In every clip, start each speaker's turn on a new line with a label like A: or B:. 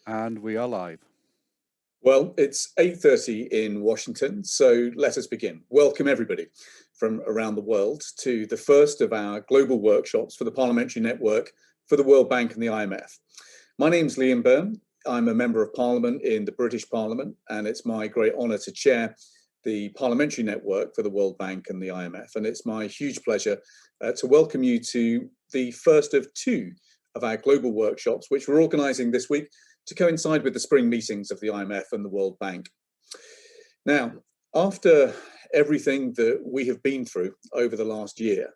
A: And we are live.
B: Well, it's 8:30 in Washington, so let us begin. Welcome everybody from around the world to the first of our global workshops for the Parliamentary Network for the World Bank and the IMF. My name's Liam Byrne. I'm a Member of Parliament in the British Parliament, and it's my great honour to chair the Parliamentary Network for the World Bank and the IMF. And it's my huge pleasure to welcome you to the first of two of our global workshops, which we're organising this week to coincide with the spring meetings of the IMF and the World Bank. Now, after everything that we have been through over the last year,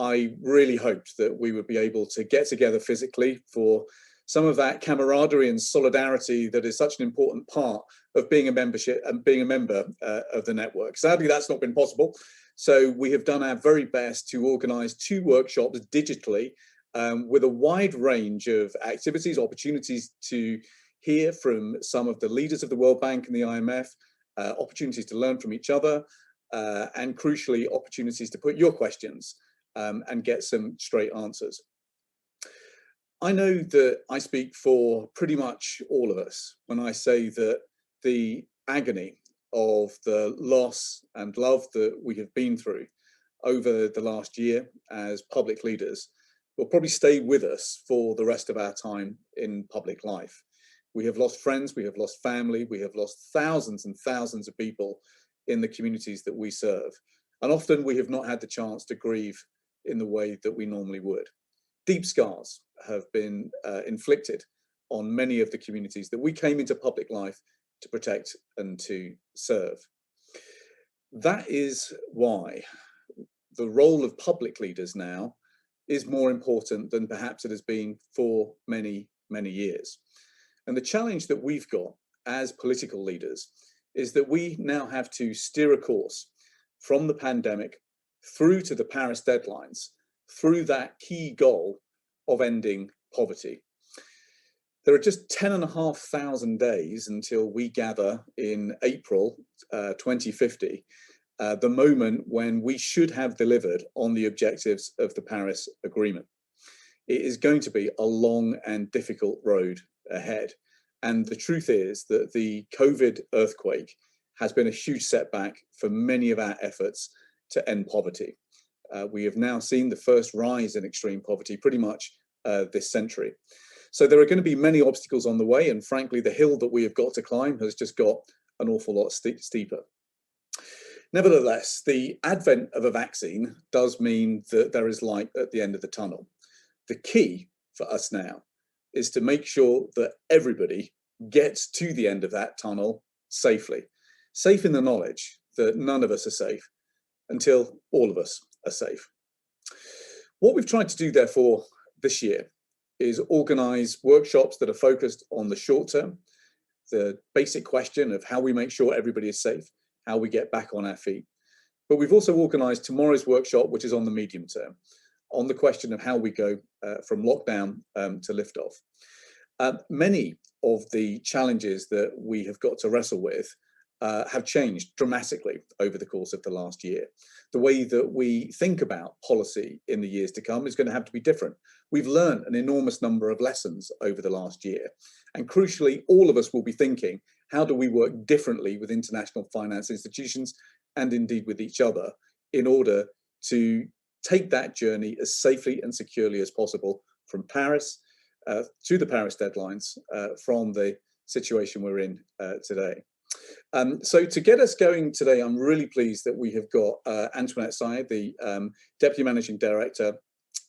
B: I really hoped that we would be able to get together physically for some of that camaraderie and solidarity that is such an important part of being a membership and being a member of the network. Sadly, that's not been possible. So we have done our very best to organise two workshops digitally with a wide range of activities, opportunities to hear from some of the leaders of the World Bank and the IMF, opportunities to learn from each other, and crucially, opportunities to put your questions and get some straight answers. I know that I speak for pretty much all of us when I say that the agony of the loss and love that we have been through over the last year as public leaders will probably stay with us for the rest of our time in public life. We have lost friends, we have lost family, we have lost thousands and thousands of people in the communities that we serve. And often we have not had the chance to grieve in the way that we normally would. Deep scars have been inflicted on many of the communities that we came into public life to protect and to serve. That is why the role of public leaders now is more important than perhaps it has been for many, many years. And the challenge that we've got as political leaders is that we now have to steer a course from the pandemic through to the Paris deadlines, through that key goal of ending poverty. There are just 10,500 days until we gather in April 2050, the moment when we should have delivered on the objectives of the Paris Agreement. It is going to be a long and difficult road ahead. And the truth is that the COVID earthquake has been a huge setback for many of our efforts to end poverty. We have now seen the first rise in extreme poverty pretty much this century. So there are going to be many obstacles on the way. And frankly, the hill that we have got to climb has just got an awful lot steeper. Nevertheless, the advent of a vaccine does mean that there is light at the end of the tunnel. The key for us now is to make sure that everybody gets to the end of that tunnel safely, safe in the knowledge that none of us are safe until all of us are safe. What we've tried to do, therefore, this year is organise workshops that are focused on the short term, the basic question of how we make sure everybody is safe, how we get back on our feet. But we've also organised tomorrow's workshop, which is on the medium term, on the question of how we go from lockdown to liftoff. Many of the challenges that we have got to wrestle with have changed dramatically over the course of the last year. The way that we think about policy in the years to come is going to have to be different. We've learned an enormous number of lessons over the last year. And crucially, all of us will be thinking, how do we work differently with international finance institutions and indeed with each other in order to take that journey as safely and securely as possible from Paris to the Paris deadlines from the situation we're in today. So to get us going today, I'm really pleased that we have got Antoinette Syed, the Deputy Managing Director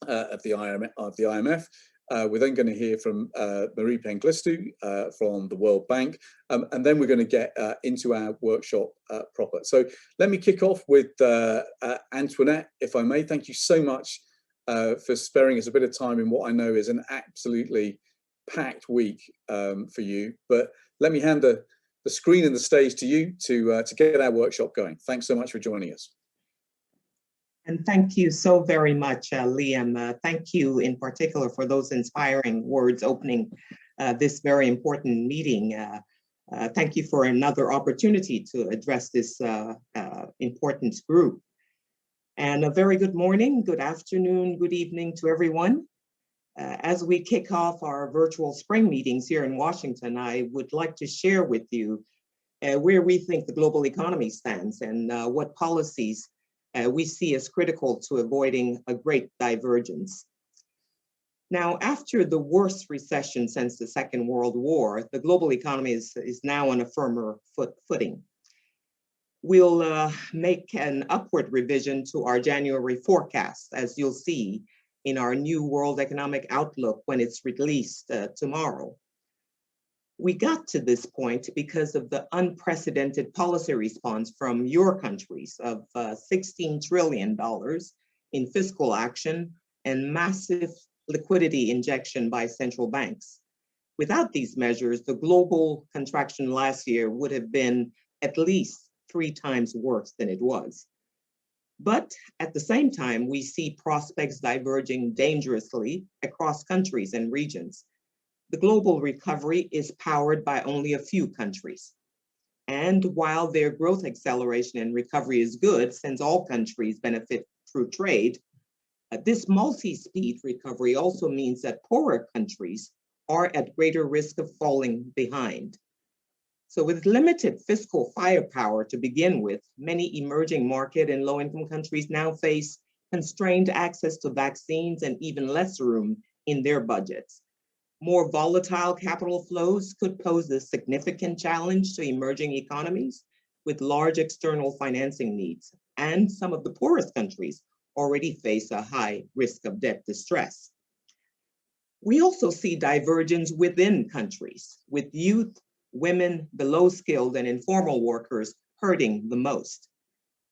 B: of the IMF. We're then going to hear from Marie Penglistu from the World Bank, and then we're going to get into our workshop proper. So let me kick off with Antoinette, if I may. Thank you so much for sparing us a bit of time in what I know is an absolutely packed week for you. But let me hand the screen and the stage to you to get our workshop going. Thanks so much for joining us.
C: And thank you so very much, Liam. Thank you in particular for those inspiring words opening this very important meeting. Thank you for another opportunity to address this important group. And a very good morning, good afternoon, good evening to everyone. As we kick off our virtual spring meetings here in Washington, I would like to share with you where we think the global economy stands and what policies we see as critical to avoiding a great divergence. Now, after the worst recession since the Second World War, the global economy is now on a firmer footing. We'll make an upward revision to our January forecast, as you'll see in our new World Economic Outlook when it's released tomorrow. We got to this point because of the unprecedented policy response from your countries of $16 trillion in fiscal action and massive liquidity injection by central banks. Without these measures, the global contraction last year would have been at least 3 times worse than it was. But at the same time, we see prospects diverging dangerously across countries and regions. The global recovery is powered by only a few countries. And while their growth acceleration and recovery is good, since all countries benefit through trade, this multi-speed recovery also means that poorer countries are at greater risk of falling behind. So with limited fiscal firepower to begin with, many emerging market and low-income countries now face constrained access to vaccines and even less room in their budgets. More volatile capital flows could pose a significant challenge to emerging economies with large external financing needs, and some of the poorest countries already face a high risk of debt distress. We also see divergence within countries, with youth, women, the low-skilled, and informal workers hurting the most.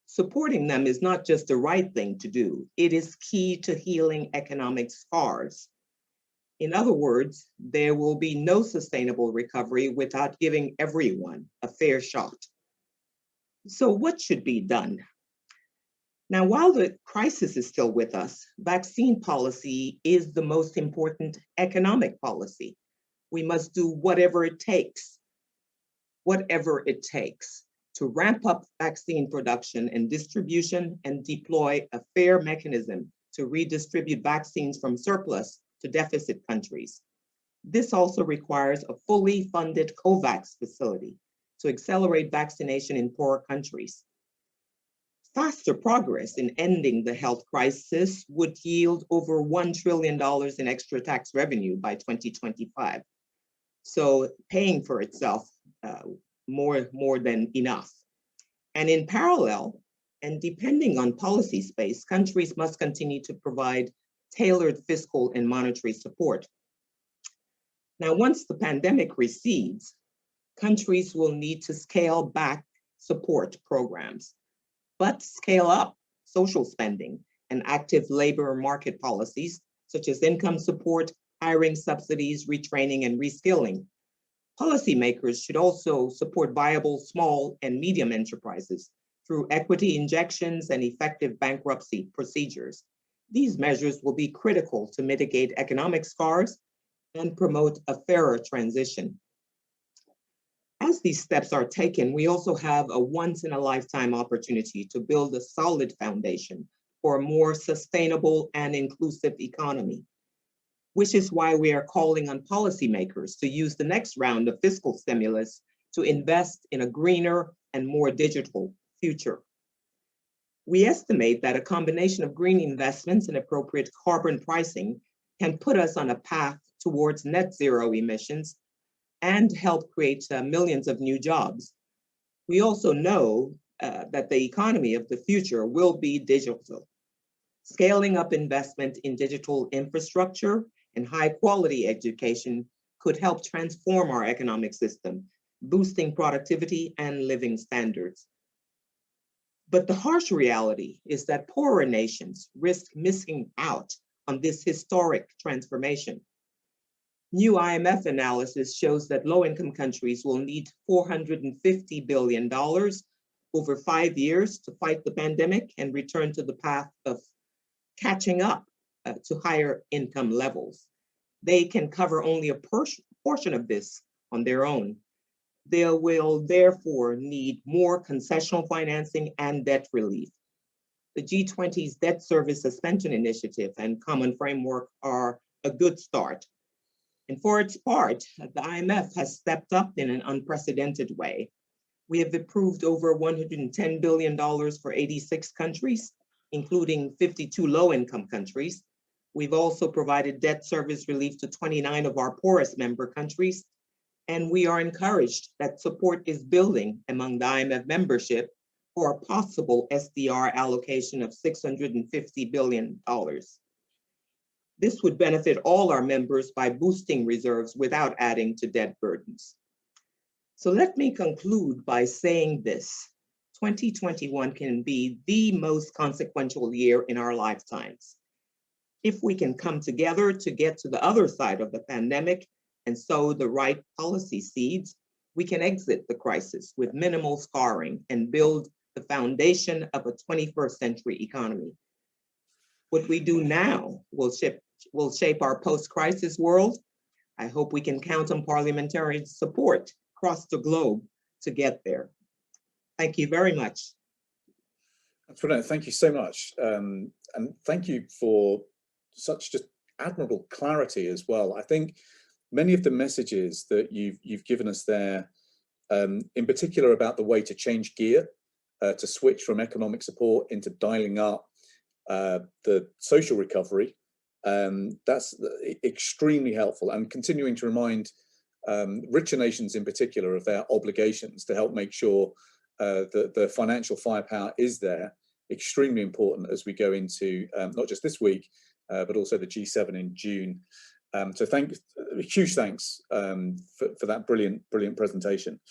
C: Supporting them is not just the right thing to do, it is key to healing economic scars. In other words, there will be no sustainable recovery without giving everyone a fair shot. So what should be done? Now, while the crisis is still with us, vaccine policy is the most important economic policy. We must do whatever it takes to ramp up vaccine production and distribution and deploy a fair mechanism to redistribute vaccines from surplus to deficit countries. This also requires a fully funded COVAX facility to accelerate vaccination in poorer countries. Faster progress in ending the health crisis would yield over $1 trillion in extra tax revenue by 2025. So paying for itself more than enough. And in parallel, and depending on policy space, countries must continue to provide tailored fiscal and monetary support. Now, once the pandemic recedes, countries will need to scale back support programs, but scale up social spending and active labor market policies, such as income support, hiring subsidies, retraining, and reskilling. Policymakers should also support viable small and medium enterprises through equity injections and effective bankruptcy procedures. These measures will be critical to mitigate economic scars and promote a fairer transition. As these steps are taken, we also have a once-in-a-lifetime opportunity to build a solid foundation for a more sustainable and inclusive economy, which is why we are calling on policymakers to use the next round of fiscal stimulus to invest in a greener and more digital future. We estimate that a combination of green investments and appropriate carbon pricing can put us on a path towards net zero emissions and help create millions of new jobs. We also know that the economy of the future will be digital. Scaling up investment in digital infrastructure and high quality education could help transform our economic system, boosting productivity and living standards. But the harsh reality is that poorer nations risk missing out on this historic transformation. New IMF analysis shows that low-income countries will need $450 billion over 5 years to fight the pandemic and return to the path of catching up to higher income levels. They can cover only a portion of this on their own. They will therefore need more concessional financing and debt relief. The G20's debt service suspension initiative and common framework are a good start. And for its part, the IMF has stepped up in an unprecedented way. We have approved over $110 billion for 86 countries, including 52 low-income countries. We've also provided debt service relief to 29 of our poorest member countries. And we are encouraged that support is building among the IMF membership for a possible SDR allocation of $650 billion. This would benefit all our members by boosting reserves without adding to debt burdens. So let me conclude by saying this: 2021 can be the most consequential year in our lifetimes. If we can come together to get to the other side of the pandemic and sow the right policy seeds, we can exit the crisis with minimal scarring and build the foundation of a 21st century economy. What we do now will shape our post-crisis world. I hope we can count on parliamentary support across the globe to get there. Thank you very much.
B: That's brilliant. Thank you so much. And thank you for such just admirable clarity as well. I think many of the messages that you've given us there, in particular about the way to change gear, to switch from economic support into dialing up the social recovery, that's extremely helpful, and continuing to remind richer nations in particular of their obligations to help make sure that the financial firepower is there, extremely important as we go into not just this week, but also the G7 in June. So huge thanks for that brilliant presentation.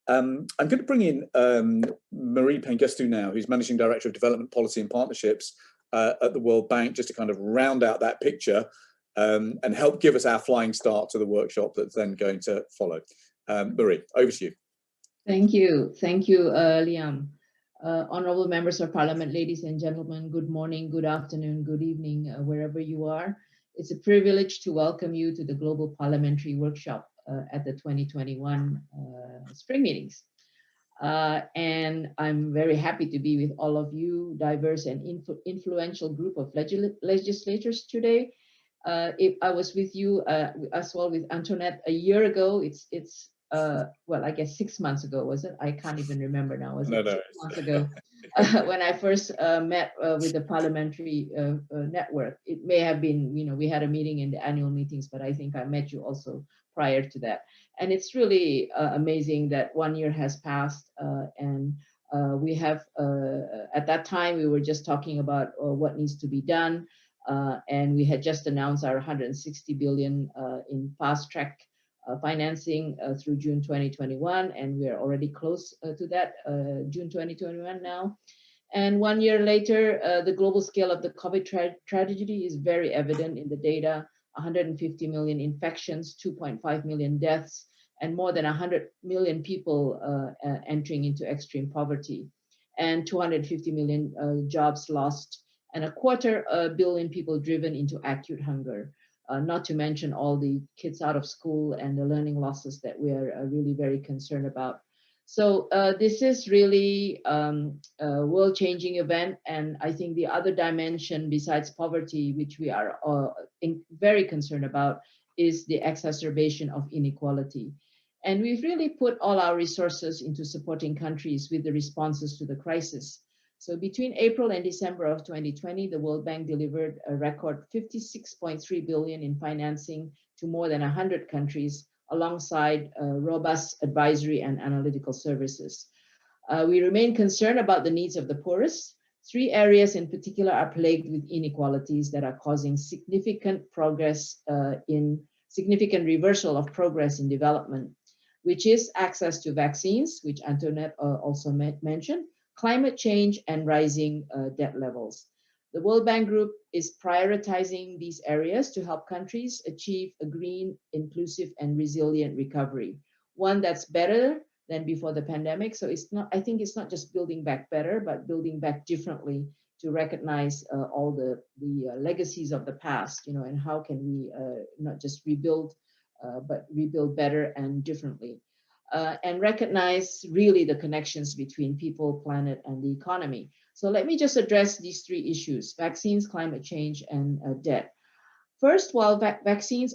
B: I'm going to bring in Marie Pengestu now, who's Managing Director of Development Policy and Partnerships at the World Bank, just to kind of round out that picture and help give us our flying start to the workshop that's then going to follow. Marie, over to you.
A: Thank you, Liam. Honorable members of Parliament, ladies and gentlemen, good morning, good afternoon, good evening, wherever you are. It's a privilege to welcome you to the Global Parliamentary Workshop at the 2021 Spring Meetings. And I'm very happy to be with all of you, diverse and influential group of legislators today. If I was with you as well with Antoinette a year ago, it's well, I guess 6 months ago, was it? I can't even remember now. Was it 6 months ago when I first met with the Parliamentary Network? It may have been, we had a meeting in the annual meetings, but I think I met you also prior to that. And it's really amazing that 1 year has passed and we have, at that time, we were just talking about what needs to be done. And we had just announced our 160 billion in fast track financing through June 2021, and we are already close to that, June 2021 now. And 1 year later, the global scale of the COVID tragedy is very evident in the data: 150 million infections, 2.5 million deaths, and more than 100 million people entering into extreme poverty, and 250 million jobs lost, and 250 million people driven into acute hunger. Not to mention all the kids out of school and the learning losses that we are really very concerned about. So this is really a world-changing event. And I think the other dimension besides poverty, which we are very concerned about, is the exacerbation of inequality. And we've really put all our resources into supporting countries with the responses to the crisis. So between April and December of 2020, the World Bank delivered a record 56.3 billion in financing to more than 100 countries, alongside robust advisory and analytical services. We remain concerned about the needs of the poorest. 3 areas in particular are plagued with inequalities that are causing significant reversal of progress in development, which is access to vaccines, which Antoinette also mentioned, climate change, and rising debt levels. The World Bank Group is prioritizing these areas to help countries achieve a green, inclusive, and resilient recovery, one that's better than before the pandemic. So I think it's not just building back better, but building back differently to recognize all the legacies of the past, and how can we not just rebuild, but rebuild better and differently. And recognize really the connections between people, planet, and the economy. So let me just address these 3 issues: vaccines, climate change, and debt. First, while vaccines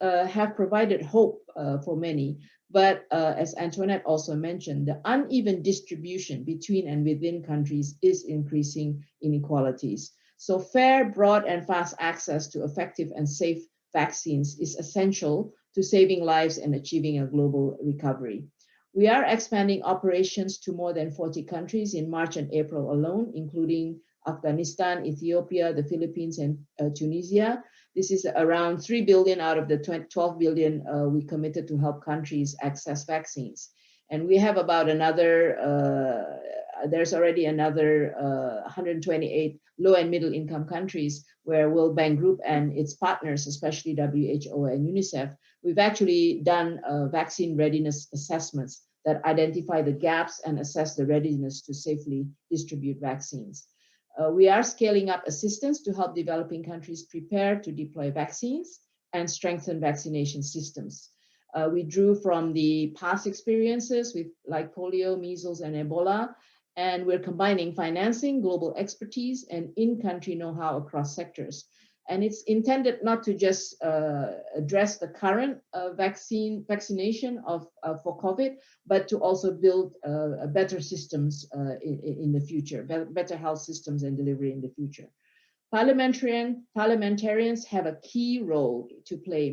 A: have provided hope for many, but as Antoinette also mentioned, the uneven distribution between and within countries is increasing inequalities. So fair, broad, and fast access to effective and safe vaccines is essential to saving lives and achieving a global recovery. We are expanding operations to more than 40 countries in March and April alone, including Afghanistan, Ethiopia, the Philippines, and Tunisia. This is around 3 billion out of the 12 billion we committed to help countries access vaccines. And we have about another, there's already another 128 low and middle income countries where World Bank Group and its partners, especially WHO and UNICEF, we've actually done vaccine readiness assessments that identify the gaps and assess the readiness to safely distribute vaccines. We are scaling up assistance to help developing countries prepare to deploy vaccines and strengthen vaccination systems. We drew from the past experiences with like polio, measles, and Ebola, and we're combining financing, global expertise, and in-country know-how across sectors. And it's intended not to just address the current vaccination for COVID, but to also build better systems in the future, better health systems and delivery in the future. Parliamentarians have a key role to play,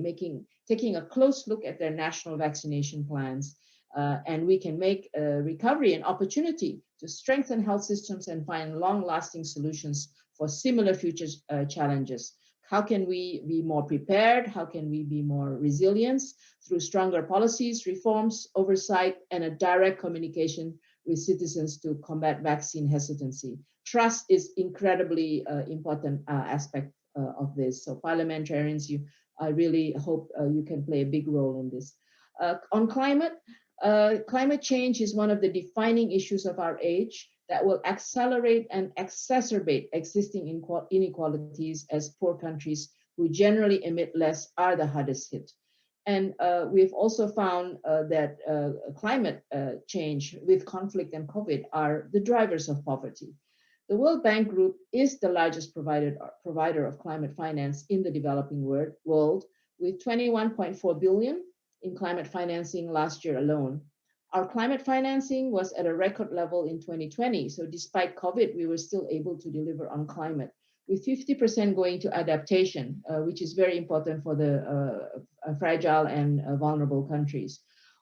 A: taking a close look at their national vaccination plans, and we can make recovery an opportunity to strengthen health systems and find long-lasting solutions for similar future challenges. How can we be more prepared? How can we be more resilient? Through stronger policies, reforms, oversight, and a direct communication with citizens to combat vaccine hesitancy. Trust is incredibly important aspect of this. So parliamentarians, I really hope you can play a big role in this. On climate, climate change is one of the defining issues of our age that will accelerate and exacerbate existing inequalities, as poor countries who generally emit less are the hardest hit. And we've also found that climate change with conflict and COVID are the drivers of poverty. The World Bank Group is the largest provider of climate finance in the developing world, with 21.4 billion in climate financing last year alone. Our climate financing was at a record level in 2020. So despite COVID, we were still able to deliver on climate, with 50% going to adaptation, which is very important for the fragile and vulnerable countries.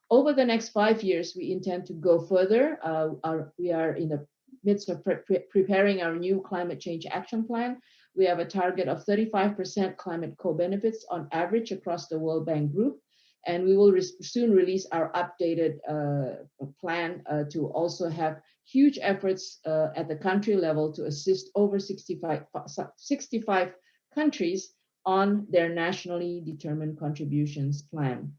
A: Over the next 5 years, we intend to go further. We are in the midst of preparing our new climate change action plan. We have a target of 35% climate co-benefits on average across the World Bank Group. And we will soon release our updated plan to also have huge efforts at the country level to assist over 65 countries on their nationally determined contributions plan.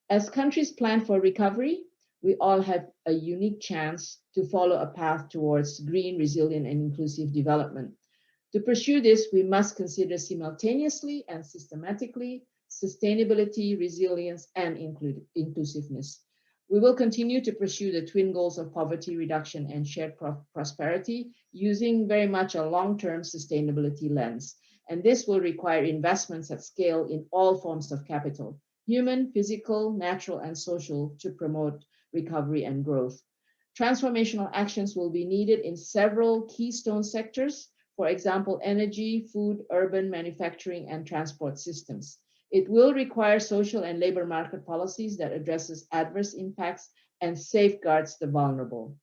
A: As countries plan for recovery, we all have a unique chance to follow a path towards green, resilient, and inclusive development. To pursue this, we must consider simultaneously and systematically sustainability, resilience, and inclusiveness. We will continue to pursue the twin goals of poverty reduction and shared prosperity using very much a long-term sustainability lens. And this will require investments at scale in all forms of capital, human, physical, natural, and social, to promote recovery and growth. Transformational actions will be needed in several keystone sectors, for example, energy, food, urban, manufacturing, and transport systems. It will require social and labor market policies that addresses adverse impacts and safeguards the vulnerable.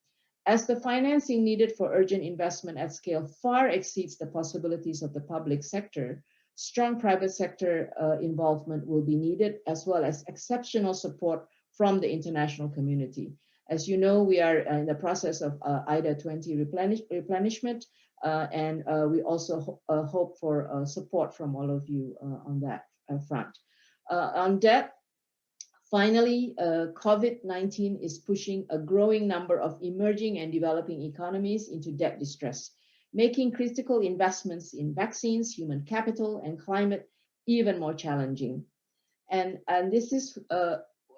A: As the financing needed for urgent investment at scale far exceeds the possibilities of the public sector, strong private sector involvement will be needed, as well as exceptional support from the international community. As you know, we are in the process of IDA 20 replenishment, and we also hope for support from all of you on that front. On debt, finally, COVID-19 is pushing a growing number of emerging and developing economies into debt distress, making critical investments in vaccines, human capital, and climate even more challenging. And this is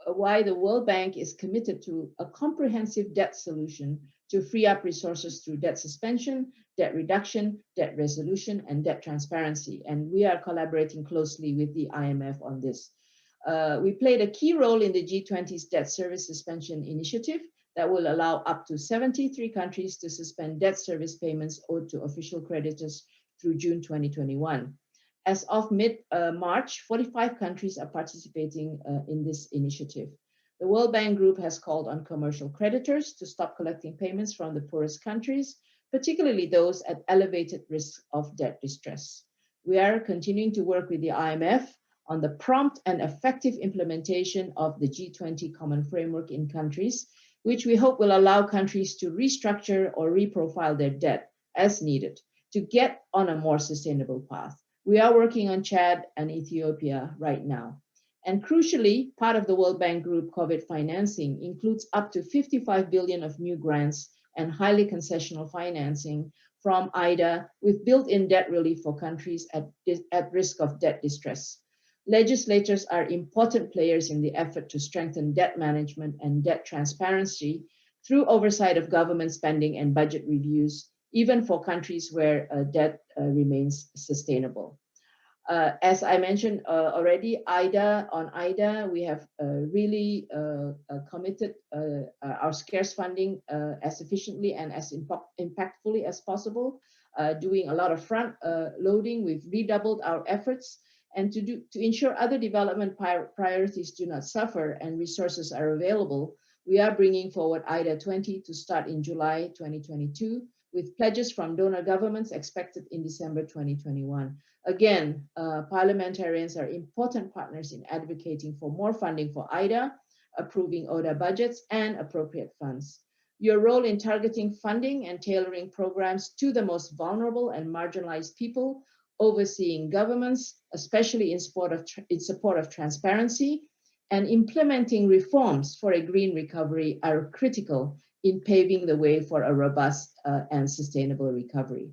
A: why the World Bank is committed to a comprehensive debt solution to free up resources through debt suspension, debt reduction, debt resolution, and debt transparency. And we are collaborating closely with the IMF on this. We played a key role in the G20's debt service suspension initiative that will allow up to 73 countries to suspend debt service payments owed to official creditors through June 2021. As of mid-March, 45 countries are participating in this initiative. The World Bank Group has called on commercial creditors to stop collecting payments from the poorest countries, particularly those at elevated risk of debt distress. We are continuing to work with the IMF on the prompt and effective implementation of the G20 Common Framework in countries, which we hope will allow countries to restructure or reprofile their debt as needed to get on a more sustainable path. We are working on Chad and Ethiopia right now. And crucially, part of the World Bank Group COVID financing includes up to 55 billion of new grants and highly concessional financing from IDA with built-in debt relief for countries at risk of debt distress. Legislators are important players in the effort to strengthen debt management and debt transparency through oversight of government spending and budget reviews, even for countries where debt remains sustainable. As I mentioned already, on IDA, we have really committed our scarce funding as efficiently and as impactfully as possible, doing a lot of front loading. We've redoubled our efforts, and to ensure other development priorities do not suffer and resources are available, we are bringing forward IDA 20 to start in July 2022, with pledges from donor governments expected in December 2021. Again, parliamentarians are important partners in advocating for more funding for IDA, approving ODA budgets, and appropriate funds. Your role in targeting funding and tailoring programs to the most vulnerable and marginalized people, overseeing governments, especially in support of transparency, and implementing reforms for a green recovery are critical in paving the way for a robust and sustainable recovery.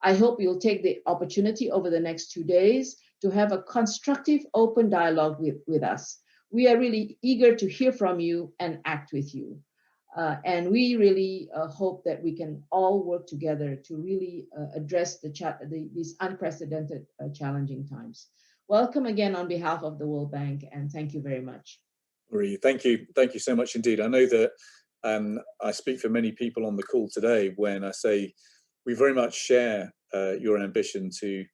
A: I hope you'll take the opportunity over the next 2 days to have a constructive, open dialogue with us. We are really eager to hear from you and act with you. And we really hope that we can all work together to really address these unprecedented challenging times. Welcome again on behalf of the World Bank, and thank you very much.
B: Marie, thank you so much indeed. I know that I speak for many people on the call today when I say we very much share your ambition to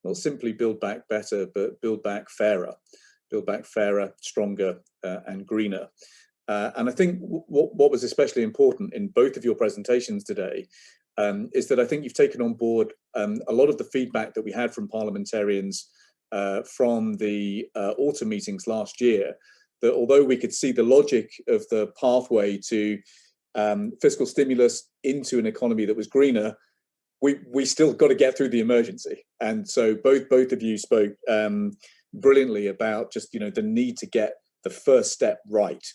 B: not simply build back better, but build back fairer, stronger, and greener. And I think what was especially important in both of your presentations today is that I think you've taken on board a lot of the feedback that we had from parliamentarians from the autumn meetings last year, that although we could see the logic of the pathway to fiscal stimulus into an economy that was greener, we still got to get through the emergency. And so both of you spoke brilliantly about just the need to get the first step right.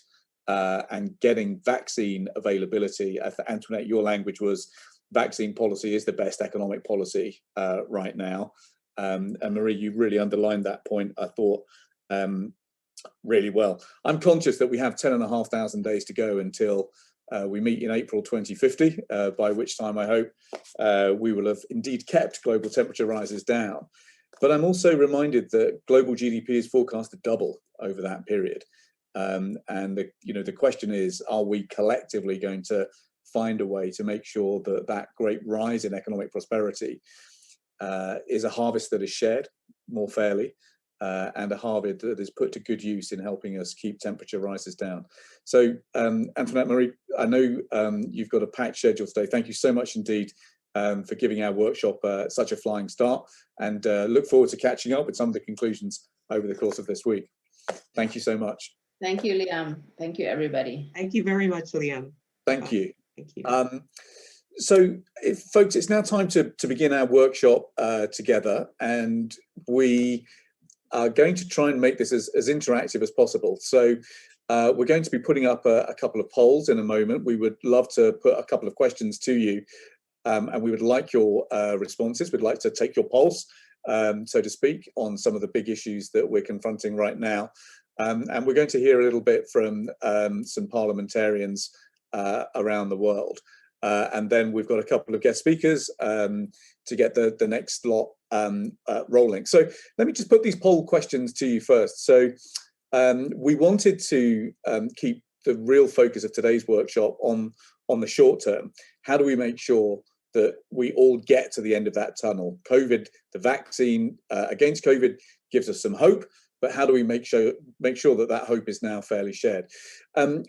B: And getting vaccine availability. Antoinette, your language was vaccine policy is the best economic policy right now. And Marie, you really underlined that point, I thought, really well. I'm conscious that we have 10,500 days to go until we meet in April 2050, by which time I hope we will have indeed kept global temperature rises down. But I'm also reminded that global GDP is forecast to double over that period. And the question is, are we collectively going to find a way to make sure that that great rise in economic prosperity is a harvest that is shared more fairly, and a harvest that is put to good use in helping us keep temperature rises down? So Antoinette, Marie, I know you've got a packed schedule today. Thank you so much indeed for giving our workshop such a flying start, and look forward to catching up with some of the conclusions over the course of this week. Thank you so much.
A: Thank you, Liam. Thank you, everybody.
C: Thank you very much, Liam.
B: Thank you.
C: Thank you.
B: So, folks, it's now time to begin our workshop together, and we are going to try and make this as interactive as possible. So we're going to be putting up a couple of polls in a moment. We would love to put a couple of questions to you, and we would like your responses. We'd like to take your pulse, so to speak, on some of the big issues that we're confronting right now. And we're going to hear a little bit from some parliamentarians around the world. and then we've got a couple of guest speakers to get the next lot rolling. So let me just put these poll questions to you first. So we wanted to keep the real focus of today's workshop on the short term. How do we make sure that we all get to the end of that tunnel? COVID, the vaccine against COVID gives us some hope, but how do we make sure that hope is now fairly shared?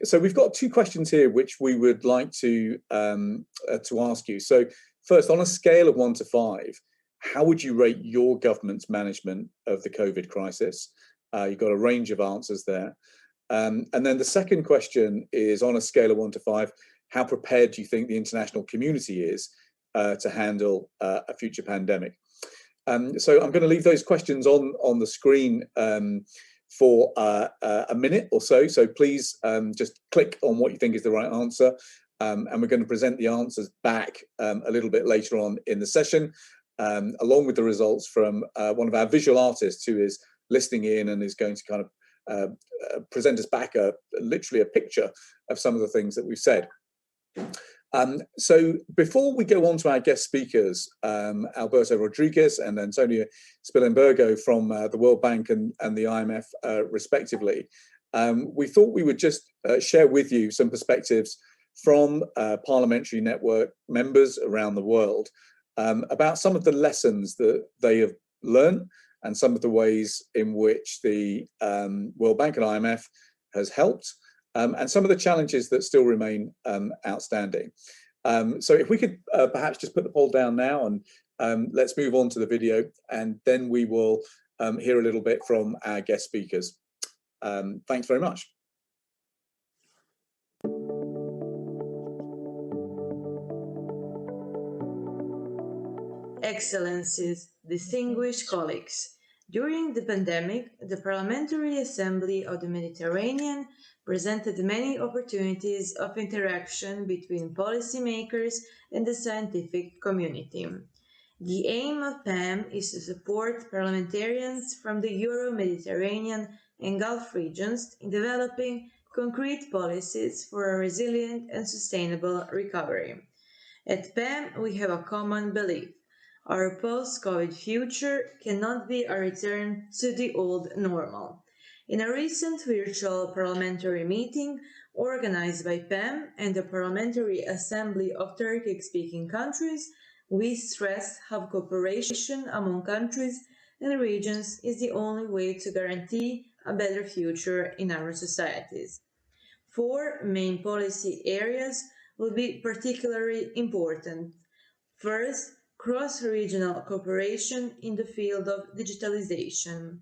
B: So we've got two questions here which we would like to ask you. So first, on a scale of 1 to 5, how would you rate your government's management of the COVID crisis? You've got a range of answers there. And then the second question is, on a scale of 1 to 5, how prepared do you think the international community is to handle a future pandemic? So I'm going to leave those questions on the screen for a minute or so. So please just click on what you think is the right answer. And we're going to present the answers back a little bit later on in the session, along with the results from one of our visual artists who is listening in and is going to kind of present us back literally a picture of some of the things that we've said. So before we go on to our guest speakers, Alberto Rodriguez and Antonio Spilimbergo from the World Bank and the IMF respectively, we thought we would just share with you some perspectives from Parliamentary Network members around the world about some of the lessons that they have learned and some of the ways in which the World Bank and IMF has helped, and some of the challenges that still remain outstanding. So if we could perhaps just put the poll down now, and let's move on to the video, and then we will hear a little bit from our guest speakers. Thanks very much.
D: Excellencies, distinguished colleagues, during the pandemic, the Parliamentary Assembly of the Mediterranean presented many opportunities of interaction between policymakers and the scientific community. The aim of PAM is to support parliamentarians from the Euro-Mediterranean and Gulf regions in developing concrete policies for a resilient and sustainable recovery. At PAM, we have a common belief. Our post-COVID future cannot be a return to the old normal. In a recent virtual parliamentary meeting organized by PAM and the Parliamentary Assembly of Turkic-speaking countries, we stressed how cooperation among countries and regions is the only way to guarantee a better future in our societies. 4 main policy areas will be particularly important. First, cross-regional cooperation in the field of digitalization.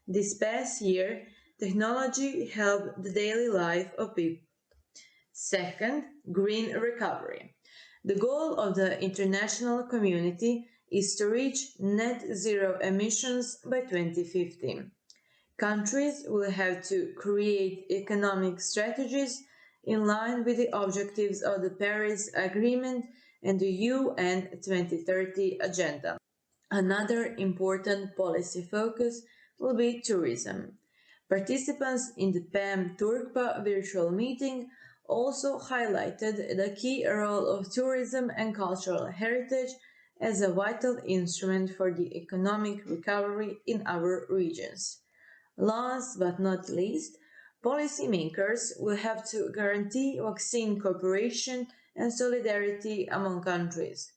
D: This past year, technology helped the daily life of people. Second, green recovery. The goal of the international community is to reach net zero emissions by 2050. Countries will have to create economic strategies in line with the objectives of the Paris Agreement and the UN 2030 Agenda. Another important policy focus will be tourism. Participants in the PAM Turkpa virtual meeting also highlighted the key role of tourism and cultural heritage as a vital instrument for the economic recovery in our regions. Last but not least, policymakers will have to guarantee vaccine cooperation and solidarity among countries.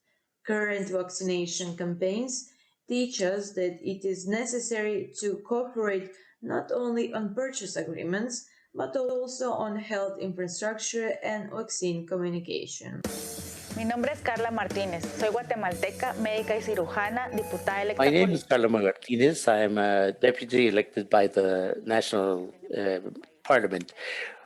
D: Current vaccination campaigns teach us that it is necessary to cooperate not only on purchase agreements, but also on health infrastructure and vaccine communication.
E: Mi nombre es Carla Martínez. Soy guatemalteca, médica y cirujana, diputada electa.
F: My name is Carla Martínez. I am a deputy elected by the National Parliament.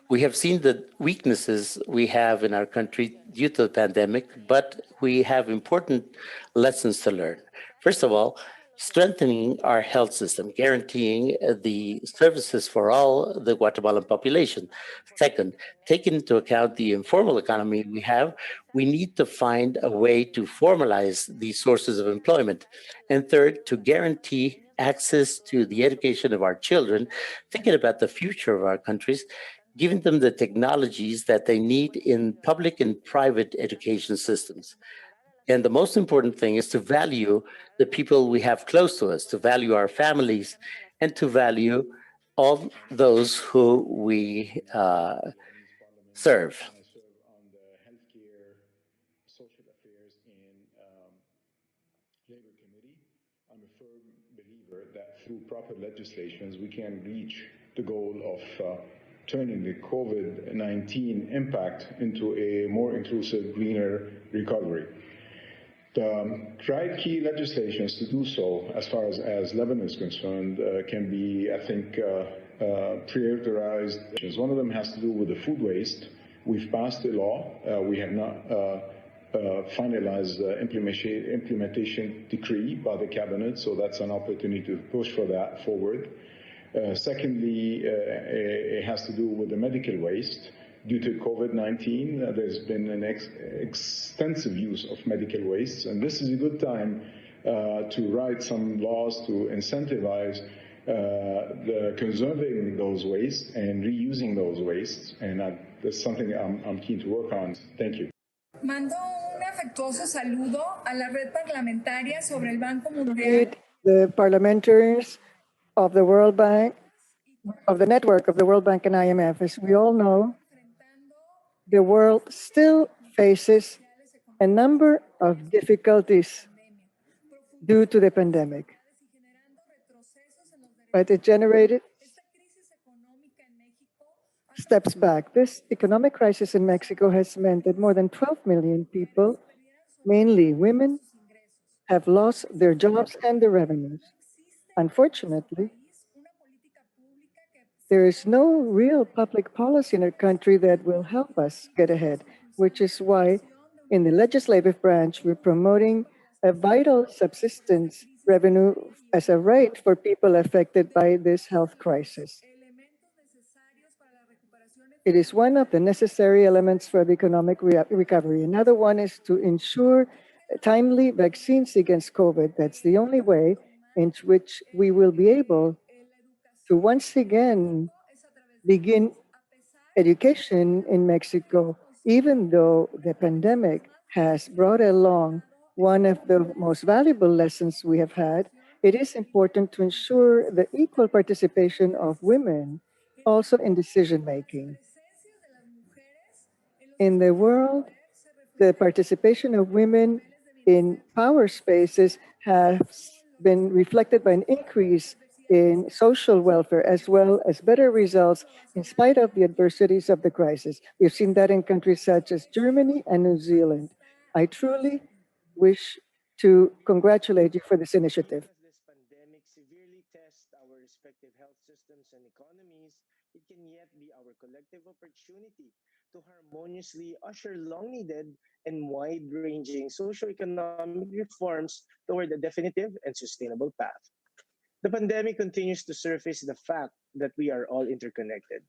F: We have seen the weaknesses we have in our country due to the pandemic, but we have important lessons to learn. First of all, strengthening our health system, guaranteeing the services for all the Guatemalan population. Second, taking into account the informal economy we have, we need to find a way to formalize these sources of employment. And third, to guarantee access to the education of our children, thinking about the future of our countries, giving them the technologies that they need in public and private education systems. And the most important thing is to value the people we have close to us, to value our families, and to value all those who we serve.
G: And I serve on the Healthcare, Social Affairs, and Labor Committee. I'm a firm believer that through proper legislations, we can reach the goal of turning the COVID-19 impact into a more inclusive, greener recovery. The right key legislations to do so, as far as Lebanon is concerned, can be, I think, prioritized. One of them has to do with the food waste. We've passed a law. We have not finalized the implementation decree by the cabinet, so that's an opportunity to push for that forward. Secondly, it has to do with the medical waste. Due to COVID-19, there's been an extensive use of medical wastes, and this is a good time to write some laws to incentivize the conserving those wastes and reusing those wastes, and that's something I'm keen to work on. Thank you.
H: Mando un afectuoso saludo a la red parlamentaria sobre el Banco Mundial.
I: The parliamentarians of the World Bank, of the network of the World Bank and IMF. As we all know, the world still faces a number of difficulties due to the pandemic. But it generated steps back. This economic crisis in Mexico has meant that more than 12 million people, mainly women, have lost their jobs and their revenues. Unfortunately, there is no real public policy in our country that will help us get ahead, which is why in the legislative branch, we're promoting a vital subsistence revenue as a right for people affected by this health crisis. It is one of the necessary elements for the economic recovery. Another one is to ensure timely vaccines against COVID. That's the only way in which we will be able to once again begin education in Mexico, even though the pandemic has brought along one of the most valuable lessons we have had. It is important to ensure the equal participation of women also in decision making. In the world, the participation of women in power spaces has been reflected by an increase in social welfare, as well as better results in spite of the adversities of the crisis. We've seen that in countries such as Germany and New Zealand. I truly wish to congratulate you for this initiative.
J: As this pandemic severely tests our respective health systems and economies, it can yet be our collective opportunity to harmoniously usher long-needed and wide-ranging socio-economic reforms toward a definitive and sustainable path. The pandemic continues to surface the fact that we are all interconnected.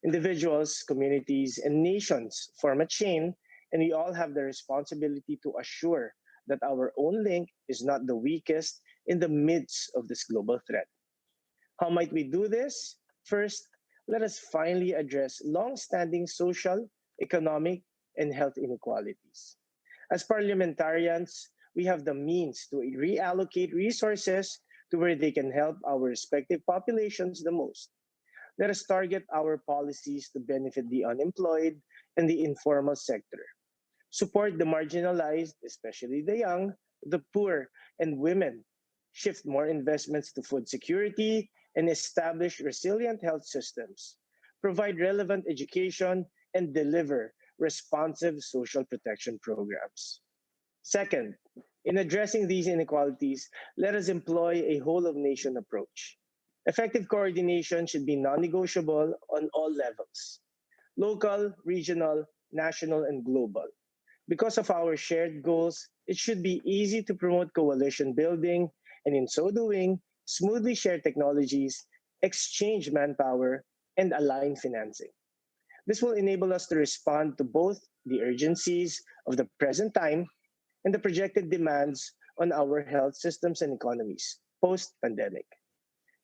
J: Individuals, communities, and nations form a chain, and we all have the responsibility to assure that our own link is not the weakest in the midst of this global threat. How might we do this? First, let us finally address long-standing social, economic, and health inequalities. As parliamentarians, we have the means to reallocate resources to where they can help our respective populations the most. Let us target our policies to benefit the unemployed and the informal sector. Support the marginalized, especially the young, the poor, and women. Shift more investments to food security and establish resilient health systems. Provide relevant education and deliver responsive social protection programs. Second, in addressing these inequalities, let us employ a whole-of-nation approach. Effective coordination should be non-negotiable on all levels: local, regional, national, and global. Because of our shared goals, it should be easy to promote coalition building, and in so doing, smoothly share technologies, exchange manpower, and align financing. This will enable us to respond to both the urgencies of the present time and the projected demands on our health systems and economies post-pandemic.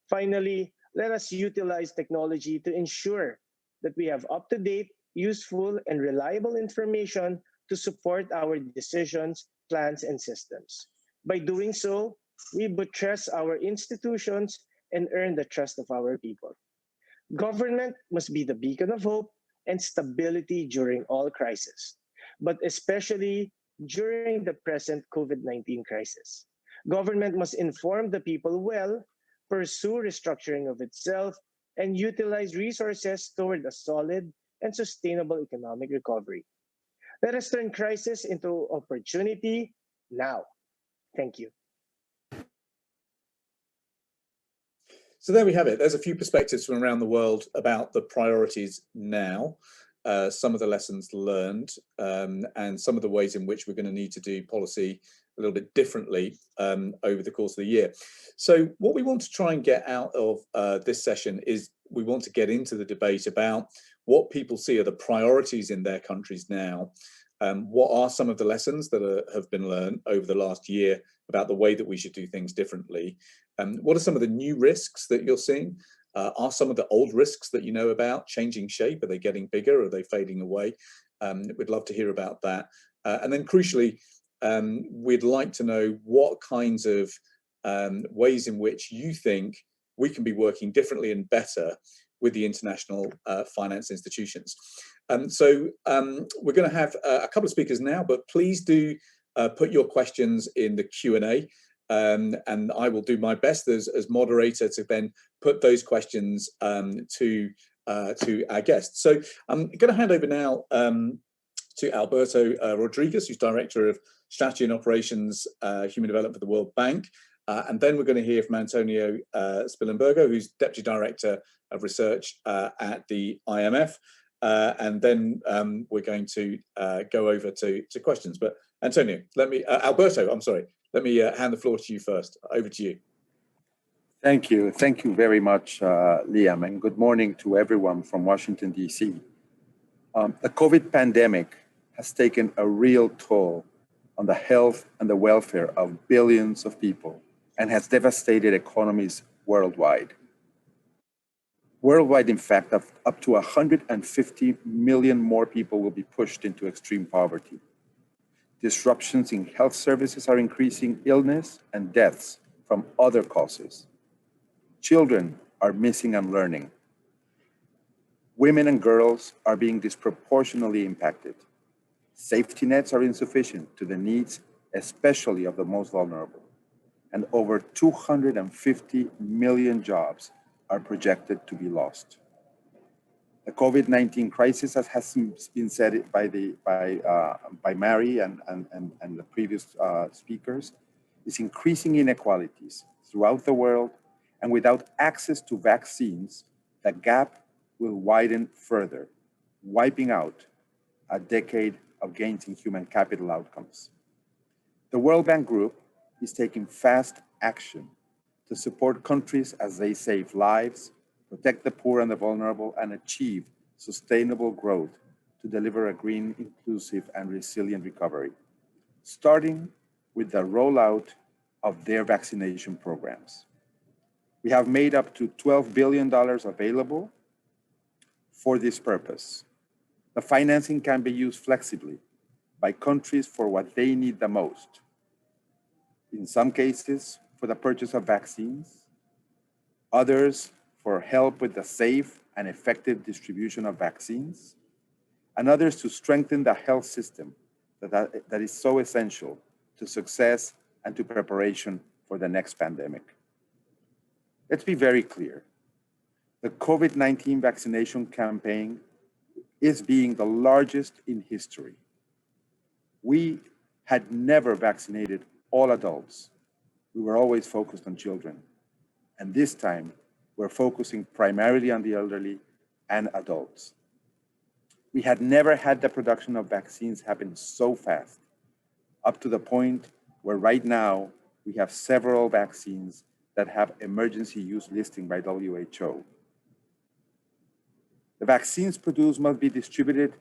J: Finally, let us utilize technology to ensure that we have up-to-date, useful, and reliable information to support our decisions, plans, and systems. By doing so, we buttress our institutions and earn the trust of our people. Government must be the beacon of hope and stability during all crises, but especially during the present COVID-19 crisis. Government must inform the people well, pursue restructuring of itself, and utilize resources toward a solid and sustainable economic recovery. Let us turn crisis into opportunity now. Thank you.
B: So there we have it. There's a few perspectives from around the world about the priorities now, some of the lessons learned, and some of the ways in which we're going to need to do policy a little bit differently over the course of the year. So what we want to try and get out of this session is we want to get into the debate about what people see are the priorities in their countries now. What are some of the lessons that have been learned over the last year about the way that we should do things differently? What are some of the new risks that you're seeing? Are some of the old risks that you know about changing shape? Are they getting bigger? Are they fading away? We'd love to hear about that. And then crucially, we'd like to know what kinds of ways in which you think we can be working differently and better with the international finance institutions. So we're going to have a couple of speakers now, but please do put your questions in the Q&A. And I will do my best as moderator to then put those questions to our guests. So I'm going to hand over now to Alberto Rodriguez, who's Director of Strategy and Operations, Human Development for the World Bank. And then we're going to hear from Antonio Spilimbergo, who's Deputy Director of Research at the IMF. And then we're going to go over to questions. But Antonio, Alberto, I'm sorry. Let me hand the floor to you first. Over to you.
K: Thank you. Thank you very much, Liam, and good morning to everyone from Washington, D.C. The COVID pandemic has taken a real toll on the health and the welfare of billions of people and has devastated economies worldwide. Worldwide, in fact, up to 150 million more people will be pushed into extreme poverty. Disruptions in health services are increasing illness and deaths from other causes. Children are missing and learning. Women and girls are being disproportionately impacted. Safety nets are insufficient to the needs, especially of the most vulnerable. And over 250 million jobs are projected to be lost. The COVID-19 crisis, as has been said by Mary and the previous speakers, is increasing inequalities throughout the world, and without access to vaccines, the gap will widen further, wiping out a decade of gains in human capital outcomes. The World Bank Group is taking fast action to support countries as they save lives, protect the poor and the vulnerable, and achieve sustainable growth to deliver a green, inclusive, and resilient recovery, starting with the rollout of their vaccination programs. We have made up to $12 billion available for this purpose. The financing can be used flexibly by countries for what they need the most. In some cases, for the purchase of vaccines, others for help with the safe and effective distribution of vaccines, and others to strengthen the health system that is so essential to success and to preparation for the next pandemic. Let's be very clear. The COVID-19 vaccination campaign is being the largest in history. We had never vaccinated all adults. We were always focused on children. And this time, we're focusing primarily on the elderly and adults. We had never had the production of vaccines happen so fast, up to the point where right now we have several vaccines that have emergency use listing by WHO. The vaccines produced must be distributed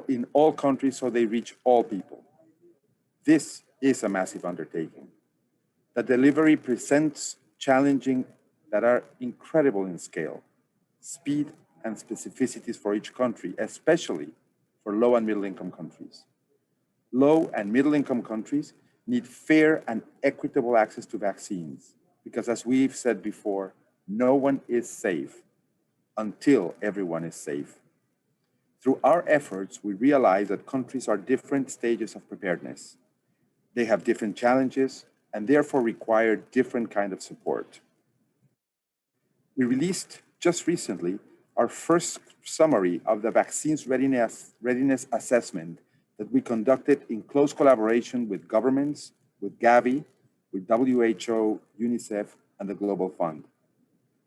K: in all countries so they reach all people. This is a massive undertaking. The delivery presents challenges that are incredible in scale, speed, and specificities for each country, especially for low and middle income countries. Low and middle income countries need fair and equitable access to vaccines because, as we've said before, no one is safe until everyone is safe. Through our efforts, we realize that countries are different stages of preparedness. They have different challenges and therefore require different kind of support. We released just recently our first summary of the vaccines readiness assessment that we conducted in close collaboration with governments, with Gavi, with WHO, UNICEF, and the Global Fund.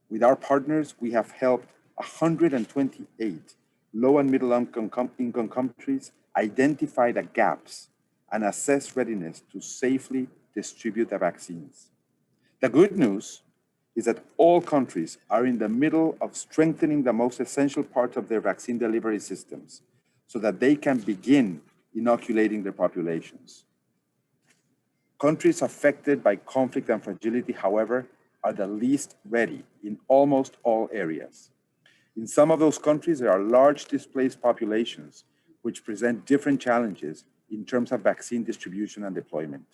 K: With our partners, we have helped 128 low and middle income countries identify the gaps and assess readiness to safely distribute the vaccines. The good news is that all countries are in the middle of strengthening the most essential parts of their vaccine delivery systems so that they can begin inoculating their populations. Countries affected by conflict and fragility, however, are the least ready in almost all areas. In some of those countries, there are large displaced populations which present different challenges in terms of vaccine distribution and deployment.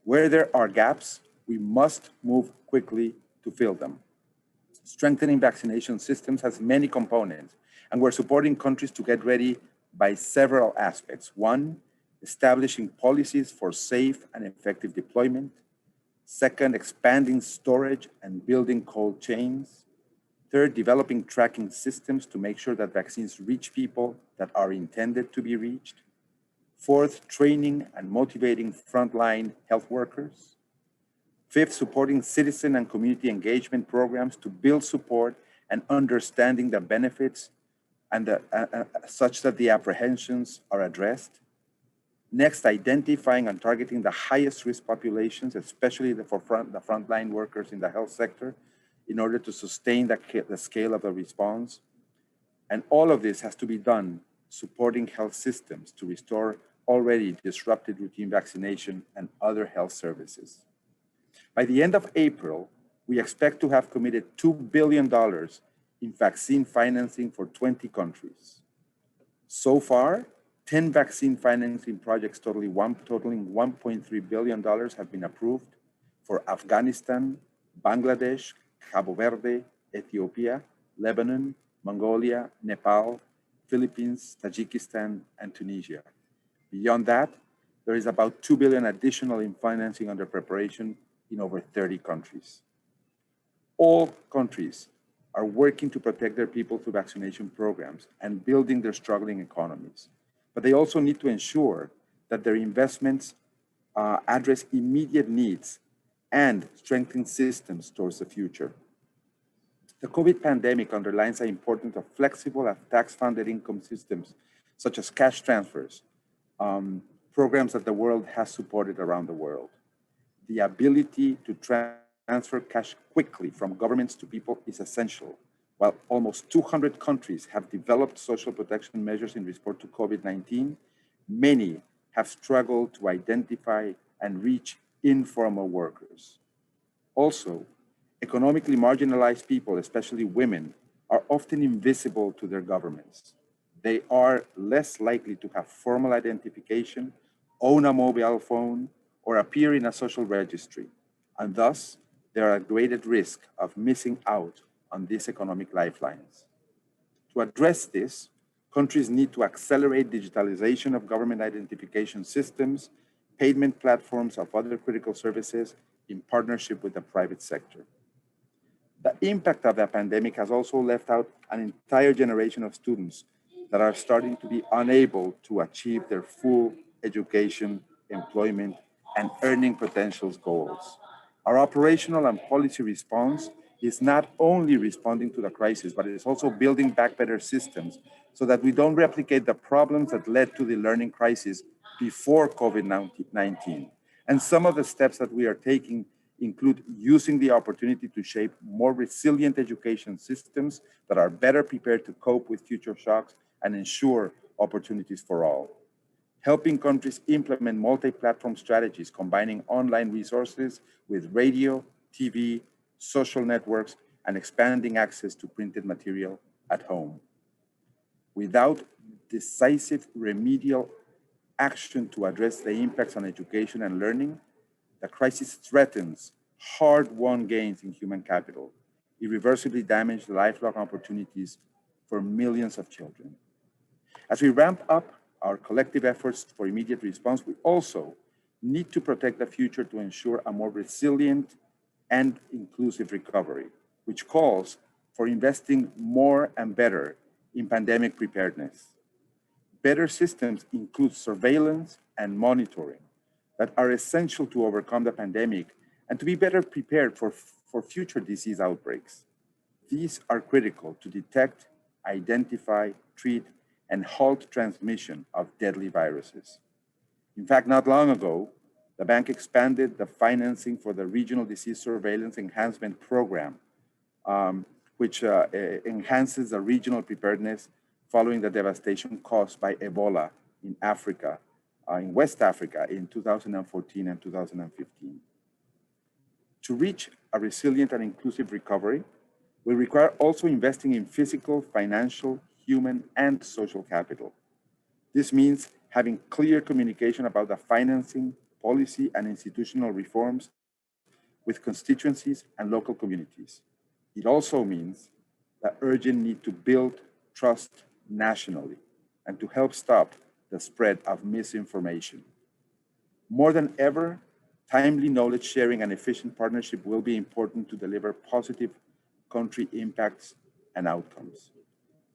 K: Where there are gaps, we must move quickly to fill them. Strengthening vaccination systems has many components, and we're supporting countries to get ready by several aspects. One, establishing policies for safe and effective deployment. Second, expanding storage and building cold chains. Third, developing tracking systems to make sure that vaccines reach people that are intended to be reached. Fourth, training and motivating frontline health workers. Fifth, supporting citizen and community engagement programs to build support and understanding the benefits and such that the apprehensions are addressed. Next, identifying and targeting the highest risk populations, especially the frontline workers in the health sector, in order to sustain the scale of the response. And all of this has to be done supporting health systems to restore already disrupted routine vaccination and other health services. By the end of April, we expect to have committed $2 billion in vaccine financing for 20 countries. So far, 10 vaccine financing projects totaling $1.3 billion have been approved for Afghanistan, Bangladesh, Cabo Verde, Ethiopia, Lebanon, Mongolia, Nepal, Philippines, Tajikistan, and Tunisia. Beyond that, there is about $2 billion additional in financing under preparation in over 30 countries. All countries are working to protect their people through vaccination programs and building their struggling economies. But they also need to ensure that their investments address immediate needs and strengthen systems towards the future. The COVID pandemic underlines the importance of flexible and tax-funded income systems, such as cash transfers, programs that the world has supported around the world. The ability to transfer cash quickly from governments to people is essential. While almost 200 countries have developed social protection measures in response to COVID-19, many have struggled to identify and reach informal workers. Also, economically marginalized people, especially women, are often invisible to their governments. They are less likely to have formal identification, own a mobile phone, or appear in a social registry, and thus they are at greater risk of missing out on these economic lifelines. To address this, countries need to accelerate digitalization of government identification systems, payment platforms of other critical services in partnership with the private sector. The impact of the pandemic has also left out an entire generation of students that are starting to be unable to achieve their full education, employment, and earning potentials goals. Our operational and policy response is not only responding to the crisis, but it is also building back better systems so that we don't replicate the problems that led to the learning crisis before COVID-19. And some of the steps that we are taking include using the opportunity to shape more resilient education systems that are better prepared to cope with future shocks and ensure opportunities for all. Helping countries implement multi-platform strategies, combining online resources with radio, TV, social networks, and expanding access to printed material at home. Without decisive remedial action to address the impacts on education and learning, the crisis threatens hard-won gains in human capital, irreversibly damage the lifelong opportunities for millions of children. As we ramp up our collective efforts for immediate response, we also need to protect the future to ensure a more resilient and inclusive recovery, which calls for investing more and better in pandemic preparedness. Better systems include surveillance and monitoring that are essential to overcome the pandemic and to be better prepared for future disease outbreaks. These are critical to detect, identify, treat, and halt transmission of deadly viruses. In fact, not long ago, the bank expanded the financing for the Regional Disease Surveillance Enhancement Program, which enhances the regional preparedness following the devastation caused by Ebola in Africa, in West Africa in 2014 and 2015. To reach a resilient and inclusive recovery, will require also investing in physical, financial, human, and social capital. This means having clear communication about the financing, policy, and institutional reforms with constituencies and local communities. It also means the urgent need to build trust nationally and to help stop the spread of misinformation. More than ever, timely knowledge sharing and efficient partnership will be important to deliver positive country impacts and outcomes.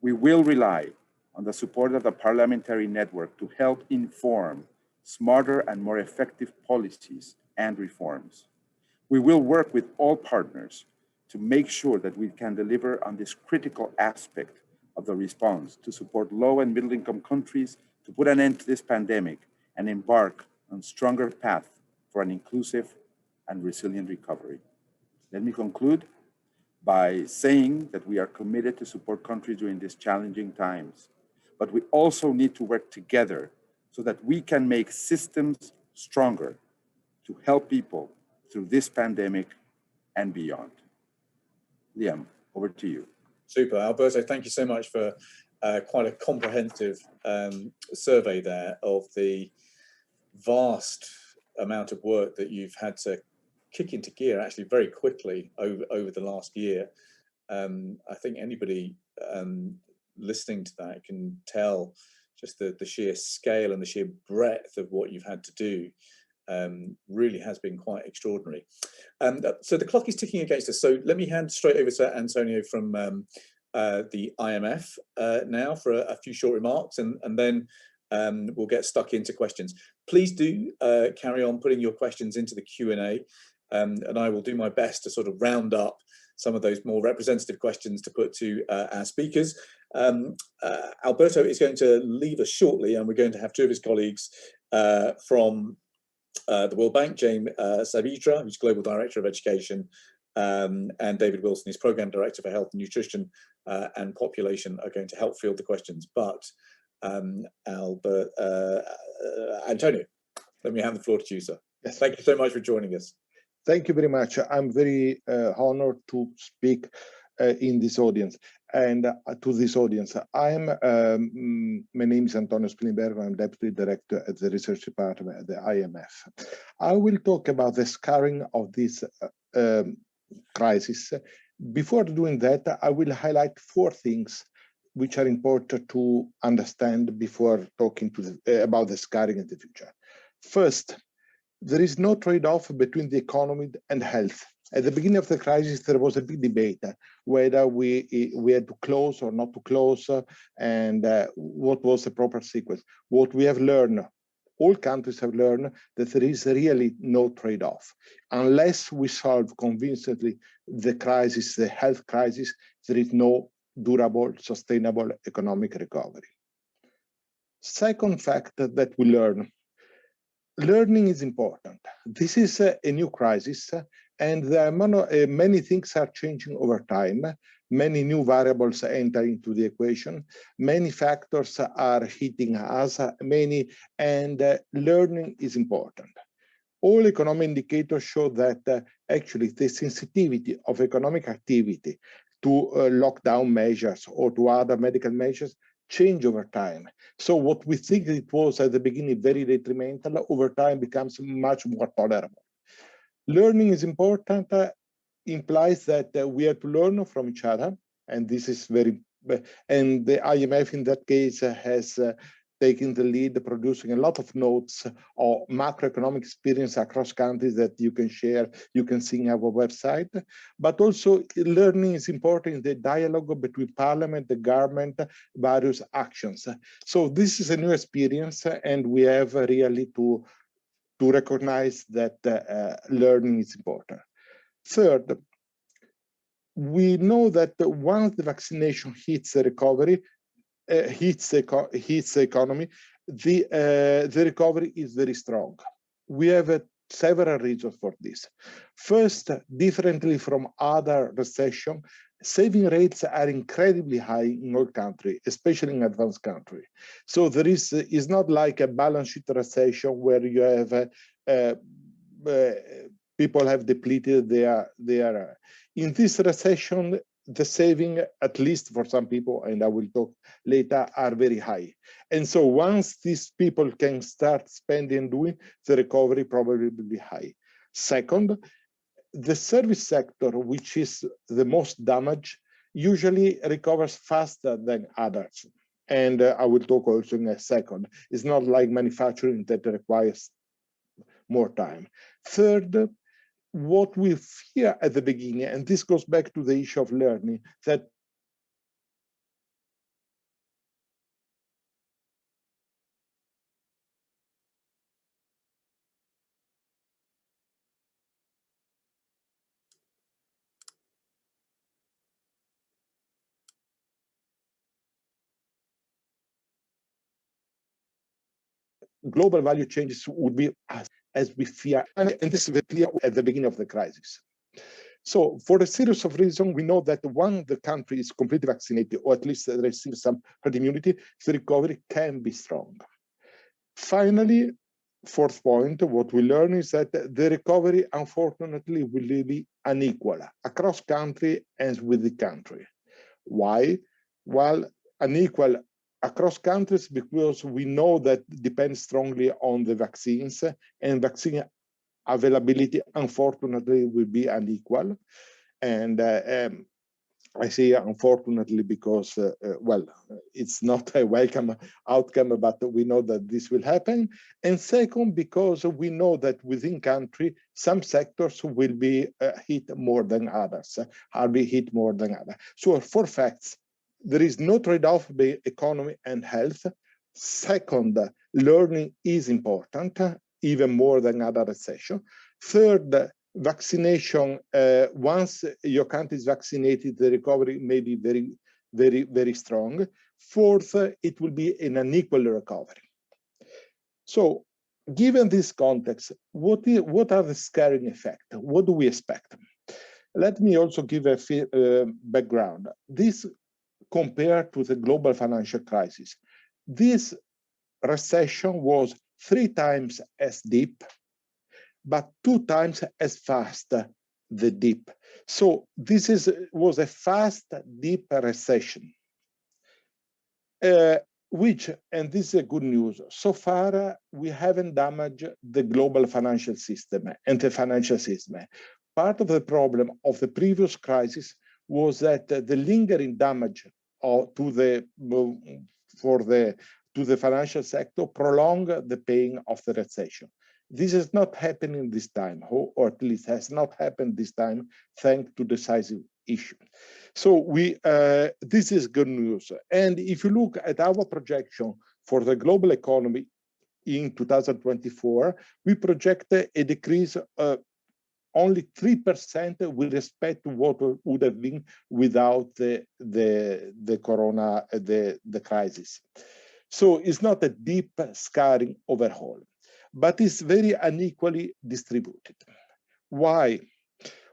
K: We will rely on the support of the Parliamentary Network to help inform smarter and more effective policies and reforms. We will work with all partners to make sure that we can deliver on this critical aspect of the response to support low and middle income countries to put an end to this pandemic and embark on a stronger path for an inclusive and resilient recovery. Let me conclude by saying that we are committed to support countries during these challenging times, but we also need to work together so that we can make systems stronger to help people through this pandemic and beyond. Liam, over to you.
B: Super, Alberto, thank you so much for quite a comprehensive survey there of the vast amount of work that you've had to kick into gear actually very quickly over the last year. I think anybody listening to that can tell just the sheer scale and the sheer breadth of what you've had to do really has been quite extraordinary. So the clock is ticking against us. So let me hand straight over to Antonio from the IMF now for a few short remarks, and then we'll get stuck into questions. Please do carry on putting your questions into the Q&A, and I will do my best to sort of round up some of those more representative questions to put to our speakers. Alberto is going to leave us shortly, and we're going to have two of his colleagues from the World Bank, James Savitra, who's Global Director of Education, and David Wilson, who's Programme Director for Health and Nutrition and Population, are going to help field the questions. But Antonio, let me hand the floor to you, sir.
L: Yes.
B: Thank you so much for joining us.
L: Thank you very much. I'm very honored to speak in this audience and to this audience. My name is Antonio Spilimbergo. I'm Deputy Director at the Research Department at the IMF. I will talk about the scarring of this crisis. Before doing that, I will highlight four things which are important to understand before talking about the scarring in the future. First, there is no trade-off between the economy and health. At the beginning of the crisis, there was a big debate whether we had to close or not to close, and what was the proper sequence. What we have learned, all countries have learned, that there is really no trade-off. Unless we solve convincingly the crisis, the health crisis, there is no durable, sustainable economic recovery. Second fact that we learn. Learning is important. This is a new crisis, and many things are changing over time. Many new variables enter into the equation. Many factors are hitting us, and learning is important. all economic indicators show that actually the sensitivity of economic activity to lockdown measures or to other medical measures change over time. So what we think it was at the beginning very detrimental, over time becomes much more tolerable. Learning is important, implies that we have to learn from each other, and this is very, and the IMF in that case has taken the lead, producing a lot of notes or macroeconomic experience across countries that you can share, you can see on our website. But also learning is important in the dialogue between parliament, the government, various actions. So this is a new experience, and we have really to recognize that learning is important. Third, we know that once the vaccination hits the recovery, hits the economy, the recovery is very strong. We have several reasons for this. First, differently from other recession, saving rates are incredibly high in all countries, especially in advanced countries. So there is not like a balance sheet recession where you have people have depleted their in this recession, the saving, at least for some people, and I will talk later, are very high. And so once these people can start spending and doing, the recovery probably will be high. Second, the service sector, which is the most damaged, usually recovers faster than others. And I will talk also in a second. It's not like manufacturing that requires more time. Third, what we fear at the beginning, and this goes back to the issue of learning, that global value changes would be as we fear, and this is very clear at the beginning of the crisis. So for a series of reasons, we know that when the country is completely vaccinated, or at least receives some herd immunity, the recovery can be strong. Finally, fourth point, what we learn is that the recovery, unfortunately, will be unequal across country and with the country. Why? Well, unequal across countries because we know that depends strongly on the vaccines, and vaccine availability, unfortunately, will be unequal. And I say unfortunately because, well, it's not a welcome outcome, but we know that this will happen. And second, because we know that within country, some sectors will be hit more than others, are be hit more than others. So for facts, there is no trade-off between economy and health. Second, learning is important, even more than other recession. Third, vaccination, once your country is vaccinated, the recovery may be very, very, very strong. Fourth, it will be an unequal recovery. So given this context, what are the scaring effects? What do we expect? Let me also give a background. This compared to the global financial crisis. This recession was 3 times as deep, but 2 times as fast, the dip. So this was a fast, deep recession, which, and this is a good news, so far we haven't damaged the global financial system and the financial system. Part of the problem of the previous crisis was that the lingering damage to the financial sector prolonged the pain of the recession. This is not happening this time, or at least has not happened this time, thanks to decisive issue. So this is good news. And if you look at our projection for the global economy in 2024, we project a decrease only 3% with respect to what would have been without the corona, the crisis. So it's not a deep scarring overhaul, but it's very unequally distributed. Why?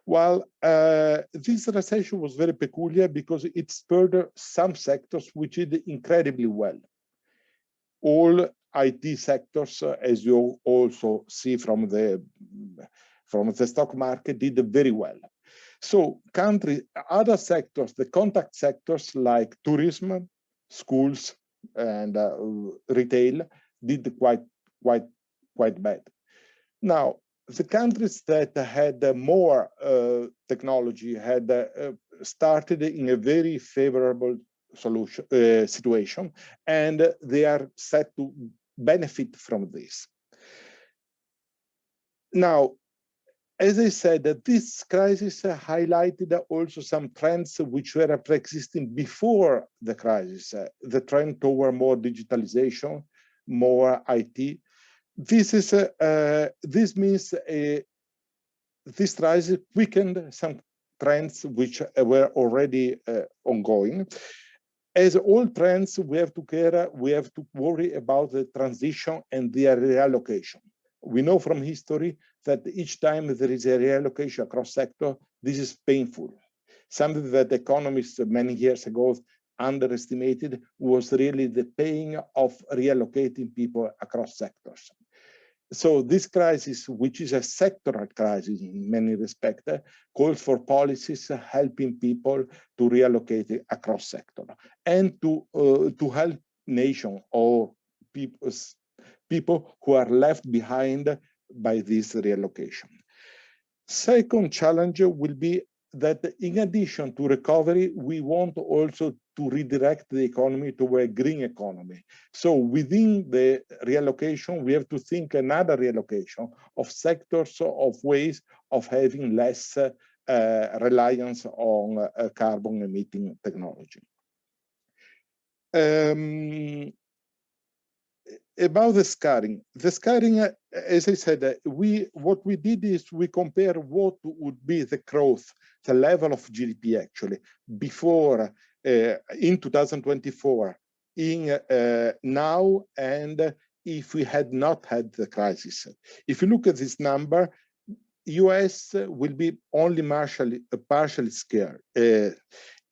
L: Well, this recession was very peculiar because it spurred some sectors which did incredibly well. All IT sectors, as you also see from the stock market, did very well. So other sectors, the contact sectors like tourism, schools, and retail did quite bad. Now, the countries that had more technology had started in a very favorable situation, and they are set to benefit from this. Now, as I said, this crisis highlighted also some trends which were pre-existing before the crisis, the trend toward more digitalization, more IT. This means this crisis quickened some trends which were already ongoing. As all trends, we have to worry about the transition and the reallocation. We know from history that each time there is a reallocation across sector, this is painful. Something that economists many years ago underestimated was really the pain of reallocating people across sectors. So this crisis, which is a sectoral crisis in many respects, calls for policies helping people to reallocate across sector and to help nations or people who are left behind by this reallocation. Second challenge will be that in addition to recovery, we want also to redirect the economy to a green economy. So within the reallocation, we have to think another reallocation of sectors, of ways of having less reliance on carbon emitting technology. About the scarring, as I said, what we did is we compare what would be the growth, the level of GDP actually before in 2024, now, and if we had not had the crisis. If you look at this number, US will be only partially scared.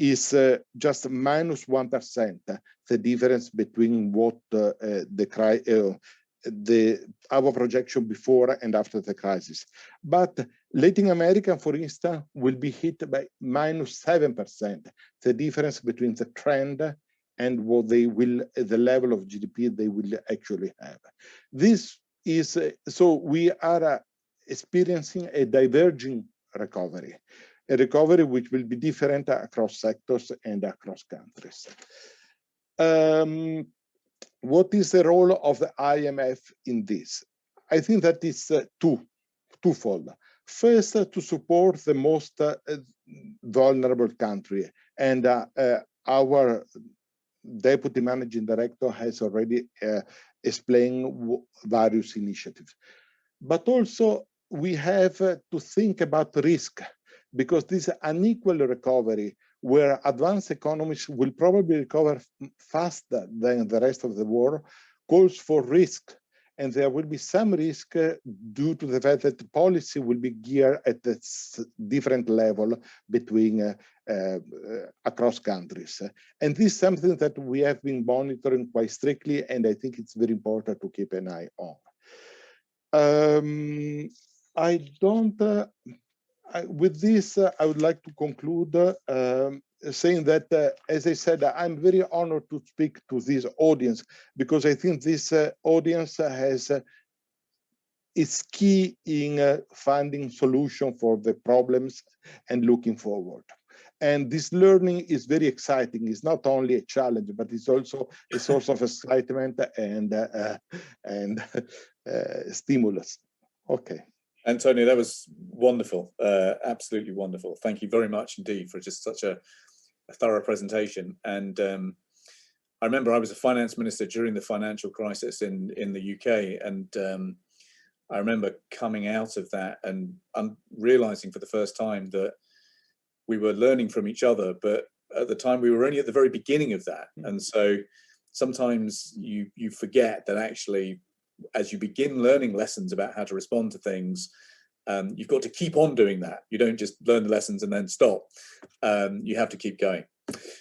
L: Is just -1%, the difference between what our projection before and after the crisis. But Latin America, for instance, will be hit by -7%, the difference between the trend and what they will, the level of GDP they will actually have. This is, so we are experiencing a diverging recovery. A recovery which will be different across sectors and across countries. What is the role of the IMF in this? I think that is twofold. First, to support the most vulnerable country, and our Deputy Managing Director has already explained various initiatives. But also, we have to think about risk, because this unequal recovery, where advanced economies will probably recover faster than the rest of the world, calls for risk. And there will be some risk due to the fact that the policy will be geared at a different level between across countries. And this is something that we have been monitoring quite strictly, and I think it's very important to keep an eye on. With this, I would like to conclude saying that, as I said, I'm very honored to speak to this audience, because I think this audience is key in finding solution for the problems and looking forward. And this learning is very exciting. It's not only a challenge, but it's also a source of excitement and stimulus. Okay.
B: Antonio, that was wonderful, absolutely wonderful. Thank you very much indeed for just such a thorough presentation. And I remember I was a finance minister during the financial crisis in the UK, and I remember coming out of that and realizing for the first time that we were learning from each other, but at the time we were only at the very beginning of that. And so sometimes you forget that actually, as you begin learning lessons about how to respond to things, you've got to keep on doing that. You don't just learn the lessons and then stop. You have to keep going.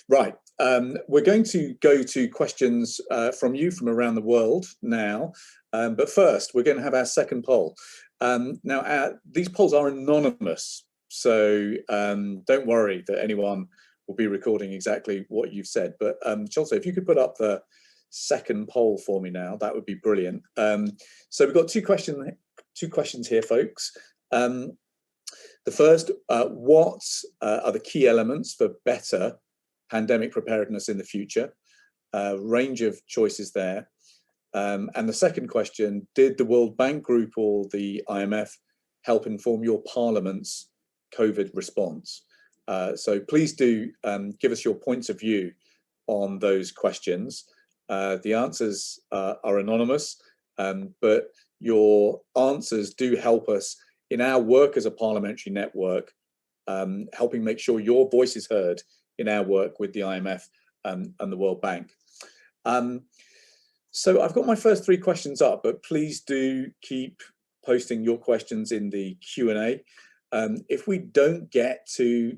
B: Right, we're going to go to questions from you from around the world now, but first we're going to have our second poll. Now, these polls are anonymous, so don't worry that anyone will be recording exactly what you've said. But Chelsea, if you could put up the second poll for me now, that would be brilliant. So we've got two questions here, folks. The first, what are the key elements for better pandemic preparedness in the future? Range of choices there. And the second question, did the World Bank Group or the IMF help inform your Parliament's COVID response? So please do give us your points of view on those questions. The answers are anonymous, but your answers do help us in our work as a parliamentary network, helping make sure your voice is heard in our work with the IMF and the World Bank. So I've got my first three questions up, but please do keep posting your questions in the Q&A. If we don't get to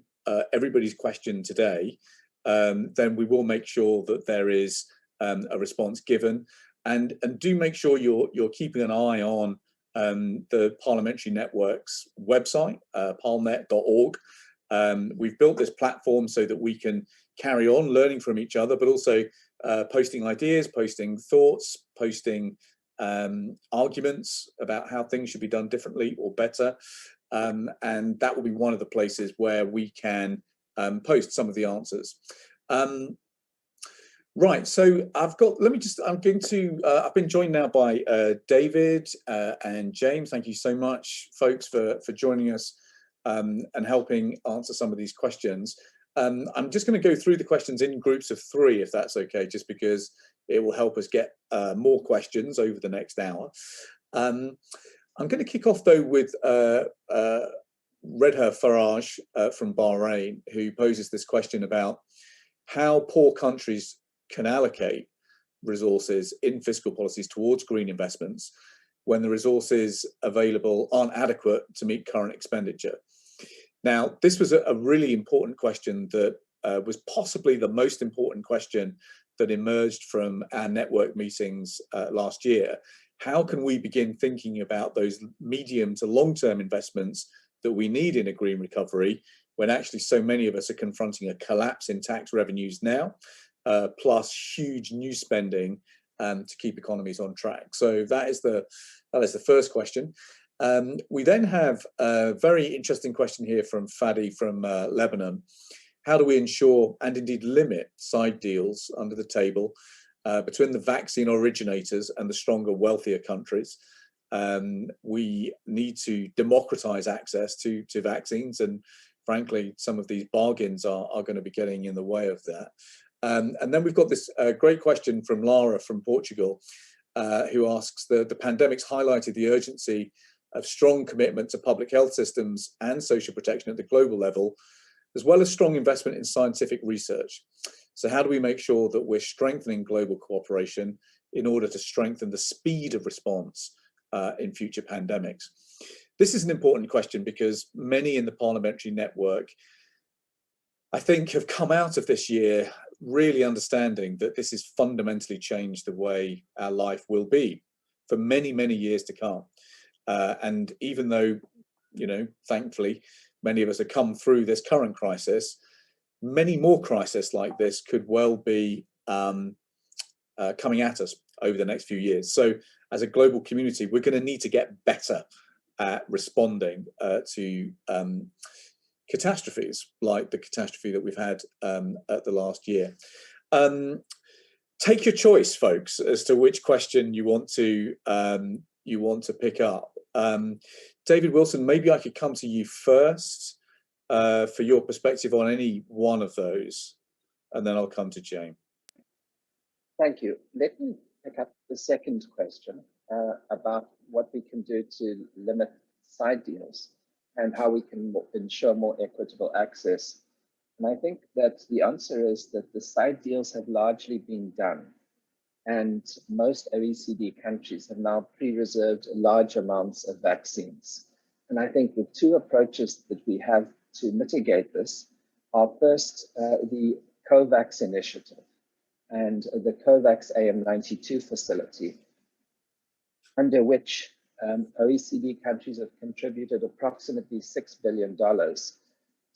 B: everybody's question today, then we will make sure that there is a response given. And do make sure you're keeping an eye on the Parliamentary Network's website, parlnet.org. We've built this platform so that we can carry on learning from each other, but also posting ideas, posting thoughts, posting arguments about how things should be done differently or better. And that will be one of the places where we can post some of the answers. Right, so I've been joined now by David and James. Thank you so much, folks, for joining us and helping answer some of these questions. I'm just going to go through the questions in groups of three, if that's okay, just because it will help us get more questions over the next hour. I'm going to kick off, though, with Redha Faraj from Bahrain, who poses this question about how poor countries can allocate resources in fiscal policies towards green investments when the resources available aren't adequate to meet current expenditure. Now, this was a really important question that was possibly the most important question that emerged from our network meetings last year. How can we begin thinking about those medium to long-term investments that we need in a green recovery when actually so many of us are confronting a collapse in tax revenues now, plus huge new spending to keep economies on track? So that is the first question. We then have a very interesting question here from Fadi from Lebanon. How do we ensure and indeed limit side deals under the table between the vaccine originators and the stronger, wealthier countries? We need to democratize access to vaccines, and frankly, some of these bargains are going to be getting in the way of that. And then we've got this great question from Lara from Portugal, who asks, the pandemic's highlighted the urgency of strong commitment to public health systems and social protection at the global level, as well as strong investment in scientific research. So how do we make sure that we're strengthening global cooperation in order to strengthen the speed of response in future pandemics? This is an important question because many in the Parliamentary Network, I think, have come out of this year really understanding that this has fundamentally changed the way our life will be for many, many years to come. And even though, thankfully, many of us have come through this current crisis, many more crises like this could well be coming at us over the next few years. So as a global community, we're going to need to get better at responding to catastrophes like the catastrophe that we've had at the last year. Take your choice, folks, as to which question you want to pick up. David Wilson, maybe I could come to you first for your perspective on any one of those, and then I'll come to Jane.
M: Thank you. Let me pick up the second question about what we can do to limit side deals and how we can ensure more equitable access. And I think that the answer is that the side deals have largely been done. And most OECD countries have now pre-reserved large amounts of vaccines. And I think the two approaches that we have to mitigate this are first, the COVAX initiative and the COVAX AM92 facility, under which OECD countries have contributed approximately $6 billion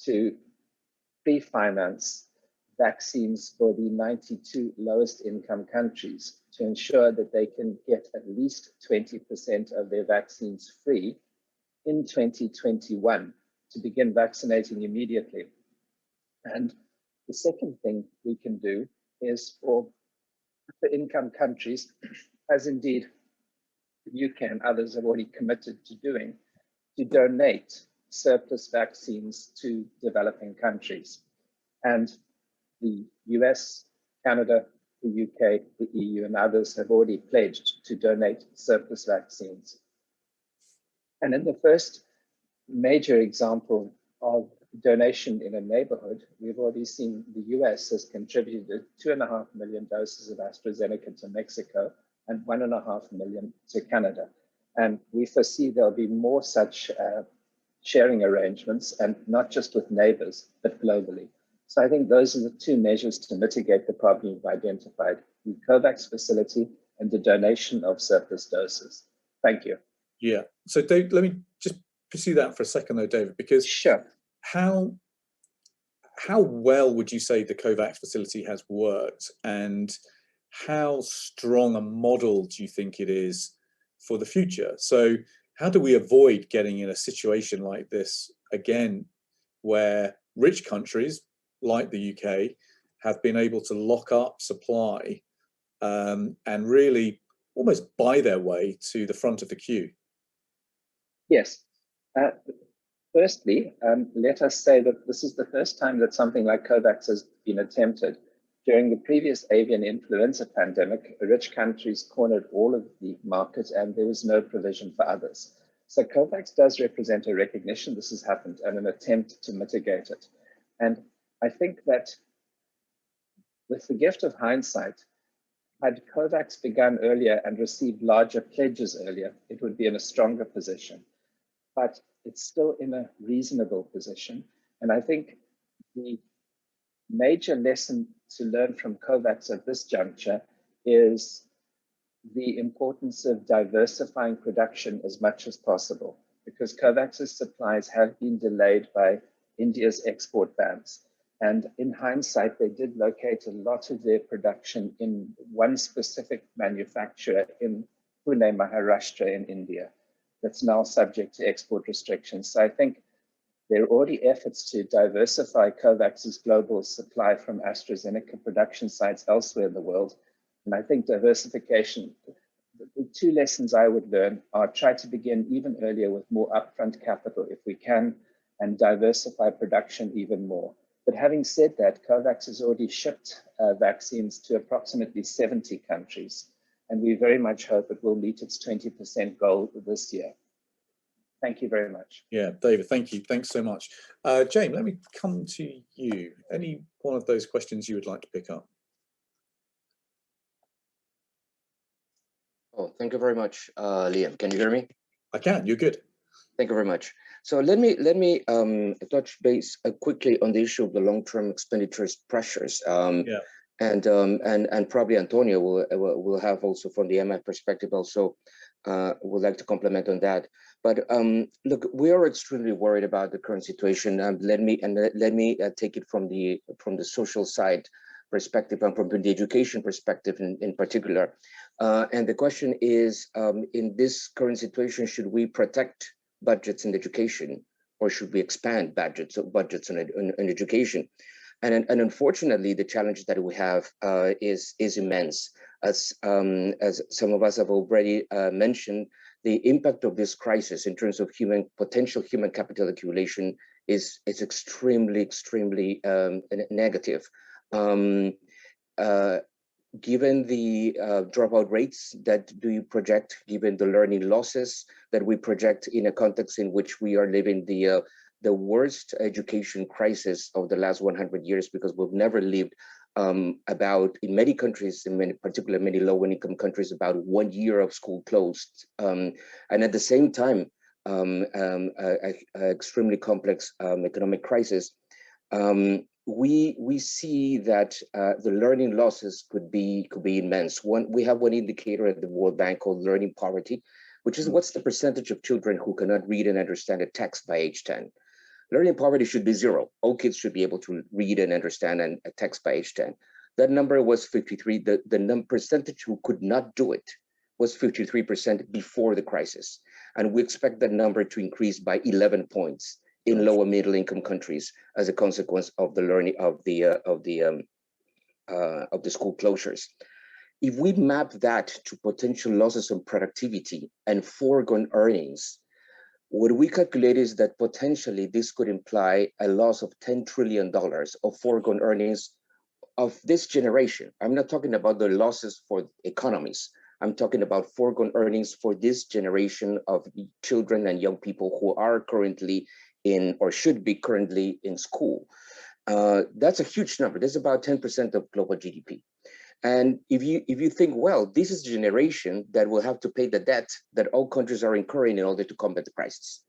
M: to pre-finance vaccines for the 92 lowest income countries to ensure that they can get at least 20% of their vaccines free in 2021 to begin vaccinating immediately. And the second thing we can do is for income countries, as indeed the UK and others have already committed to doing, to donate surplus vaccines to developing countries. And the US, Canada, the UK, the EU, and others have already pledged to donate surplus vaccines. And in the first major example of donation in a neighborhood, we've already seen the US has contributed 2.5 million doses of AstraZeneca to Mexico and 1.5 million to Canada. And we foresee there'll be more such sharing arrangements, and not just with neighbors, but globally. So I think those are the two measures to mitigate the problem you've identified: the COVAX facility and the donation of surplus doses. Thank you.
B: Yeah. So Dave, let me just pursue that for a second though, David, because
M: sure.
B: How well would you say the COVAX facility has worked, and how strong a model do you think it is for the future? So how do we avoid getting in a situation like this again, where rich countries like the UK have been able to lock up supply and really almost buy their way to the front of the queue?
M: Yes. Firstly, let us say that this is the first time that something like COVAX has been attempted. During the previous avian influenza pandemic, rich countries cornered all of the market and there was no provision for others. So COVAX does represent a recognition this has happened and an attempt to mitigate it. And I think that with the gift of hindsight, had COVAX begun earlier and received larger pledges earlier, it would be in a stronger position. But it's still in a reasonable position. And I think the major lesson to learn from COVAX at this juncture is the importance of diversifying production as much as possible, because COVAX's supplies have been delayed by India's export bans. And in hindsight, they did locate a lot of their production in one specific manufacturer in Pune, Maharashtra in India, that's now subject to export restrictions. So I think there are already efforts to diversify COVAX's global supply from AstraZeneca production sites elsewhere in the world. And I think diversification, the two lessons I would learn are try to begin even earlier with more upfront capital if we can, and diversify production even more. But having said that, COVAX has already shipped vaccines to approximately 70 countries. And we very much hope it will meet its 20% goal this year. Thank you very much.
B: Yeah, David, thank you. Thanks so much. Jane, let me come to you. Any one of those questions you would like to pick up?
N: Oh, thank you very much, Liam. Can you hear me?
B: I can. You're good.
N: Thank you very much. So let me touch base quickly on the issue of the long-term expenditures pressures. And probably Antonio will have also from the MF perspective also would like to comment on that. But look, we are extremely worried about the current situation. Let me take it from the social side perspective and from the education perspective in particular. And the question is, in this current situation, should we protect budgets in education, or should we expand budgets in education? And unfortunately, the challenge that we have is immense. As some of us have already mentioned, the impact of this crisis in terms of potential human capital accumulation is extremely negative. Given the dropout rates that we project, given the learning losses that we project in a context in which we are living the worst education crisis of the last 100 years, because we've never lived about, in many countries, particularly many low-income countries, about 1 year of school closed. And at the same time, extremely complex economic crisis. we see that the learning losses could be immense. We have one indicator at the World Bank called learning poverty, which is what's the percentage of children who cannot read and understand a text by age 10. Learning poverty should be 0. All kids should be able to read and understand a text by age 10. That number was 53. The percentage who could not do it was 53% before the crisis. And we expect that number to increase by 11 points in low and middle income countries as a consequence of the learning of the school closures. If we map that to potential losses in productivity and foregone earnings, what we calculate is that potentially this could imply a loss of $10 trillion of foregone earnings of this generation. I'm not talking about the losses for economies. I'm talking about foregone earnings for this generation of children and young people who are currently in, or should be currently in school. That's a huge number. That's about 10% of global GDP. And if you think, well, this is a generation that will have to pay the debt that all countries are incurring in order to combat the crisis,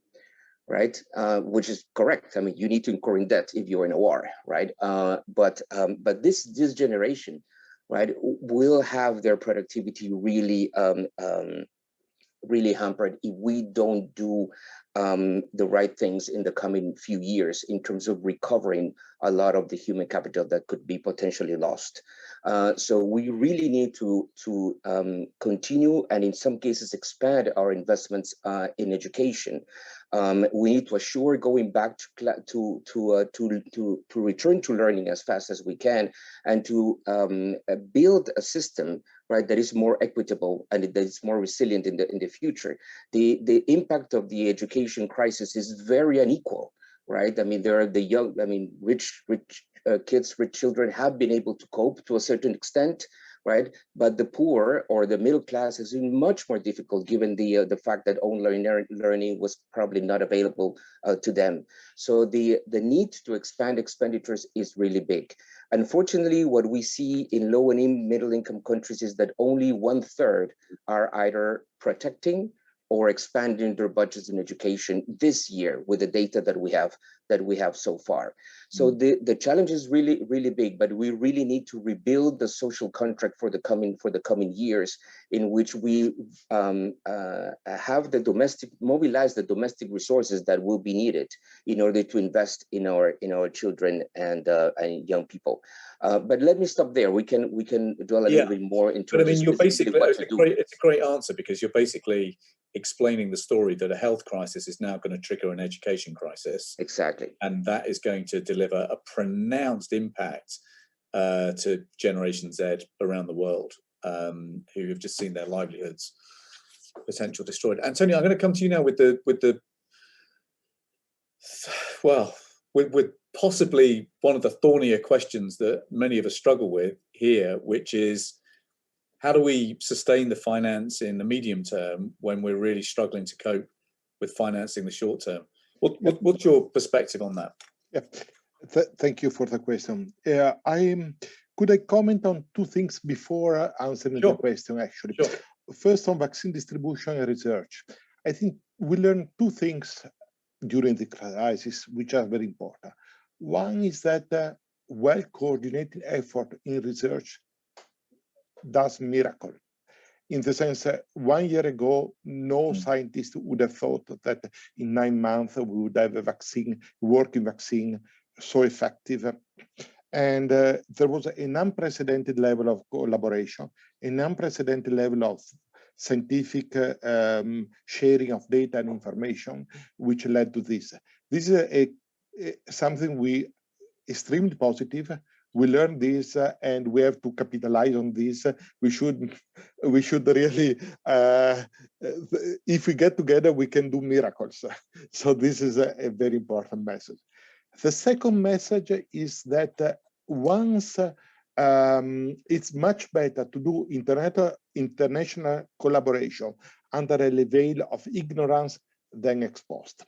N: right? Which is correct. I mean, you need to incur in debt if you're in a war, right? But this generation, right, will have their productivity really really hampered if we don't do the right things in the coming few years in terms of recovering a lot of the human capital that could be potentially lost. So we really need to continue and in some cases expand our investments in education. We need to assure going back to return to learning as fast as we can, and to build a system, right, that is more equitable and that is more resilient in the future. The impact of the education crisis is very unequal, right? I mean, there are the young, I mean, rich kids, rich children have been able to cope to a certain extent, right? But the poor or the middle class has been much more difficult given the fact that online learning was probably not available to them. So the need to expand expenditures is really big. Unfortunately, what we see in low and middle income countries is that only 1/3 are either protecting or expanding their budgets in education this year with the data that we have so far. So the challenge is really, really big, but we really need to rebuild the social contract for the coming years, in which we have mobilize the domestic resources that will be needed in order to invest in our children and young people. But let me stop there. We can dwell a little bit more into.
B: But I mean, you're basically it's a great answer, because you're basically explaining the story that a health crisis is now going to trigger an education crisis.
N: Exactly.
B: And that is going to deliver a pronounced impact to Generation Z around the world, who have just seen their livelihoods potential destroyed. Antonio, I'm going to come to you now with possibly one of the thornier questions that many of us struggle with here, which is, how do we sustain the finance in the medium term when we're really struggling to cope with financing the short term? What's your perspective on that?
L: Yeah, thank you for the question. Could I comment on two things before answering the question, actually?
B: Sure.
L: First, on vaccine distribution and research. I think we learned two things during the crisis, which are very important. One is that well-coordinated effort in research does miracle. In the sense that 1 year ago, no scientist would have thought that in 9 months we would have a vaccine, working vaccine, so effective. And there was an unprecedented level of collaboration, an unprecedented level of scientific sharing of data and information, which led to this. This is something we extremely positive. We learned this, and we have to capitalize on this. We should really, if we get together, we can do miracles. So this is a very important message. The second message is that once it's much better to do international collaboration under a veil of ignorance than exposed.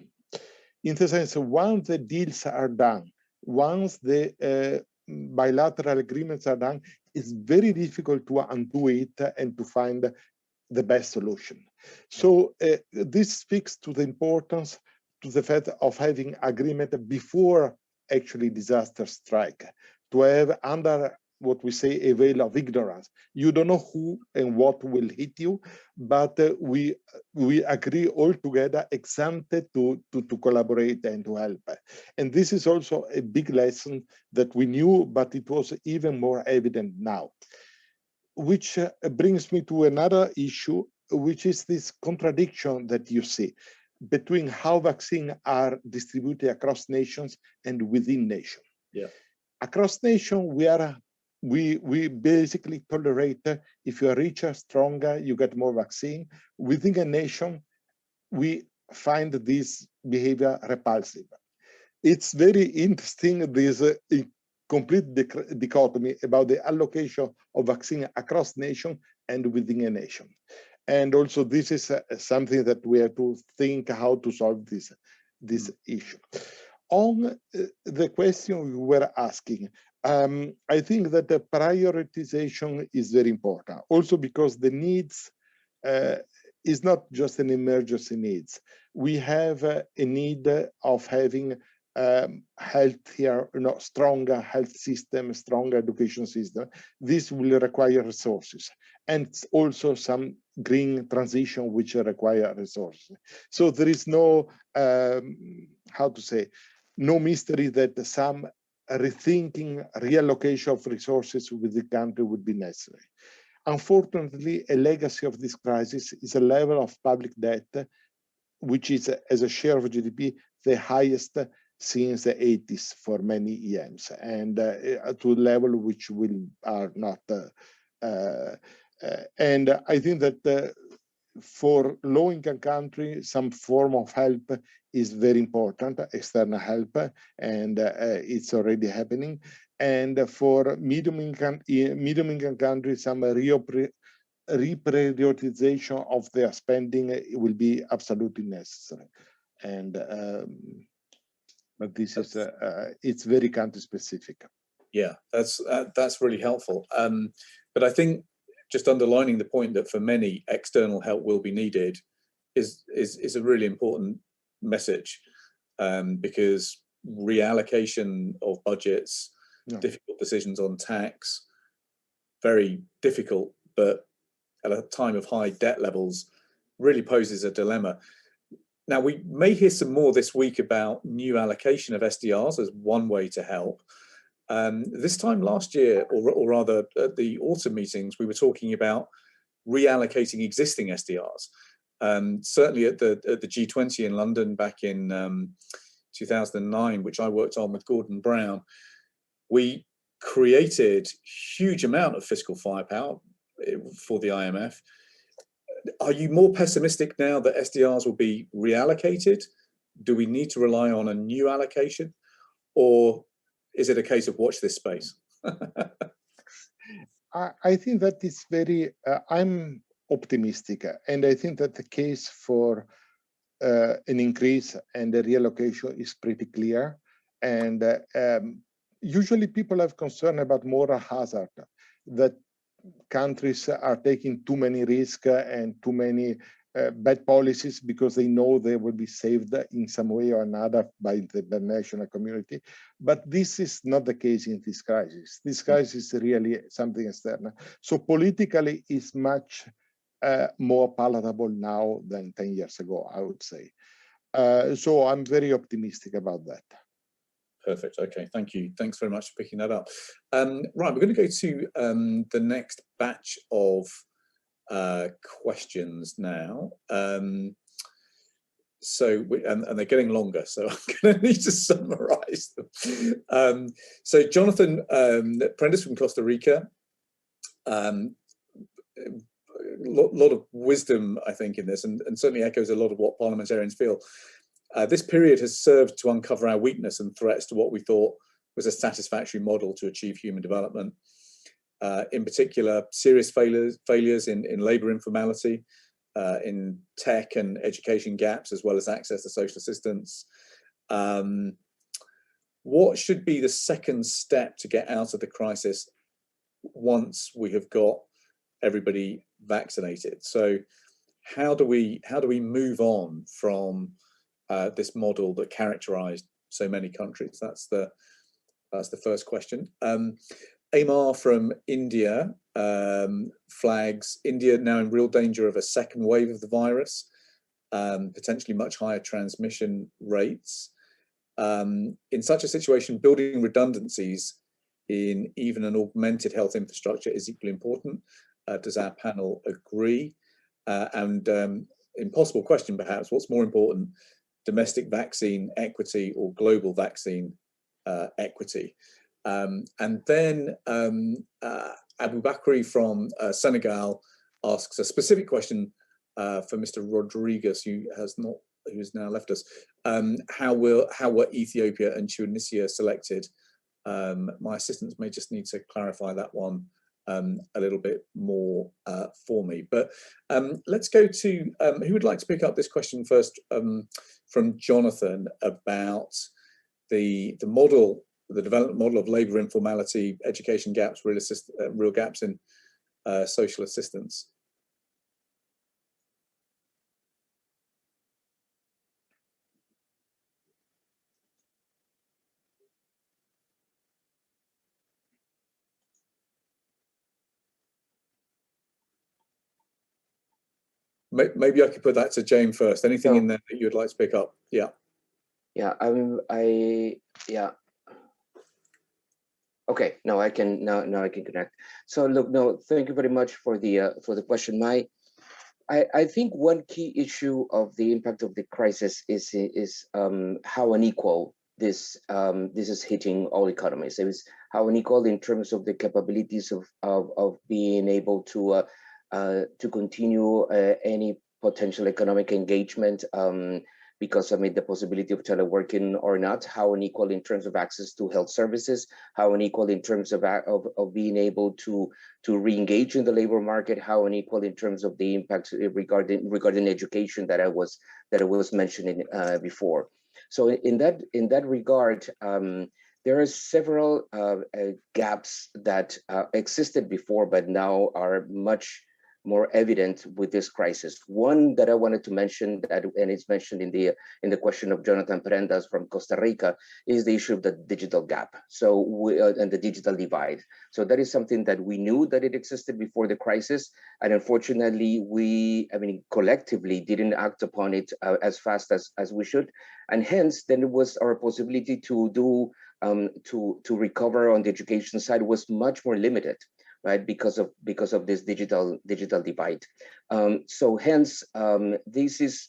L: In the sense, once the deals are done, once the bilateral agreements are done, it's very difficult to undo it and to find the best solution. So this speaks to the importance, to the fact of having agreement before actually disaster strike, to have under what we say a veil of ignorance. You don't know who and what will hit you, but we agree all together ex ante to collaborate and to help. And this is also a big lesson that we knew, but it was even more evident now. Which brings me to another issue, which is this contradiction that you see between how vaccines are distributed across nations and within nations.
B: Yeah.
L: Across nations, we basically tolerate if you are richer, stronger, you get more vaccine. Within a nation, we find this behavior repulsive. It's very interesting, this complete dichotomy about the allocation of vaccine across nation and within a nation. And also this is something that we have to think how to solve this issue. On the question you were asking, I think that the prioritization is very important, also because the needs is not just an emergency needs. We have a need of having healthier, stronger health system, stronger education system. This will require resources, and also some green transition which require resources. So there is no, how to say, no mystery that some rethinking reallocation of resources with the country would be necessary. Unfortunately, a legacy of this crisis is a level of public debt, which is, as a share of GDP, the highest since the 80s for many years, and to a level which are not. And I think that for low-income countries, some form of help is very important, external help, and it's already happening. And for medium-income countries, some reprioritization of their spending will be absolutely necessary. And but this is it's very country-specific.
B: Yeah, that's really helpful. But I think just underlining the point that for many external help will be needed is a really important message, because reallocation of budgets, difficult decisions on tax, very difficult, but at a time of high debt levels, really poses a dilemma. Now, we may hear some more this week about new allocation of SDRs as one way to help. This time last year, or rather at the autumn meetings, we were talking about reallocating existing SDRs. Certainly at the G20 in London back in 2009, which I worked on with Gordon Brown, we created huge amount of fiscal firepower for the IMF. Are you more pessimistic now that SDRs will be reallocated? Do we need to rely on a new allocation? Or is it a case of watch this space?
L: I think that is very, I'm optimistic. And I think that the case for an increase and a reallocation is pretty clear. And usually people have concern about moral hazard, that countries are taking too many risks and too many bad policies because they know they will be saved in some way or another by the international community. But this is not the case in this crisis. This crisis is really something external. So politically, it's much more palatable now than 10 years ago, I would say. So I'm very optimistic about that.
B: Perfect. Okay, thank you. Thanks very much for picking that up. Right, we're going to go to the next batch of questions now. So they're getting longer, so I'm going to need to summarize them. So Jonathan Prentice from Costa Rica, lot of wisdom, I think, in this, and certainly echoes a lot of what parliamentarians feel. This period has served to uncover our weakness and threats to what we thought was a satisfactory model to achieve human development. In particular, serious failures in labour informality, in tech and education gaps, as well as access to social assistance. What should be the second step to get out of the crisis once we have got everybody vaccinated? So how do we move on from this model that characterized so many countries? That's the first question. Amar from India flags India now in real danger of a second wave of the virus, potentially much higher transmission rates. In such a situation, building redundancies in even an augmented health infrastructure is equally important. Does our panel agree? And impossible question perhaps, what's more important, domestic vaccine equity or global vaccine equity? And then Abu Bakri from Senegal asks a specific question for Mr. Rodriguez, who's now left us. How were Ethiopia and Tunisia selected? My assistants may just need to clarify that one a little bit more for me. But let's go to who would like to pick up this question first, from Jonathan, about the model, the development model of labour informality, education gaps, real gaps in social assistance. Maybe I could put that to Jane first. Anything in there that you'd like to pick up? Yeah.
N: Yeah, yeah. Okay, now I can connect. So look, no, thank you very much for the question. I think one key issue of the impact of the crisis is how unequal this is hitting all economies. It is how unequal in terms of the capabilities of being able to continue any potential economic engagement, because the possibility of teleworking or not, how unequal in terms of access to health services, how unequal in terms of being able to re-engage in the labor market, how unequal in terms of the impact regarding education that I was mentioning before. So in that regard, there are several gaps that existed before, but now are much more evident with this crisis. One that I wanted to mention, and it's mentioned in the question of Jonathan Prendas from Costa Rica, is the issue of the digital gap. So and the digital divide. So that is something that we knew that it existed before the crisis, and unfortunately we, collectively didn't act upon it as fast as we should, and hence then it was our possibility to do to recover on the education side was much more limited. Right, because of this digital divide. So hence, this is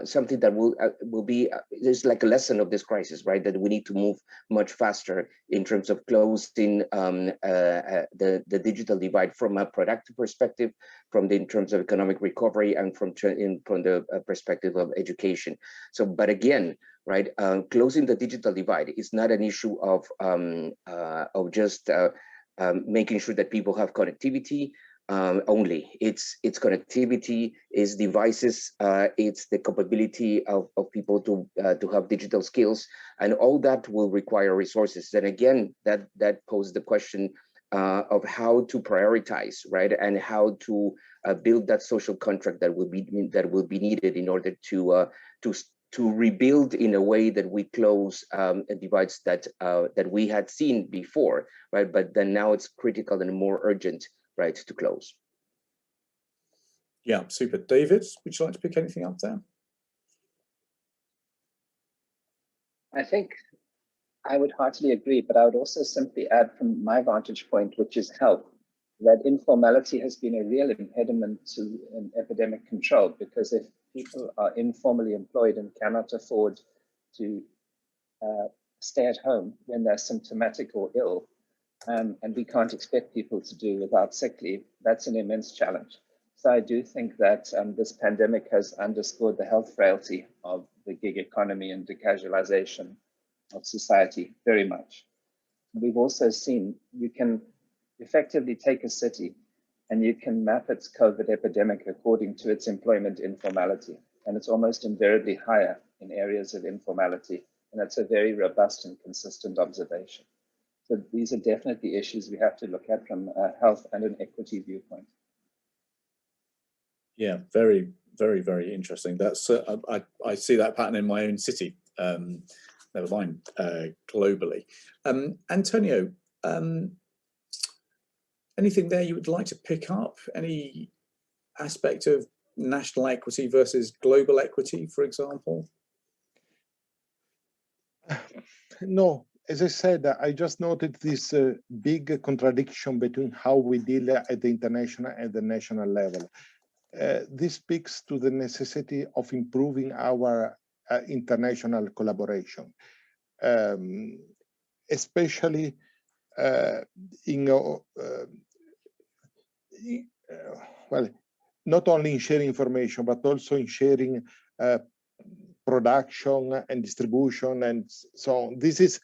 N: something that will be there's like a lesson of this crisis, right? That we need to move much faster in terms of closing the digital divide from a productive perspective, in terms of economic recovery, and from the perspective of education. So, but again, right, closing the digital divide is not an issue of just making sure that people have connectivity only. It's connectivity, it's devices, it's the capability of people to have digital skills, and all that will require resources. And again, that poses the question of how to prioritize, right, and how to build that social contract that will be needed in order to rebuild in a way that we close divides that we had seen before, right? But then now it's critical and more urgent, right, to close.
B: Yeah, super. David, would you like to pick anything up there?
M: I think I would heartily agree, but I would also simply add from my vantage point, which is health, that informality has been a real impediment to an epidemic control, because if people are informally employed and cannot afford to stay at home when they're symptomatic or ill, and we can't expect people to do without sick leave, that's an immense challenge. So I do think that this pandemic has underscored the health frailty of the gig economy and decasualization of society very much. We've also seen you can effectively take a city and you can map its COVID epidemic according to its employment informality. And it's almost invariably higher in areas of informality. And that's a very robust and consistent observation. So these are definitely issues we have to look at from a health and an equity viewpoint.
B: Yeah, very, very, very interesting. That's I see that pattern in my own city. never mind globally. Antonio, anything there you would like to pick up? Any aspect of national equity versus global equity, for example?
L: No, as I said, I just noted this big contradiction between how we deal at the international and the national level. This speaks to the necessity of improving our international collaboration, especially well, not only in sharing information, but also in sharing production and distribution and so on. This is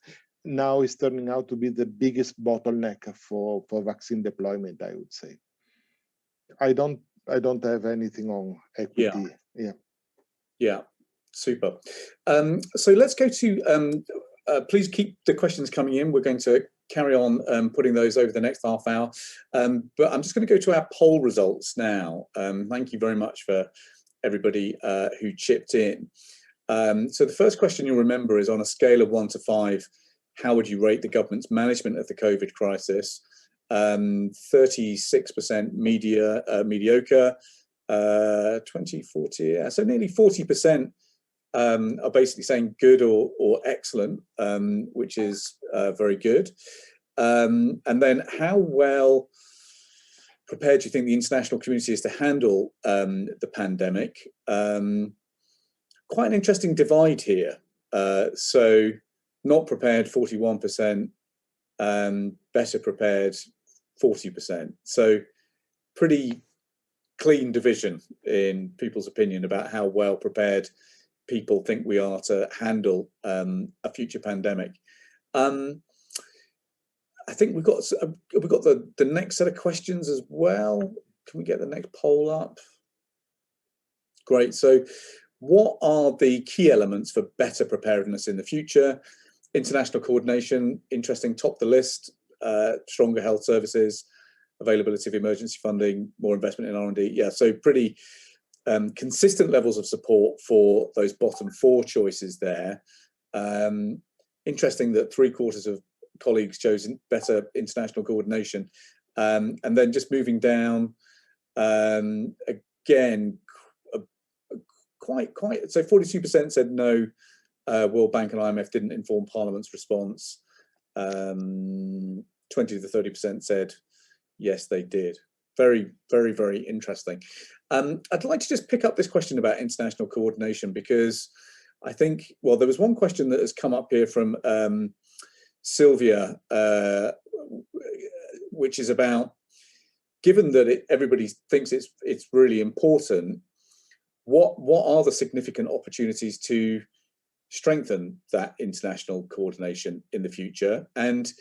L: now is turning out to be the biggest bottleneck for vaccine deployment, I would say. I don't have anything on equity.
B: Yeah, super. So let's go to please keep the questions coming in. We're going to carry on putting those over the next half hour, but I'm just going to go to our poll results now. Thank you very much for everybody who chipped in. So the first question you'll remember is, on a scale of 1 to 5, how would you rate the government's management of the COVID crisis? 36% mediocre, 40, so nearly 40% are basically saying good or excellent, which is very good. And then, how well prepared do you think the international community is to handle the pandemic? Quite an interesting divide here. So not prepared, 41%, better prepared, 40%. So pretty clean division in people's opinion about how well prepared people think we are to handle a future pandemic. I think we've got the next set of questions as well. Can we get the next poll up? Great. So what are the key elements for better preparedness in the future? International coordination, interesting, top the list. Stronger health services, availability of emergency funding, more investment in R&D. Yeah, so pretty consistent levels of support for those bottom 4 choices there. Interesting that 3/4 of colleagues chose better international coordination. And then just moving down, again, quite, so 42% said no, World Bank and IMF didn't inform Parliament's response. 20 to 30% said yes, they did. Very, very, very interesting. I'd like to just pick up this question about international coordination, because I think, well, there was one question that has come up here from Sylvia, which is about, given that everybody thinks it's really important, what are the significant opportunities to strengthen that international coordination in the future, and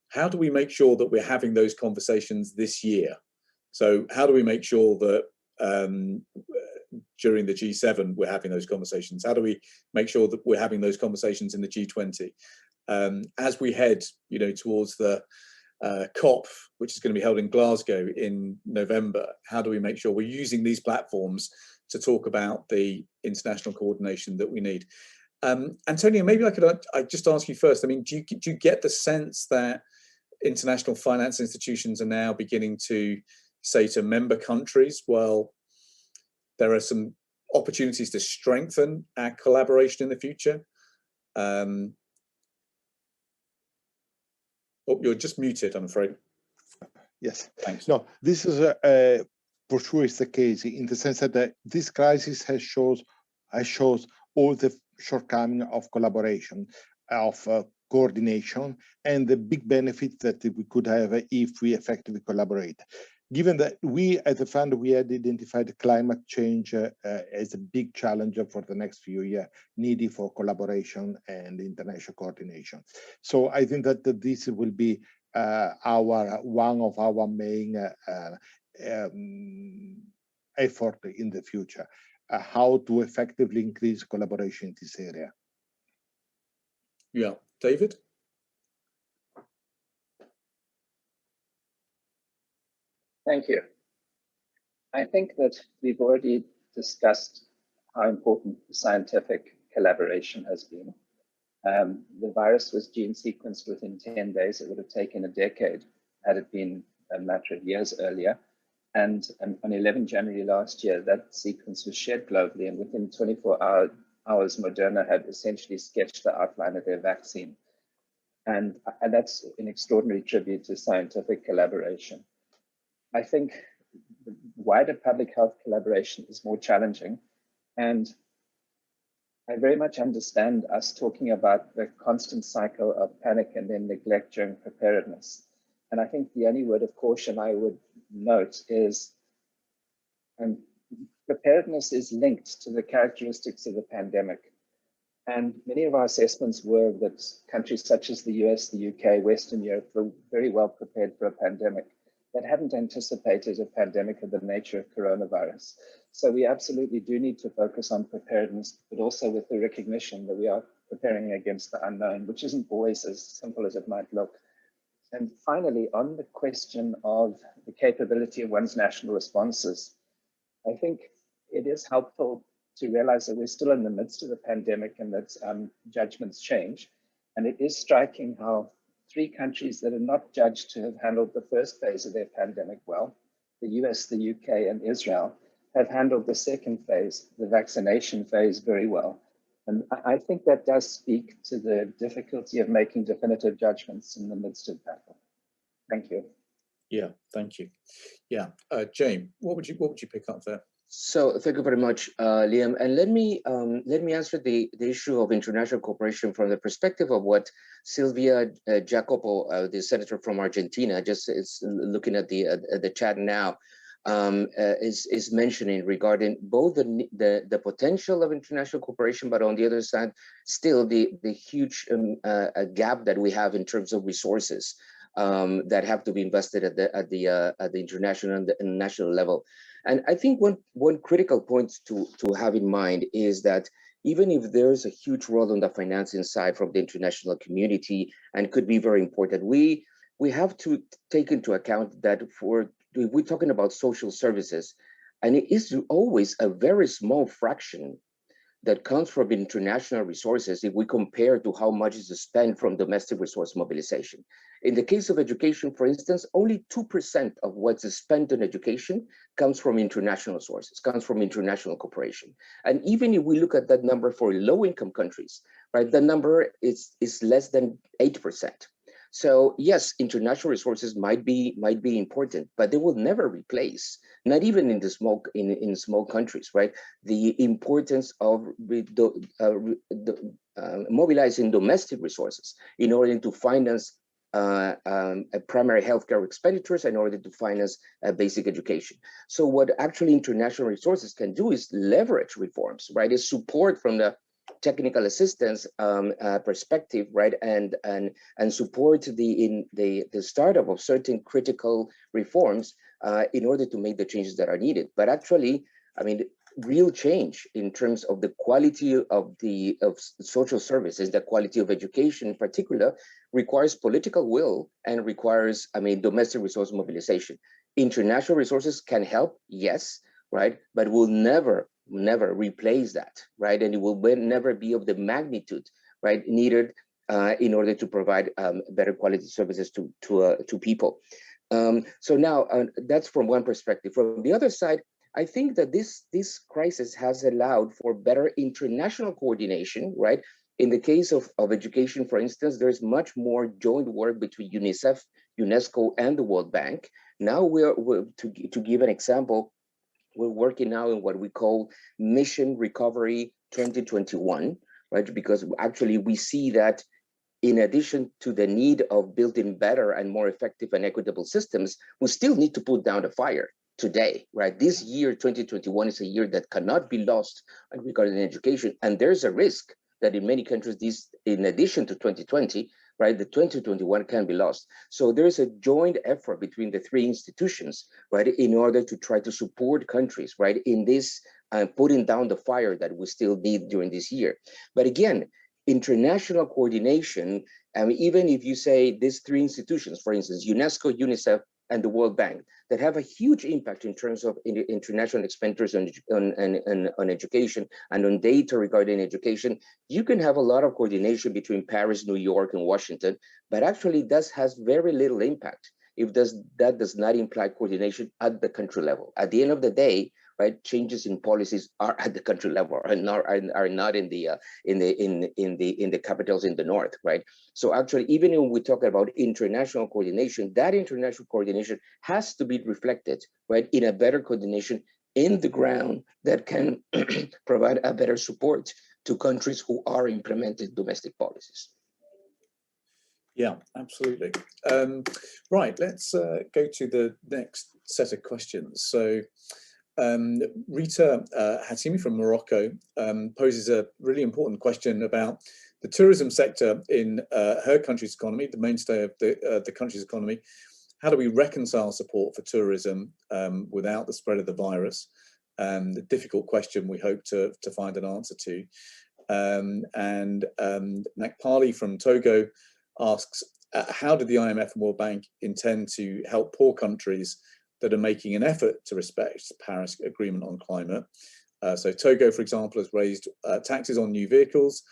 B: how do we make sure that we're having those conversations this year? So how do we make sure that during the G7 we're having those conversations? How do we make sure that we're having those conversations in the G20? As we head, towards the COP, which is going to be held in Glasgow in November, how do we make sure we're using these platforms to talk about the international coordination that we need? Antonio, maybe I just ask you first. I mean, do you get the sense that international finance institutions are now beginning to say to member countries, well, there are some opportunities to strengthen our collaboration in the future? Oh, you're just muted, I'm afraid.
L: Yes.
B: Thanks.
L: No, this is for sure is the case, in the sense that this crisis has shows all the shortcoming of collaboration, of coordination, and the big benefit that we could have if we effectively collaborate. Given that we, at the fund, we had identified climate change as a big challenge for the next few years, needed for collaboration and international coordination. So I think that this will be one of our main effort in the future, how to effectively increase collaboration in this area.
B: Yeah, David?
M: Thank you. I think that we've already discussed how important the scientific collaboration has been. The virus was gene sequenced within 10 days. It would have taken a decade had it been a matter of years earlier. And on 11 January last year, that sequence was shared globally, and within 24 hours, Moderna had essentially sketched the outline of their vaccine. And that's an extraordinary tribute to scientific collaboration. I think wider public health collaboration is more challenging. And I very much understand us talking about the constant cycle of panic and then neglect during preparedness. And I think the only word of caution I would note is preparedness is linked to the characteristics of the pandemic. And many of our assessments were that countries such as the US, the UK, Western Europe were very well prepared for a pandemic that hadn't anticipated a pandemic of the nature of coronavirus. So we absolutely do need to focus on preparedness, but also with the recognition that we are preparing against the unknown, which isn't always as simple as it might look. And finally, on the question of the capability of one's national responses, I think it is helpful to realize that we're still in the midst of the pandemic and that judgments change. And it is striking how 3 countries that are not judged to have handled the first phase of their pandemic well, the US, the UK, and Israel, have handled the second phase, the vaccination phase, very well. And I think that does speak to the difficulty of making definitive judgments in the midst of battle. Thank you.
B: Yeah, thank you. Yeah, James, what would you pick up there?
N: So thank you very much, Liam. And let me answer the issue of international cooperation from the perspective of what Silvia Jacopo, the senator from Argentina, just is looking at the chat now, is mentioning regarding both the potential of international cooperation, but on the other side, still the huge gap that we have in terms of resources that have to be invested at the international and national level. And I think one critical point to have in mind is that even if there's a huge role on the financing side from the international community and could be very important, we have to take into account that we're talking about social services, and it is always a very small fraction that comes from international resources if we compare to how much is spent from domestic resource mobilization. In the case of education, for instance, only 2% of what's spent on education comes from international sources, comes from international cooperation. And even if we look at that number for low-income countries, right, the number is less than 8%. So yes, international resources might be important, but they will never replace, not even in the small countries, right, the importance of mobilizing domestic resources in order to finance primary healthcare expenditures, in order to finance basic education. So what actually international resources can do is leverage reforms, right? Is support from the technical assistance perspective, right, and support the startup of certain critical reforms in order to make the changes that are needed. But actually, I mean, real change in terms of the quality of social services, the quality of education in particular, requires political will and requires, I mean, domestic resource mobilization. International resources can help, yes, right, but will never replace that, right? And it will never be of the magnitude, right, needed in order to provide better quality services to people. So now that's from one perspective. From the other side, I think that this crisis has allowed for better international coordination, right? In the case of education, for instance, there's much more joint work between UNICEF, UNESCO, and the World Bank. Now to give an example, we're working now in what we call Mission Recovery 2021, right? Because actually we see that in addition to the need of building better and more effective and equitable systems, we still need to put down the fire today, right? This year, 2021, is a year that cannot be lost regarding education. And there's a risk that in many countries, this, in addition to 2020, right, the 2021 can be lost. So there's a joint effort between the 3 institutions, right, in order to try to support countries, right, in this putting down the fire that we still need during this year. But again, international coordination, even if you say these 3 institutions, for instance, UNESCO, UNICEF, and the World Bank that have a huge impact in terms of international expenditures on education and on data regarding education. You can have a lot of coordination between Paris, New York, and Washington, but actually that has very little impact if that does not imply coordination at the country level. At the end of the day, right, changes in policies are at the country level and are not in the capitals in the north, right? So actually, even when we talk about international coordination, that international coordination has to be reflected, right, in a better coordination in the ground that can provide a better support to countries who are implementing domestic policies.
B: Yeah, absolutely. Right, let's go to the next set of questions. So Rita Hatimi from Morocco poses a really important question about the tourism sector in her country's economy, the mainstay of the country's economy. How do we reconcile support for tourism without the spread of the virus? The difficult question we hope to find an answer to. And Nakpali from Togo asks, how do the IMF and World Bank intend to help poor countries that are making an effort to respect the Paris Agreement on climate? So Togo, for example, has raised taxes on new vehicles,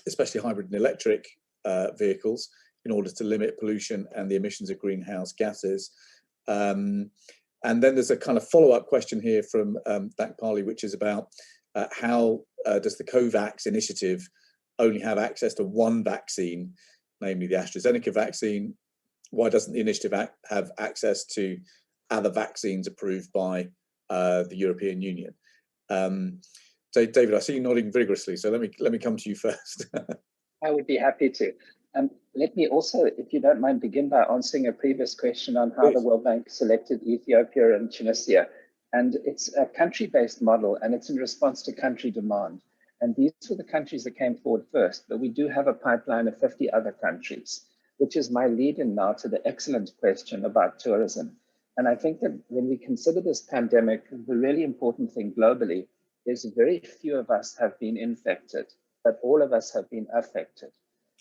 B: especially hybrid and electric vehicles, in order to limit pollution and the emissions of greenhouse gases. And then there's a kind of follow-up question here from Nakpali, which is about how does the COVAX initiative only have access to one vaccine, namely the AstraZeneca vaccine? Why doesn't the initiative have access to other vaccines approved by the European Union? So David, I see you nodding vigorously, so let me come to you first.
M: I would be happy to. Let me also, if you don't mind, begin by answering a previous question on how the World Bank selected Ethiopia and Tunisia. And it's a country-based model, and it's in response to country demand. And these were the countries that came forward first, but we do have a pipeline of 50 other countries, which is my lead-in now to the excellent question about tourism. And I think that when we consider this pandemic, the really important thing globally is very few of us have been infected, but all of us have been affected.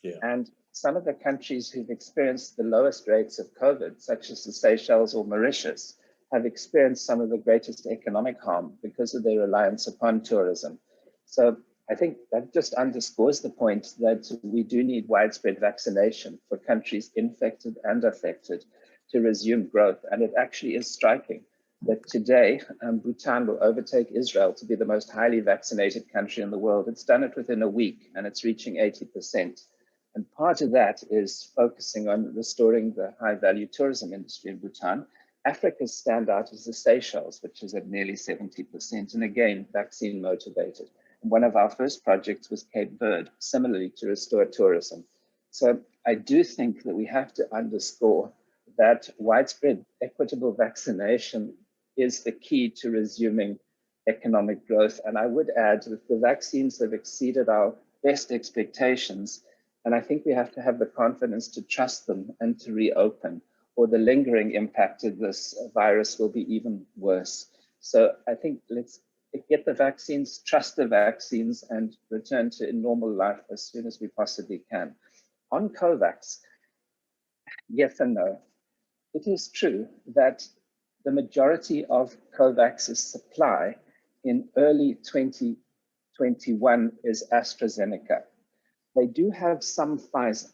B: Yeah.
M: And some of the countries who've experienced the lowest rates of COVID, such as the Seychelles or Mauritius, have experienced some of the greatest economic harm because of their reliance upon tourism. So I think that just underscores the point that we do need widespread vaccination for countries infected and affected to resume growth. And it actually is striking that today Bhutan will overtake Israel to be the most highly vaccinated country in the world. It's done it within a week and it's reaching 80%. And part of that is focusing on restoring the high value tourism industry in Bhutan. Africa's standout is the Seychelles, which is at nearly 70%. And again, vaccine motivated. One of our first projects was Cape Verde, similarly to restore tourism. So I do think that we have to underscore that widespread equitable vaccination is the key to resuming economic growth. And I would add that the vaccines have exceeded our best expectations. And I think we have to have the confidence to trust them and to reopen, or the lingering impact of this virus will be even worse. So I think let's get the vaccines, trust the vaccines, and return to normal life as soon as we possibly can. On COVAX, yes and no. It is true that the majority of COVAX's supply in early 2021 is AstraZeneca. They do have some Pfizer,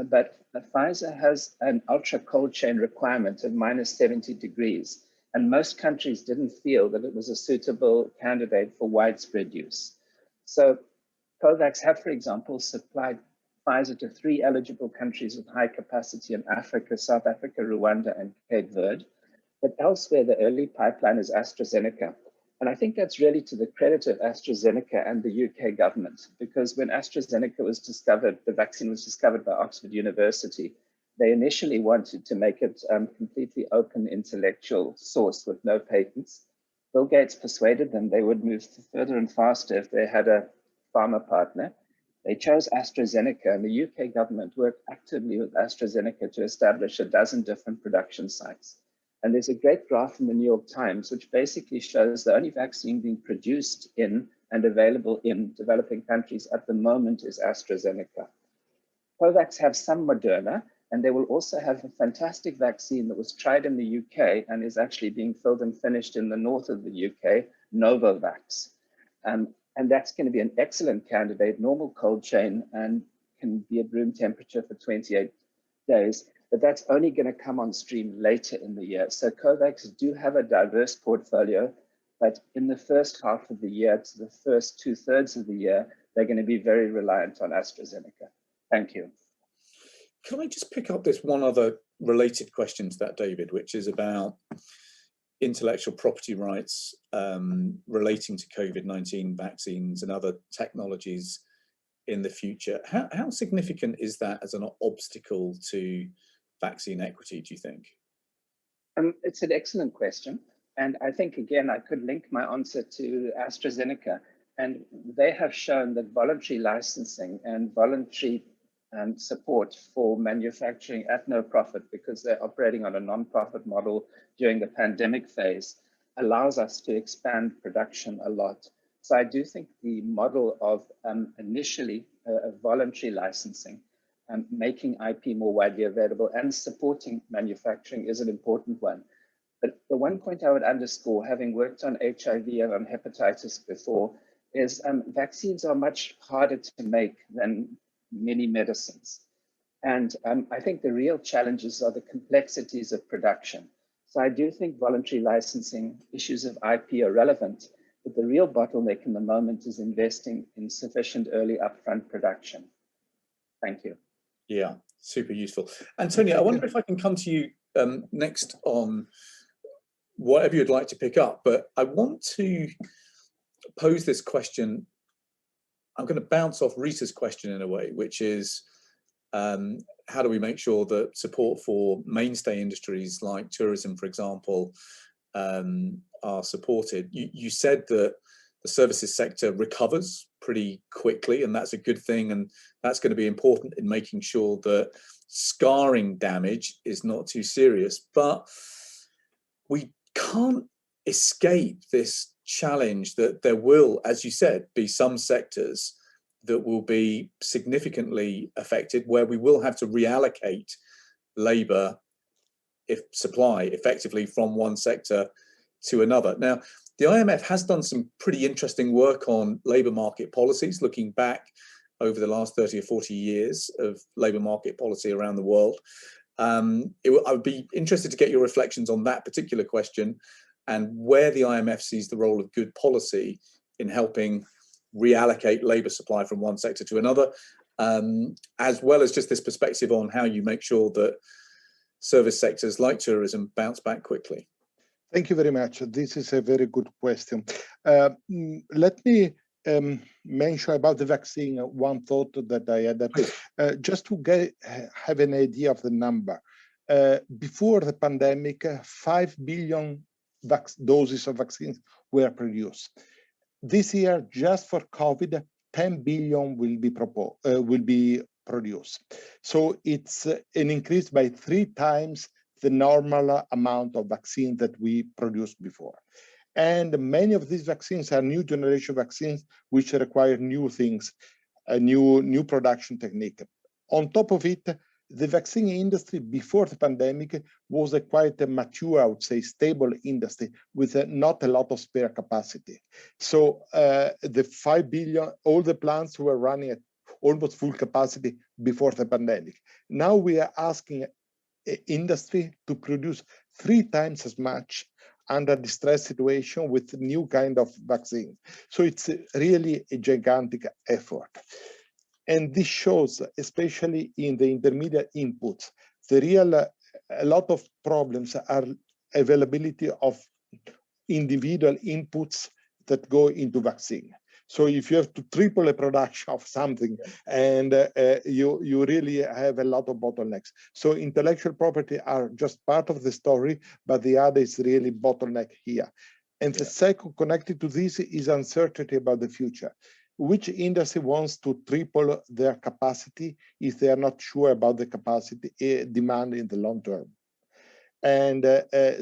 M: but Pfizer has an ultra cold chain requirement of -70 degrees. And most countries didn't feel that it was a suitable candidate for widespread use. So COVAX have, for example, supplied Pfizer to 3 eligible countries with high capacity in Africa, South Africa, Rwanda, and Cape Verde. But elsewhere, the early pipeline is AstraZeneca. And I think that's really to the credit of AstraZeneca and the UK government, because when AstraZeneca was discovered, the vaccine was discovered by Oxford University, they initially wanted to make it completely open intellectual source with no patents. Bill Gates persuaded them they would move further and faster if they had a pharma partner. They chose AstraZeneca, and the UK government worked actively with AstraZeneca to establish a dozen different production sites. And there's a great graph in the New York Times, which basically shows the only vaccine being produced in and available in developing countries at the moment is AstraZeneca. COVAX have some Moderna, And they will also have a fantastic vaccine that was tried in the UK and is actually being filled and finished in the north of the UK, Novavax. And that's going to be an excellent candidate, normal cold chain, and can be at room temperature for 28 days. But that's only going to come on stream later in the year. So COVAX do have a diverse portfolio, but in the first half of the year to the first 2/3 of the year, they're going to be very reliant on AstraZeneca. Thank you.
B: Can I just pick up this one other related question to that, David, which is about intellectual property rights relating to COVID-19 vaccines and other technologies in the future. How significant is that as an obstacle to vaccine equity, do you think?
M: It's an excellent question. And I think, again, I could link my answer to AstraZeneca. And they have shown that voluntary licensing and voluntary support for manufacturing at no profit, because they're operating on a non-profit model during the pandemic phase, allows us to expand production a lot. So I do think the model of initially a voluntary licensing, making IP more widely available and supporting manufacturing is an important one. But the one point I would underscore, having worked on HIV and on hepatitis before, is vaccines are much harder to make than many medicines. And I think the real challenges are the complexities of production. So I do think voluntary licensing issues of IP are relevant, but the real bottleneck in the moment is investing in sufficient early upfront production. Thank you.
B: Yeah, super useful. Antonio, I wonder if I can come to you next on whatever you'd like to pick up, but I want to pose this question. I'm going to bounce off Rita's question in a way, which is how do we make sure that support for mainstay industries like tourism, for example, are supported? You said that the services sector recovers pretty quickly, and that's a good thing, and that's going to be important in making sure that scarring damage is not too serious. But we can't escape this challenge that there will, as you said, be some sectors that will be significantly affected, where we will have to reallocate labour, if supply, effectively from one sector to another. Now, the IMF has done some pretty interesting work on labour market policies, looking back over the last 30 or 40 years of labour market policy around the world. I would be interested to get your reflections on that particular question and where the IMF sees the role of good policy in helping reallocate labour supply from one sector to another, as well as just this perspective on how you make sure that service sectors like tourism bounce back quickly.
L: Thank you very much. This is a very good question. Let me mention about the vaccine one thought that I had, that just to have an idea of the number. Before the pandemic, 5 billion doses of vaccines were produced. This year, just for COVID, 10 billion will be produced. So it's an increase by 3 times the normal amount of vaccine that we produced before. And many of these vaccines are new generation vaccines, which require new things, a new production technique. On top of it, the vaccine industry before the pandemic was a quite mature, I would say, stable industry with not a lot of spare capacity. So the 5 billion, all the plants were running at almost full capacity before the pandemic. Now we are asking industry to produce 3 times as much under distress situation with new kind of vaccine. So it's really a gigantic effort. And this shows, especially in the intermediate inputs, a lot of problems are availability of individual inputs that go into vaccine. So if you have to triple the production of something, and you really have a lot of bottlenecks. So intellectual property are just part of the story, but the other is really bottleneck here. And the second connected to this is uncertainty about the future. Which industry wants to triple their capacity if they are not sure about the capacity demand in the long term? And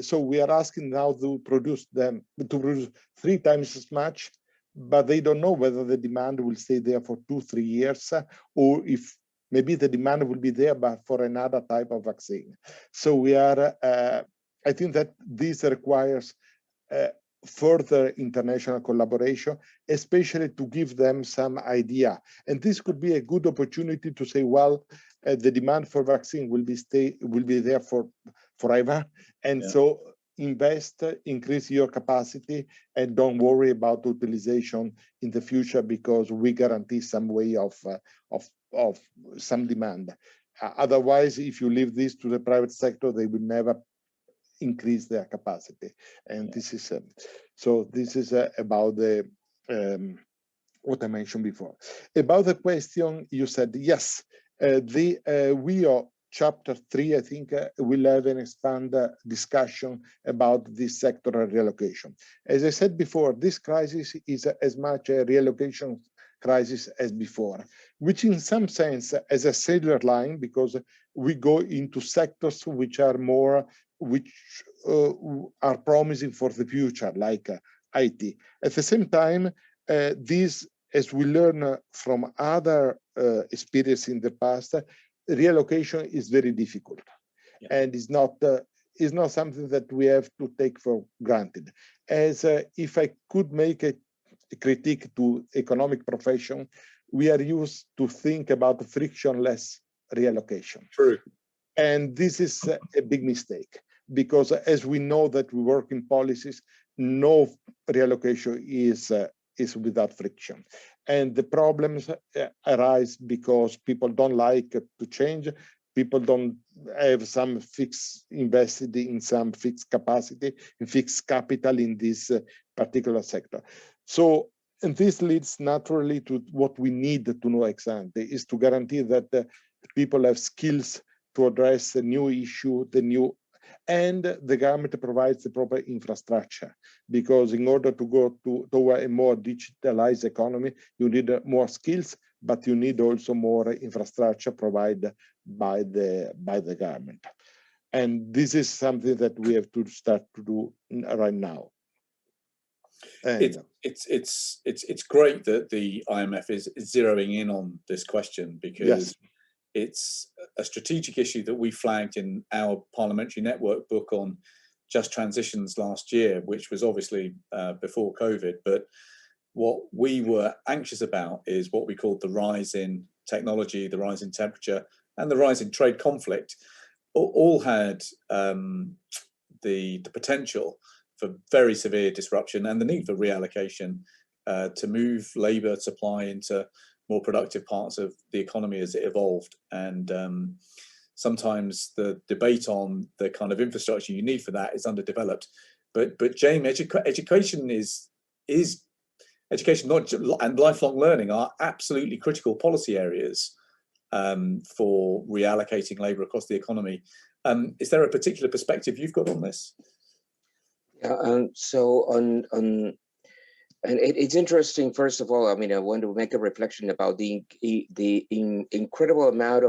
L: so we are asking now to produce 3 times as much, but they don't know whether the demand will stay there for 2-3 years, or if maybe the demand will be there, but for another type of vaccine. So we are, I think that this requires further international collaboration, especially to give them some idea. And this could be a good opportunity to say, well, the demand for vaccine will be there for forever. And so invest, increase your capacity, and don't worry about utilization in the future, because we guarantee some way of some demand. Otherwise, if you leave this to the private sector, they will never increase their capacity. And this is so this is about the what I mentioned before. About the question you said, yes, we are chapter 3, I think, will have an expanded discussion about this sectoral reallocation. As I said before, this crisis is as much a reallocation crisis as before, which in some sense as a silver line, because we go into sectors which are more, which are promising for the future, like IT. At the same time, this, as we learn from other experience in the past, reallocation is very difficult, and is not something that we have to take for granted. As if I could make a critique to economic profession, we are used to think about frictionless reallocation.
B: True.
L: And this is a big mistake, because as we know that we work in policies, no reallocation is without friction. And the problems arise because people don't like to change. People don't have some fixed invested in some fixed capacity, in fixed capital in this particular sector. So, and this leads naturally to what we need to know ex ante, is to guarantee that people have skills to address the new issue, and the government provides the proper infrastructure, because in order to go toward a more digitalized economy, you need more skills, but you need also more infrastructure provided by the government. And this is something that we have to start to do right now. And
B: it's great that the IMF is zeroing in on this question, because it's a strategic issue that we flagged in our Parliamentary Network book on just transitions last year, which was obviously before COVID. But what we were anxious about is what we called the rise in technology, the rise in temperature, and the rise in trade conflict. All had the potential for very severe disruption and the need for reallocation to move labour supply into more productive parts of the economy as it evolved. And sometimes the debate on the kind of infrastructure you need for that is underdeveloped. But James, education education and lifelong learning are absolutely critical policy areas for reallocating labour across the economy. Is there a particular perspective you've got on this?
N: Yeah, so and it's interesting. First of all, I mean, I want to make a reflection about the incredible amount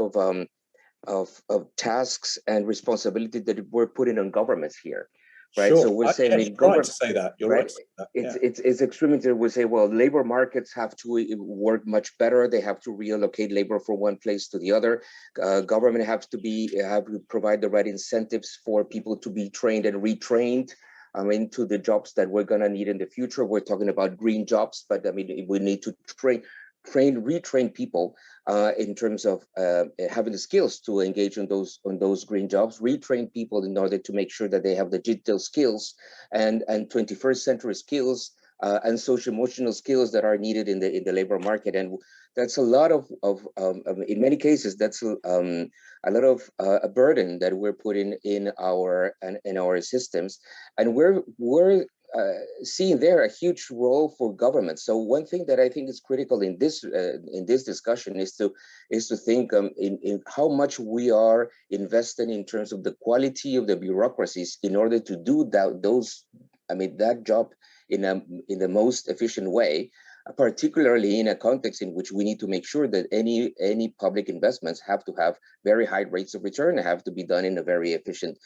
N: of tasks and responsibility that we're putting on governments here, right?
B: Sure.
N: So we're saying,
B: you're right to say that. You're right to say that.
N: It's extremely. We say, well, labor markets have to work much better. They have to reallocate labor from one place to the other. Government have to provide the right incentives for people to be trained and retrained into the jobs that we're going to need in the future. We're talking about green jobs, but I mean, we need to retrain people in terms of having the skills to engage in those green jobs, retrain people in order to make sure that they have the digital skills and 21st century skills and social emotional skills that are needed in the labor market. And that's a lot of in many cases, that's a lot of a burden that we're putting in our systems. And we're seeing there a huge role for government. So one thing that I think is critical in this discussion is to think in how much we are investing in terms of the quality of the bureaucracies in order to do that job in the most efficient way, particularly in a context in which we need to make sure that any public investments have to have very high rates of return, have to be done in a very efficient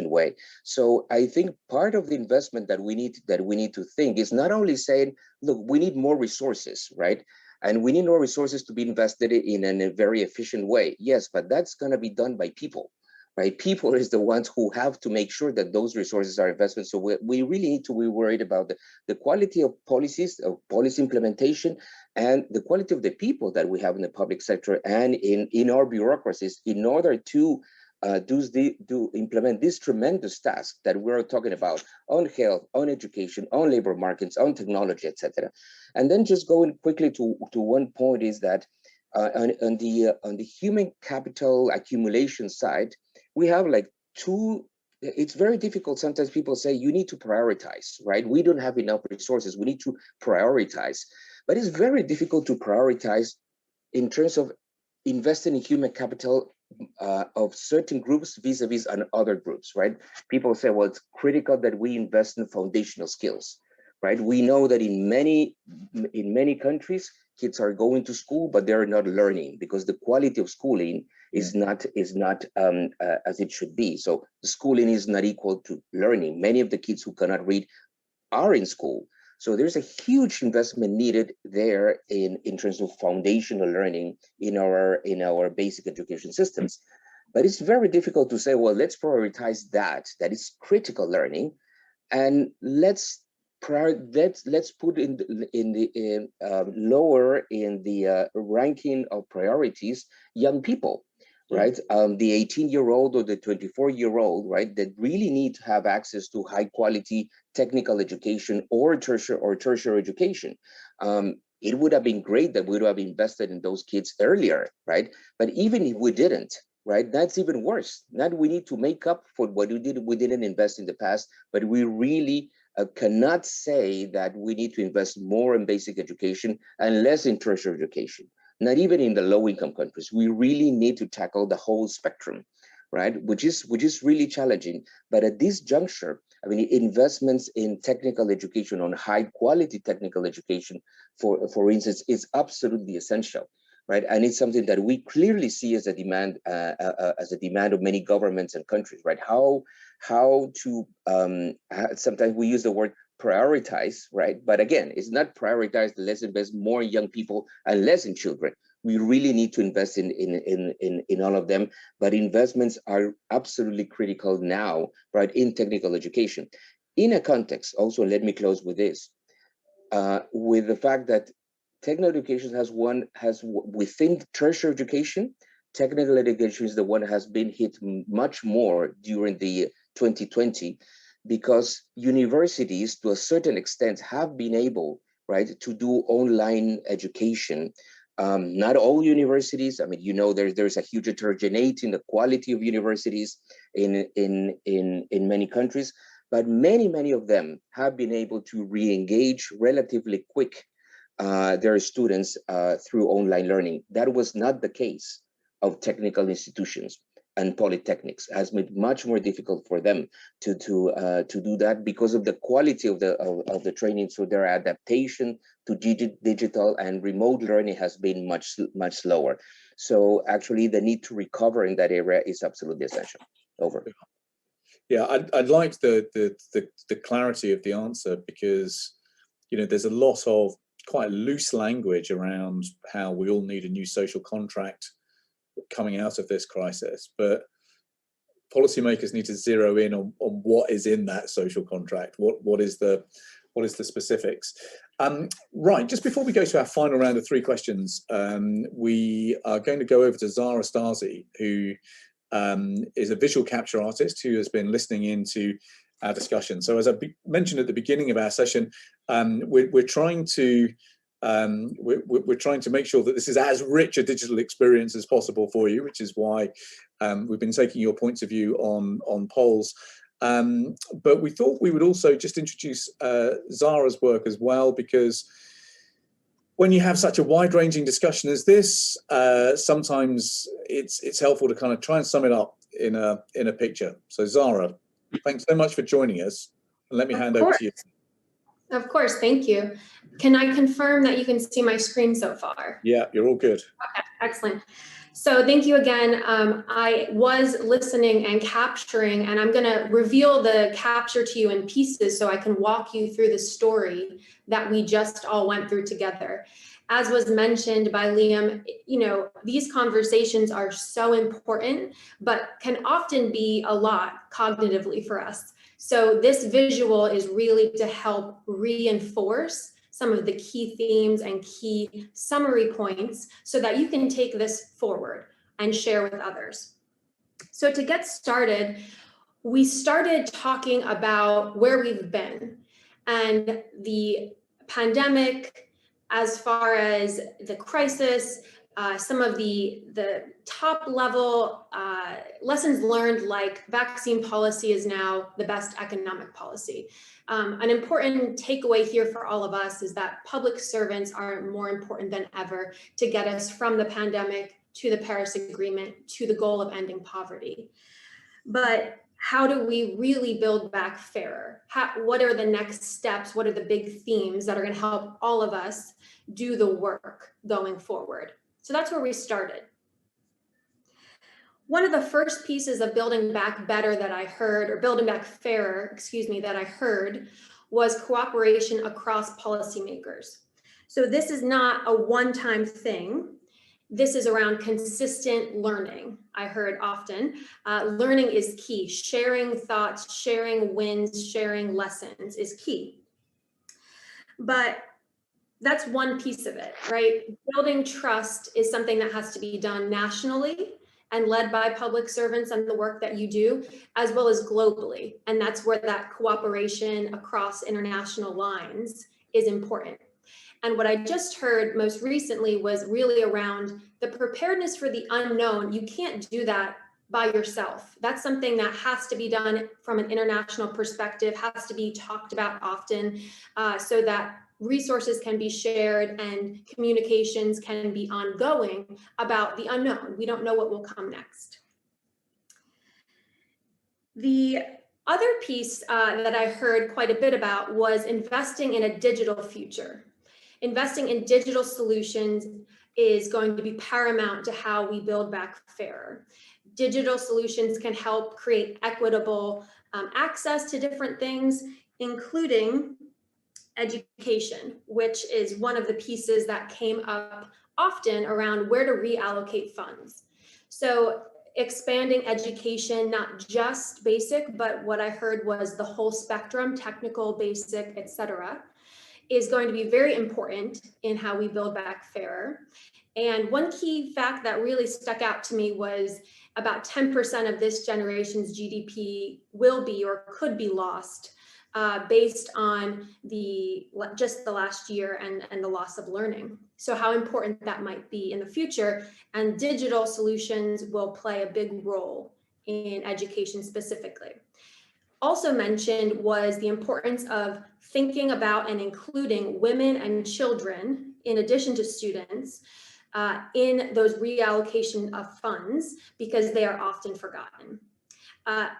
N: way. So I think part of the investment that we need to think is not only saying, look, we need more resources, right? And we need more resources to be invested in a very efficient way. Yes, but that's going to be done by people, right? People is the ones who have to make sure that those resources are invested. So we really need to be worried about the quality of policies, of policy implementation, and the quality of the people that we have in the public sector and in our bureaucracies in order to implement this tremendous task that we're talking about on health, on education, on labor markets, on technology, etc. And then just going quickly to one point is that on the human capital accumulation side, we have like it's very difficult. Sometimes people say you need to prioritize, right? We don't have enough resources. We need to prioritize, but it's very difficult to prioritize in terms of investing in human capital of certain groups vis-a-vis on other groups, right? People say, well, it's critical that we invest in foundational skills, right? We know that in many countries, kids are going to school, but they're not learning because the quality of schooling is not as it should be. So the schooling is not equal to learning. Many of the kids who cannot read are in school. So there's a huge investment needed there in terms of foundational learning in our basic education systems. But it's very difficult to say, well, let's prioritize that is critical learning, and let's put in the lower in the ranking of priorities young people, right? The 18-year-old or the 24-year-old, right, that really need to have access to high quality technical education or tertiary education. It would have been great that we would have invested in those kids earlier, right? But even if we didn't, right, that's even worse. Now we need to make up for what we didn't invest in the past, but we really cannot say that we need to invest more in basic education and less in tertiary education. Not even in the low-income countries. We really need to tackle the whole spectrum, right? Which is really challenging. But at this juncture, I mean, investments in technical education, on high-quality technical education, for instance, is absolutely essential, right? And it's something that we clearly see as a demand of many governments and countries, right? How to sometimes we use the word prioritize, right? But again, it's not prioritize, let's invest more in young people and less in children. We really need to invest in all of them, but investments are absolutely critical now, right, in technical education. In a context, also, let me close with this, with the fact that technical education has within tertiary education, technical education is the one that has been hit much more during the 2020, because universities, to a certain extent, have been able, right, to do online education. Not all universities. I mean, you know, there's a huge heterogeneity in the quality of universities in many countries, but many of them have been able to re-engage relatively quick their students through online learning. That was not the case of technical institutions and polytechnics. Has made much more difficult for them to do that because of the quality of the training. So their adaptation to digital and remote learning has been much slower. So actually, the need to recover in that area is absolutely essential. Over.
B: Yeah, I'd like the clarity of the answer, because there's a lot of quite loose language around how we all need a new social contract coming out of this crisis, but policymakers need to zero in on what is in that social contract. What is the specifics? Right, just before we go to our final round of 3 questions, we are going to go over to Zara Stasi, who is a visual capture artist who has been listening into our discussion. So as I mentioned at the beginning of our session, we're trying to make sure that this is as rich a digital experience as possible for you, which is why we've been taking your points of view on polls. But we thought we would also just introduce Zara's work as well, because when you have such a wide-ranging discussion as this, sometimes it's helpful to kind of try and sum it up in a picture. So Zara, thanks so much for joining us, and let me hand over to you.
O: Of course, thank you. Can I confirm that you can see my screen so far?
B: Yeah, you're all good.
O: Okay, excellent. So thank you again. I was listening and capturing, and I'm going to reveal the capture to you in pieces so I can walk you through the story that we just all went through together. As was mentioned by Liam, these conversations are so important, but can often be a lot cognitively for us. So this visual is really to help reinforce some of the key themes and key summary points so that you can take this forward and share with others. So to get started, we started talking about where we've been and the pandemic, as far as the crisis, some of the top level lessons learned, like vaccine policy is now the best economic policy. An important takeaway here for all of us is that public servants are more important than ever to get us from the pandemic to the Paris Agreement to the goal of ending poverty. But how do we really build back fairer? What are the next steps? What are the big themes that are going to help all of us do the work going forward? So that's where we started. One of the first pieces of building back better that I heard, or building back fairer, that I heard, was cooperation across policymakers. So this is not a one-time thing. This is around consistent learning. I heard often, learning is key. Sharing thoughts, sharing wins, sharing lessons is key. But that's one piece of it, right? Building trust is something that has to be done nationally and led by public servants and the work that you do, as well as globally. And that's where that cooperation across international lines is important. And what I just heard most recently was really around the preparedness for the unknown. You can't do that by yourself. That's something that has to be done from an international perspective, has to be talked about often, so that resources can be shared and communications can be ongoing about the unknown. We don't know what will come next. The other piece that I heard quite a bit about was investing in a digital future. Investing in digital solutions is going to be paramount to how we build back fairer. Digital solutions can help create equitable access to different things, including education, which is one of the pieces that came up often around where to reallocate funds. So expanding education, not just basic, but what I heard was the whole spectrum, technical, basic, etc., is going to be very important in how we build back fairer. And one key fact that really stuck out to me was about 10% of this generation's GDP will be or could be lost based on just the last year and the loss of learning. So how important that might be in the future, and digital solutions will play a big role in education specifically. Also mentioned was the importance of thinking about and including women and children, in addition to students, in those reallocation of funds, because they are often forgotten.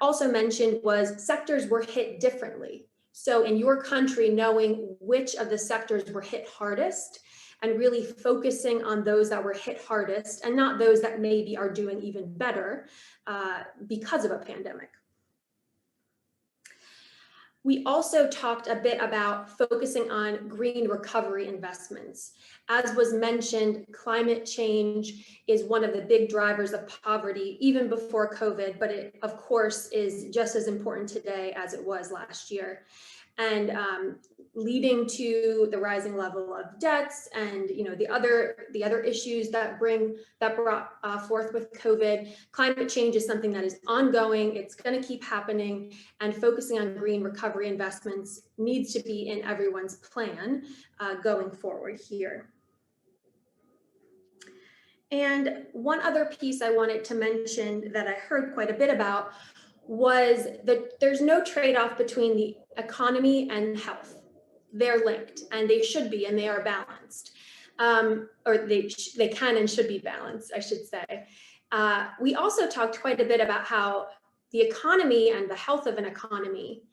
O: Also mentioned was sectors were hit differently. So in your country, knowing which of the sectors were hit hardest and really focusing on those that were hit hardest and not those that maybe are doing even better because of a pandemic. We also talked a bit about focusing on green recovery investments. As was mentioned, climate change is one of the big drivers of poverty, even before COVID, but it, of course, is just as important today as it was last year. And leading to the rising level of debts and the other issues that brought forth with COVID. Climate change is something that is ongoing. It's going to keep happening, and focusing on green recovery investments needs to be in everyone's plan going forward here. And one other piece I wanted to mention that I heard quite a bit about was that there's no trade-off between the economy and health. They're linked, and they should be, and they are balanced. Or they can and should be balanced, I should say. We also talked quite a bit about how the economy and the health of an economy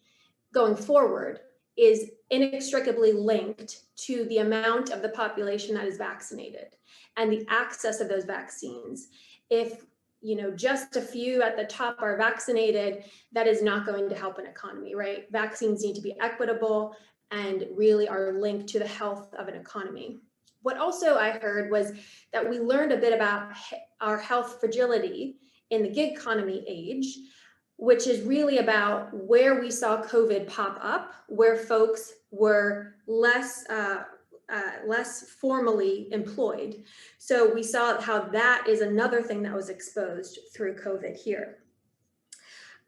O: going forward is inextricably linked to the amount of the population that is vaccinated and the access of those vaccines. if just a few at the top are vaccinated, that is not going to help an economy, right? Vaccines need to be equitable and really are linked to the health of an economy. What also I heard was that we learned a bit about our health fragility in the gig economy age, which is really about where we saw COVID pop up, where folks were less formally employed. So we saw how that is another thing that was exposed through COVID here.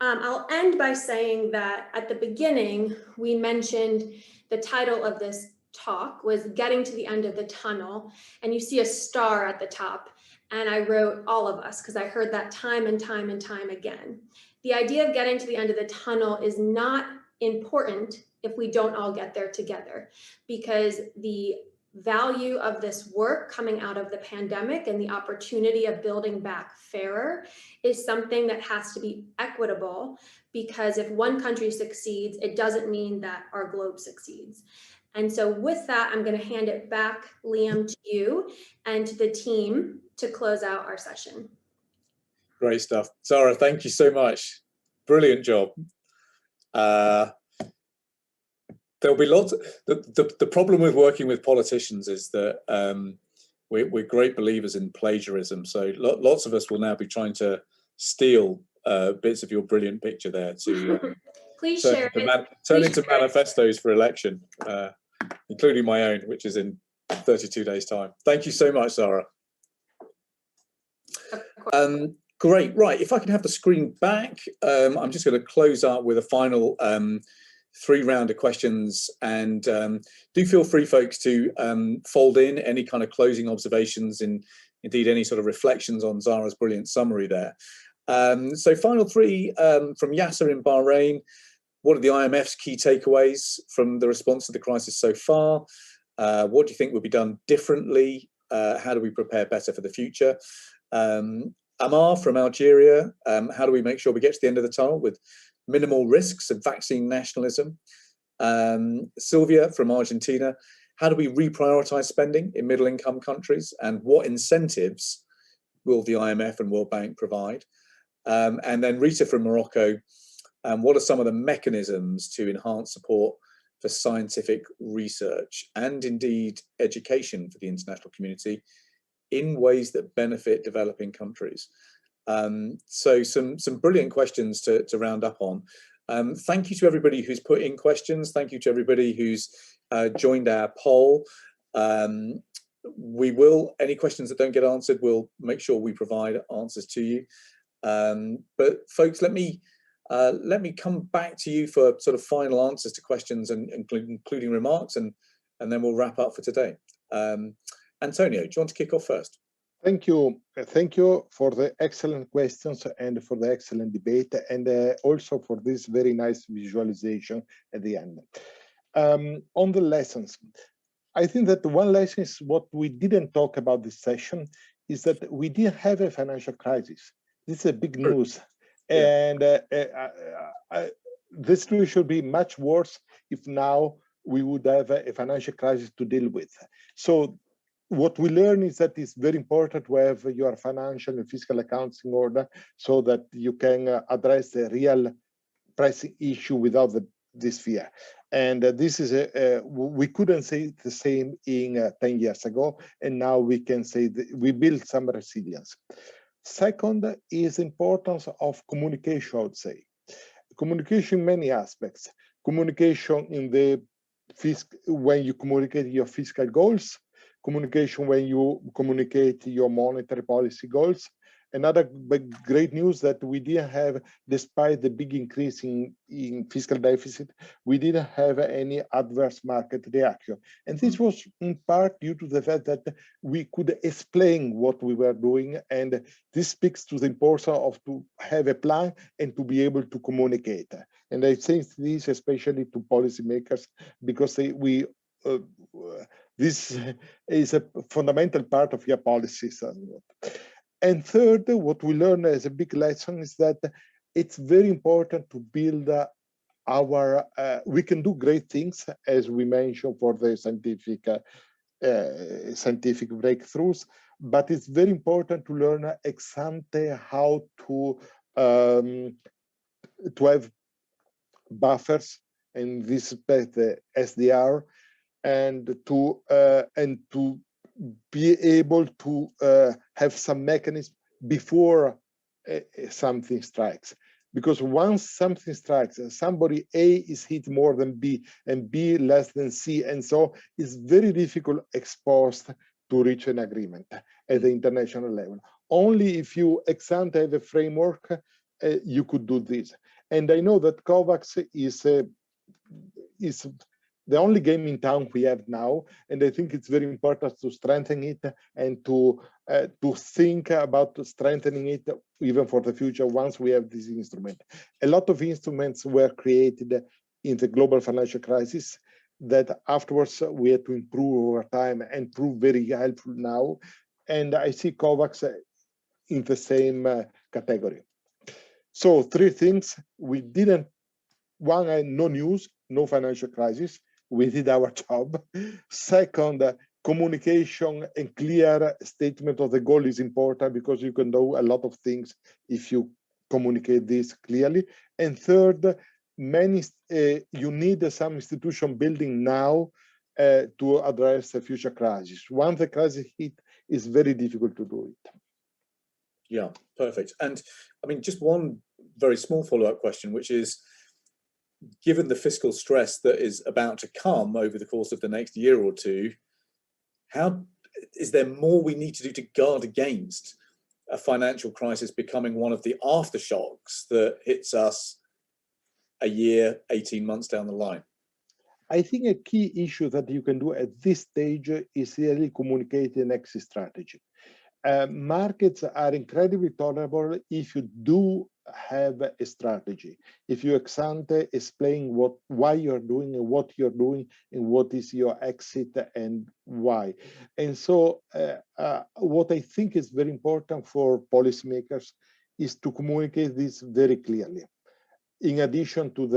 O: I'll end by saying that at the beginning, we mentioned the title of this talk was Getting to the End of the Tunnel, and you see a star at the top. And I wrote all of us because I heard that time and time and time again. The idea of getting to the end of the tunnel is not important if we don't all get there together, because the value of this work coming out of the pandemic and the opportunity of building back fairer is something that has to be equitable, because if one country succeeds, it doesn't mean that our globe succeeds. And so with that, I'm going to hand it back, Liam, to you and to the team to close out our session.
B: Great stuff. Zara, thank you so much. Brilliant job. There'll be lots. The problem with working with politicians is that we're great believers in plagiarism. So lots of us will now be trying to steal bits of your brilliant picture there to
O: Please
B: turn
O: share
B: into manifestos for election, including my own, which is in 32 days' time. Thank you so much, Zara. Great. Right. If I can have the screen back, I'm just going to close up with a final 3 round of questions, and do feel free, folks, to fold in any kind of closing observations and indeed any sort of reflections on Zara's brilliant summary there. So final 3 from Yasser in Bahrain. What are the IMF's key takeaways from the response to the crisis so far? What do you think will be done differently? How do we prepare better for the future? Amar from Algeria, how do we make sure we get to the end of the tunnel with minimal risks of vaccine nationalism? Sylvia from Argentina, how do we reprioritize spending in middle-income countries, and what incentives will the IMF and World Bank provide? And then Rita from Morocco, what are some of the mechanisms to enhance support for scientific research and indeed education for the international community in ways that benefit developing countries? So some brilliant questions to round up on. Thank you to everybody who's put in questions. Thank you to everybody who's joined our poll. We will, any questions that don't get answered, we'll make sure we provide answers to you. But folks, let me come back to you for sort of final answers to questions and including remarks, and then we'll wrap up for today. Antonio, do you want to kick off first?
L: Thank you. Thank you for the excellent questions and for the excellent debate, and also for this very nice visualization at the end. On the lessons, I think that one lesson is what we didn't talk about this session is that we didn't have a financial crisis. This is a big news. Yeah. And this news should be much worse if now we would have a financial crisis to deal with. So what we learn is that it's very important to have your financial and fiscal accounts in order so that you can address the real pricing issue without this fear. And this is we couldn't say the same in 10 years ago, and now we can say that we built some resilience. Second is the importance of communication, I would say. Communication in many aspects. Communication in the when you communicate your fiscal goals, communication when you communicate your monetary policy goals. Another great news that we didn't have, despite the big increase in fiscal deficit, we didn't have any adverse market reaction. And this was in part due to the fact that we could explain what we were doing. And this speaks to the importance of to have a plan and to be able to communicate. And I think this especially to policymakers, because this is a fundamental part of your policies. And third, what we learn as a big lesson is that it's very important to build we can do great things, as we mentioned, for the scientific breakthroughs, but it's very important to learn ex ante how to have buffers, and this SDR, and to be able to have some mechanism before something strikes. Because once something strikes, somebody A is hit more than B and B less than C, and so it's very difficult exposed to reach an agreement at the international level. Only if you ex ante have a framework, you could do this. And I know that COVAX is the only game in town we have now, and I think it's very important to strengthen it and to think about strengthening it even for the future once we have this instrument. A lot of instruments were created in the global financial crisis that afterwards we had to improve over time and prove very helpful now. And I see COVAX in the same category. So 3 things: we didn't, one, no news, no financial crisis. We did our job. Second, communication and clear statement of the goal is important, because you can do a lot of things if you communicate this clearly. And third, you need some institution building now to address the future crisis. Once the crisis hit, it's very difficult to do it.
B: Yeah, perfect. And I mean, just one very small follow-up question, which is, given the fiscal stress that is about to come over the course of the next year or two, is there more we need to do to guard against a financial crisis becoming one of the aftershocks that hits us a year, 18 months down the line?
L: I think a key issue that you can do at this stage is really communicate an exit strategy. Markets are incredibly tolerable if you do have a strategy. If you ex ante explain why you're doing and what you're doing and what is your exit and why. And so what I think is very important for policymakers is to communicate this very clearly. In addition to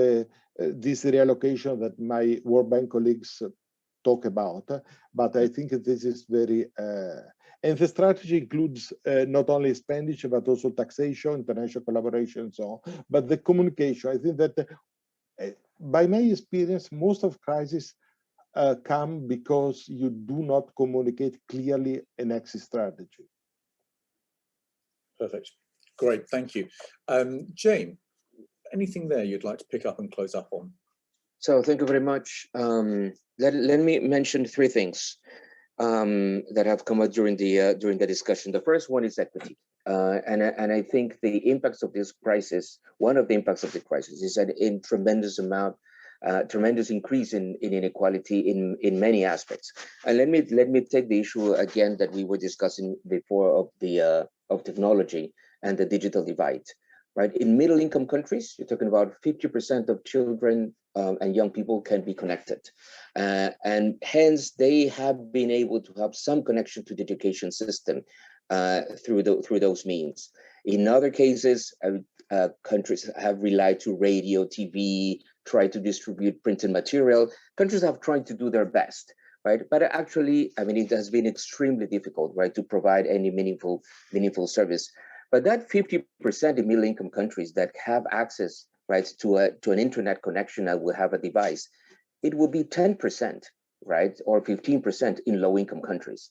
L: this reallocation that my World Bank colleagues talk about, but I think this is very, and the strategy includes not only expenditure, but also taxation, international collaboration, and so on. But the communication, I think that by my experience, most of crises come because you do not communicate clearly an exit strategy.
B: Perfect. Great, thank you. Jane, anything there you'd like to pick up and close up on?
N: So thank you very much. Let me mention 3 things that have come out during the discussion. The first one is equity, and I think the impacts of this crisis. One of the impacts of the crisis is that in tremendous increase in inequality in many aspects. And let me take the issue again that we were discussing before of technology and the digital divide. Right, in middle-income countries, you're talking about 50% of children and young people can be connected, and hence they have been able to have some connection to the education system through those means. In other cases, countries have relied to radio, TV, try to distribute printed material. Countries have tried to do their best, right? But actually, I mean, it has been extremely difficult, right, to provide any meaningful service. But that 50% in middle-income countries that have access, right, to an internet connection and will have a device, it will be 10%, right, or 15% in low-income countries,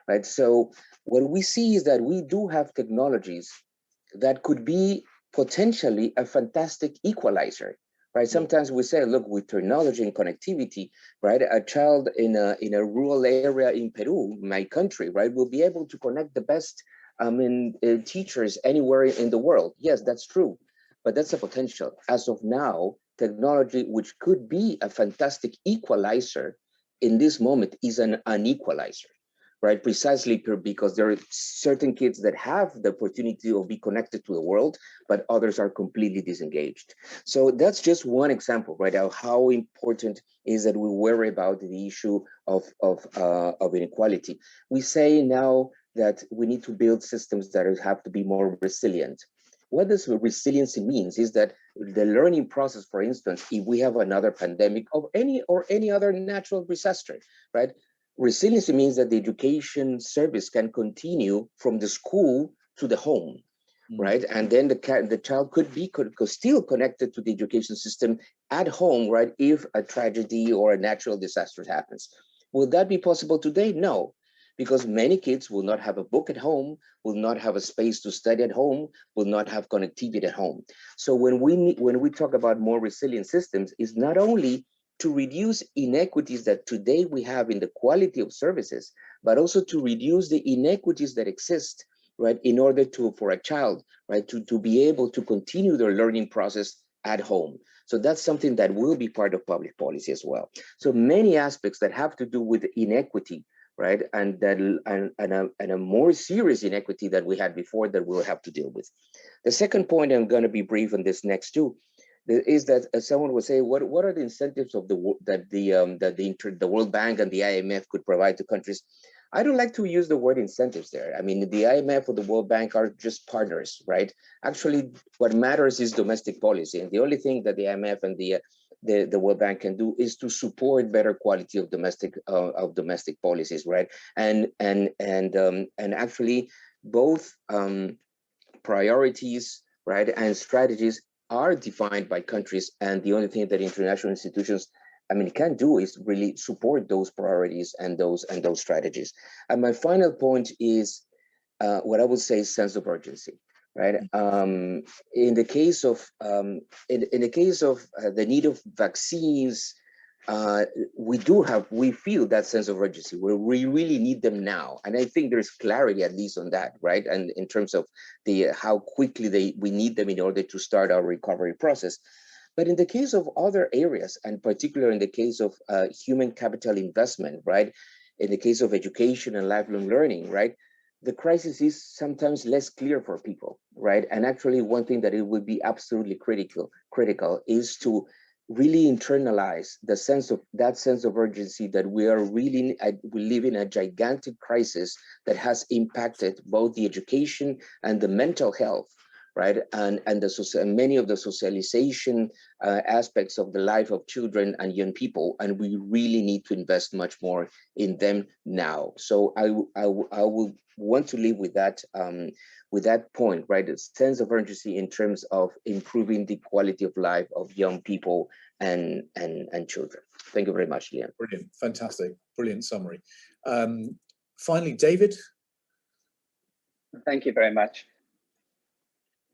N: right? So what we see is that we do have technologies that could be potentially a fantastic equalizer, right? Sometimes we say, look, with technology and connectivity, right, a child in a rural area in Peru, my country, right, will be able to connect the best teachers anywhere in the world. Yes, that's true, but that's a potential. As of now, technology, which could be a fantastic equalizer, in this moment is an unequalizer, right? Precisely because there are certain kids that have the opportunity of be connected to the world, but others are completely disengaged. So that's just one example, right, of how important is that we worry about the issue of inequality. We say now that we need to build systems that have to be more resilient. What this resiliency means is that the learning process, for instance, if we have another pandemic or any other natural disaster, right? Resiliency means that the education service can continue from the school to the home, right? And then the child could still connected to the education system at home, right? If a tragedy or a natural disaster happens. Will that be possible today? No, because many kids will not have a book at home, will not have a space to study at home, will not have connectivity at home. So when we talk about more resilient systems, it's not only to reduce inequities that today we have in the quality of services, but also to reduce the inequities that exist, right, in order for a child, right, to be able to continue their learning process at home. So that's something that will be part of public policy as well. So many aspects that have to do with inequity, right, and a more serious inequity that we had before that we'll have to deal with. The second point, I'm going to be brief on this next too, is that someone would say, what are the incentives of the World Bank and the IMF could provide to countries? I don't like to use the word incentives there. I mean, the IMF or the World Bank are just partners, right? Actually, what matters is domestic policy, and the only thing that the IMF and the World Bank can do is to support better quality of domestic policies, right? And actually, both priorities, right, and strategies are defined by countries, and the only thing that international institutions, I mean, can do is really support those priorities and those strategies. And my final point is what I would say is sense of urgency, right? In the case of the need of vaccines, we feel that sense of urgency where we really need them now, and I think there's clarity at least on that, right? And in terms of how quickly we need them in order to start our recovery process. But in the case of other areas, and particularly in the case of human capital investment, right? In the case of education and lifelong learning, right? The crisis is sometimes less clear for people, right? And actually one thing that it would be absolutely critical is to really internalize that sense of urgency that we live in a gigantic crisis that has impacted both the education and the mental health, right? And many of the socialization aspects of the life of children and young people, and we really need to invest much more in them now. So I will want to leave with that point, right? A sense of urgency in terms of improving the quality of life of young people and children. Thank you very much, Liam.
B: Brilliant, fantastic, brilliant summary. Finally, David.
M: Thank you very much.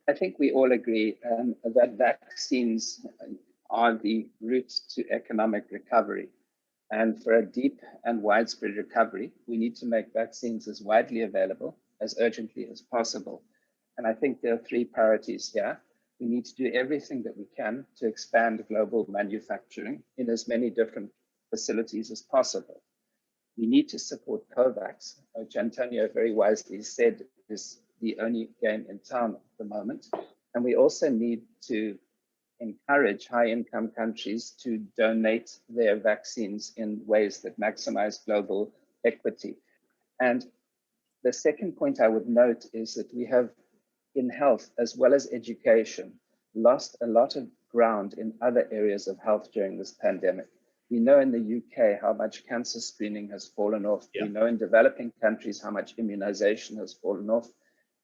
M: I think we all agree that vaccines are the route to economic recovery. And for a deep and widespread recovery, we need to make vaccines as widely available, as urgently as possible. And I think there are three priorities here. We need to do everything that we can to expand global manufacturing in as many different facilities as possible. We need to support COVAX, which Antonio very wisely said is the only game in town at the moment. And we also need to encourage high-income countries to donate their vaccines in ways that maximize global equity. And the second point I would note is that we have, in health as well as education, lost a lot of ground in other areas of health during this pandemic. We know in the UK how much cancer screening has fallen off. Yeah. We know in developing countries how much immunization has fallen off.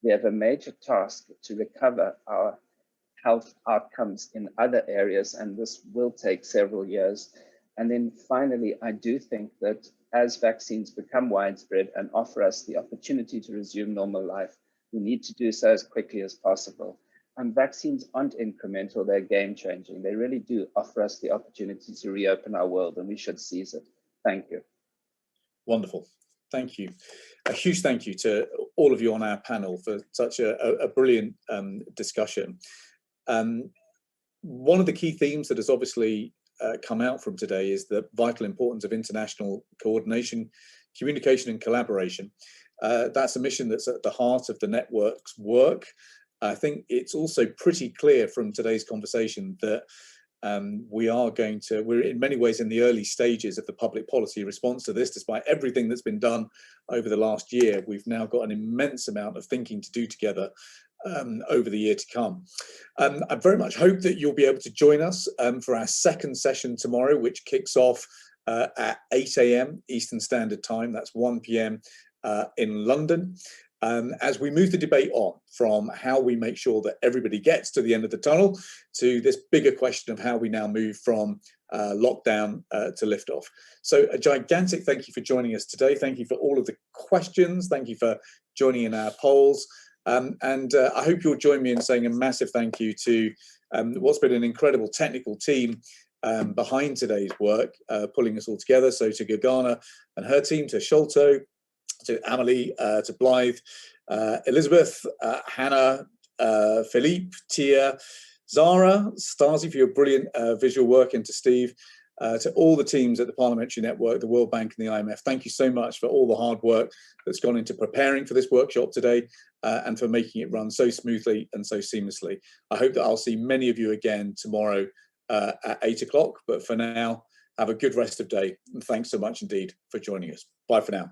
M: We have a major task to recover our health outcomes in other areas, and this will take several years. And then finally, I do think that as vaccines become widespread and offer us the opportunity to resume normal life, we need to do so as quickly as possible. And vaccines aren't incremental, they're game-changing. They really do offer us the opportunity to reopen our world, and we should seize it. Thank you.
B: Wonderful. Thank you. A huge thank you to all of you on our panel for such a brilliant discussion. One of the key themes that has obviously come out from today is the vital importance of international coordination, communication and collaboration. That's a mission that's at the heart of the network's work. I think it's also pretty clear from today's conversation that we're in many ways in the early stages of the public policy response to this. Despite everything that's been done over the last year, we've now got an immense amount of thinking to do together over the year to come. I very much hope that you'll be able to join us for our second session tomorrow, which kicks off at 8 a.m. Eastern Standard Time. That's 1 p.m. In London. As we move the debate on from how we make sure that everybody gets to the end of the tunnel to this bigger question of how we now move from lockdown to liftoff. So a gigantic thank you for joining us today. Thank you for all of the questions. Thank you for joining in our polls. And I hope you'll join me in saying a massive thank you to what's been an incredible technical team behind today's work, pulling us all together. So to Gagana and her team, to Sholto, to Amelie, to Blythe, Elizabeth, Hannah, Philippe, Tia, Zara, Stasi for your brilliant visual work, and to Steve, to all the teams at the Parliamentary Network, the World Bank and the IMF. Thank you so much for all the hard work that's gone into preparing for this workshop today and for making it run so smoothly and so seamlessly. I hope that I'll see many of you again tomorrow at 8 o'clock, but for now, have a good rest of day. And thanks so much indeed for joining us. Bye for now.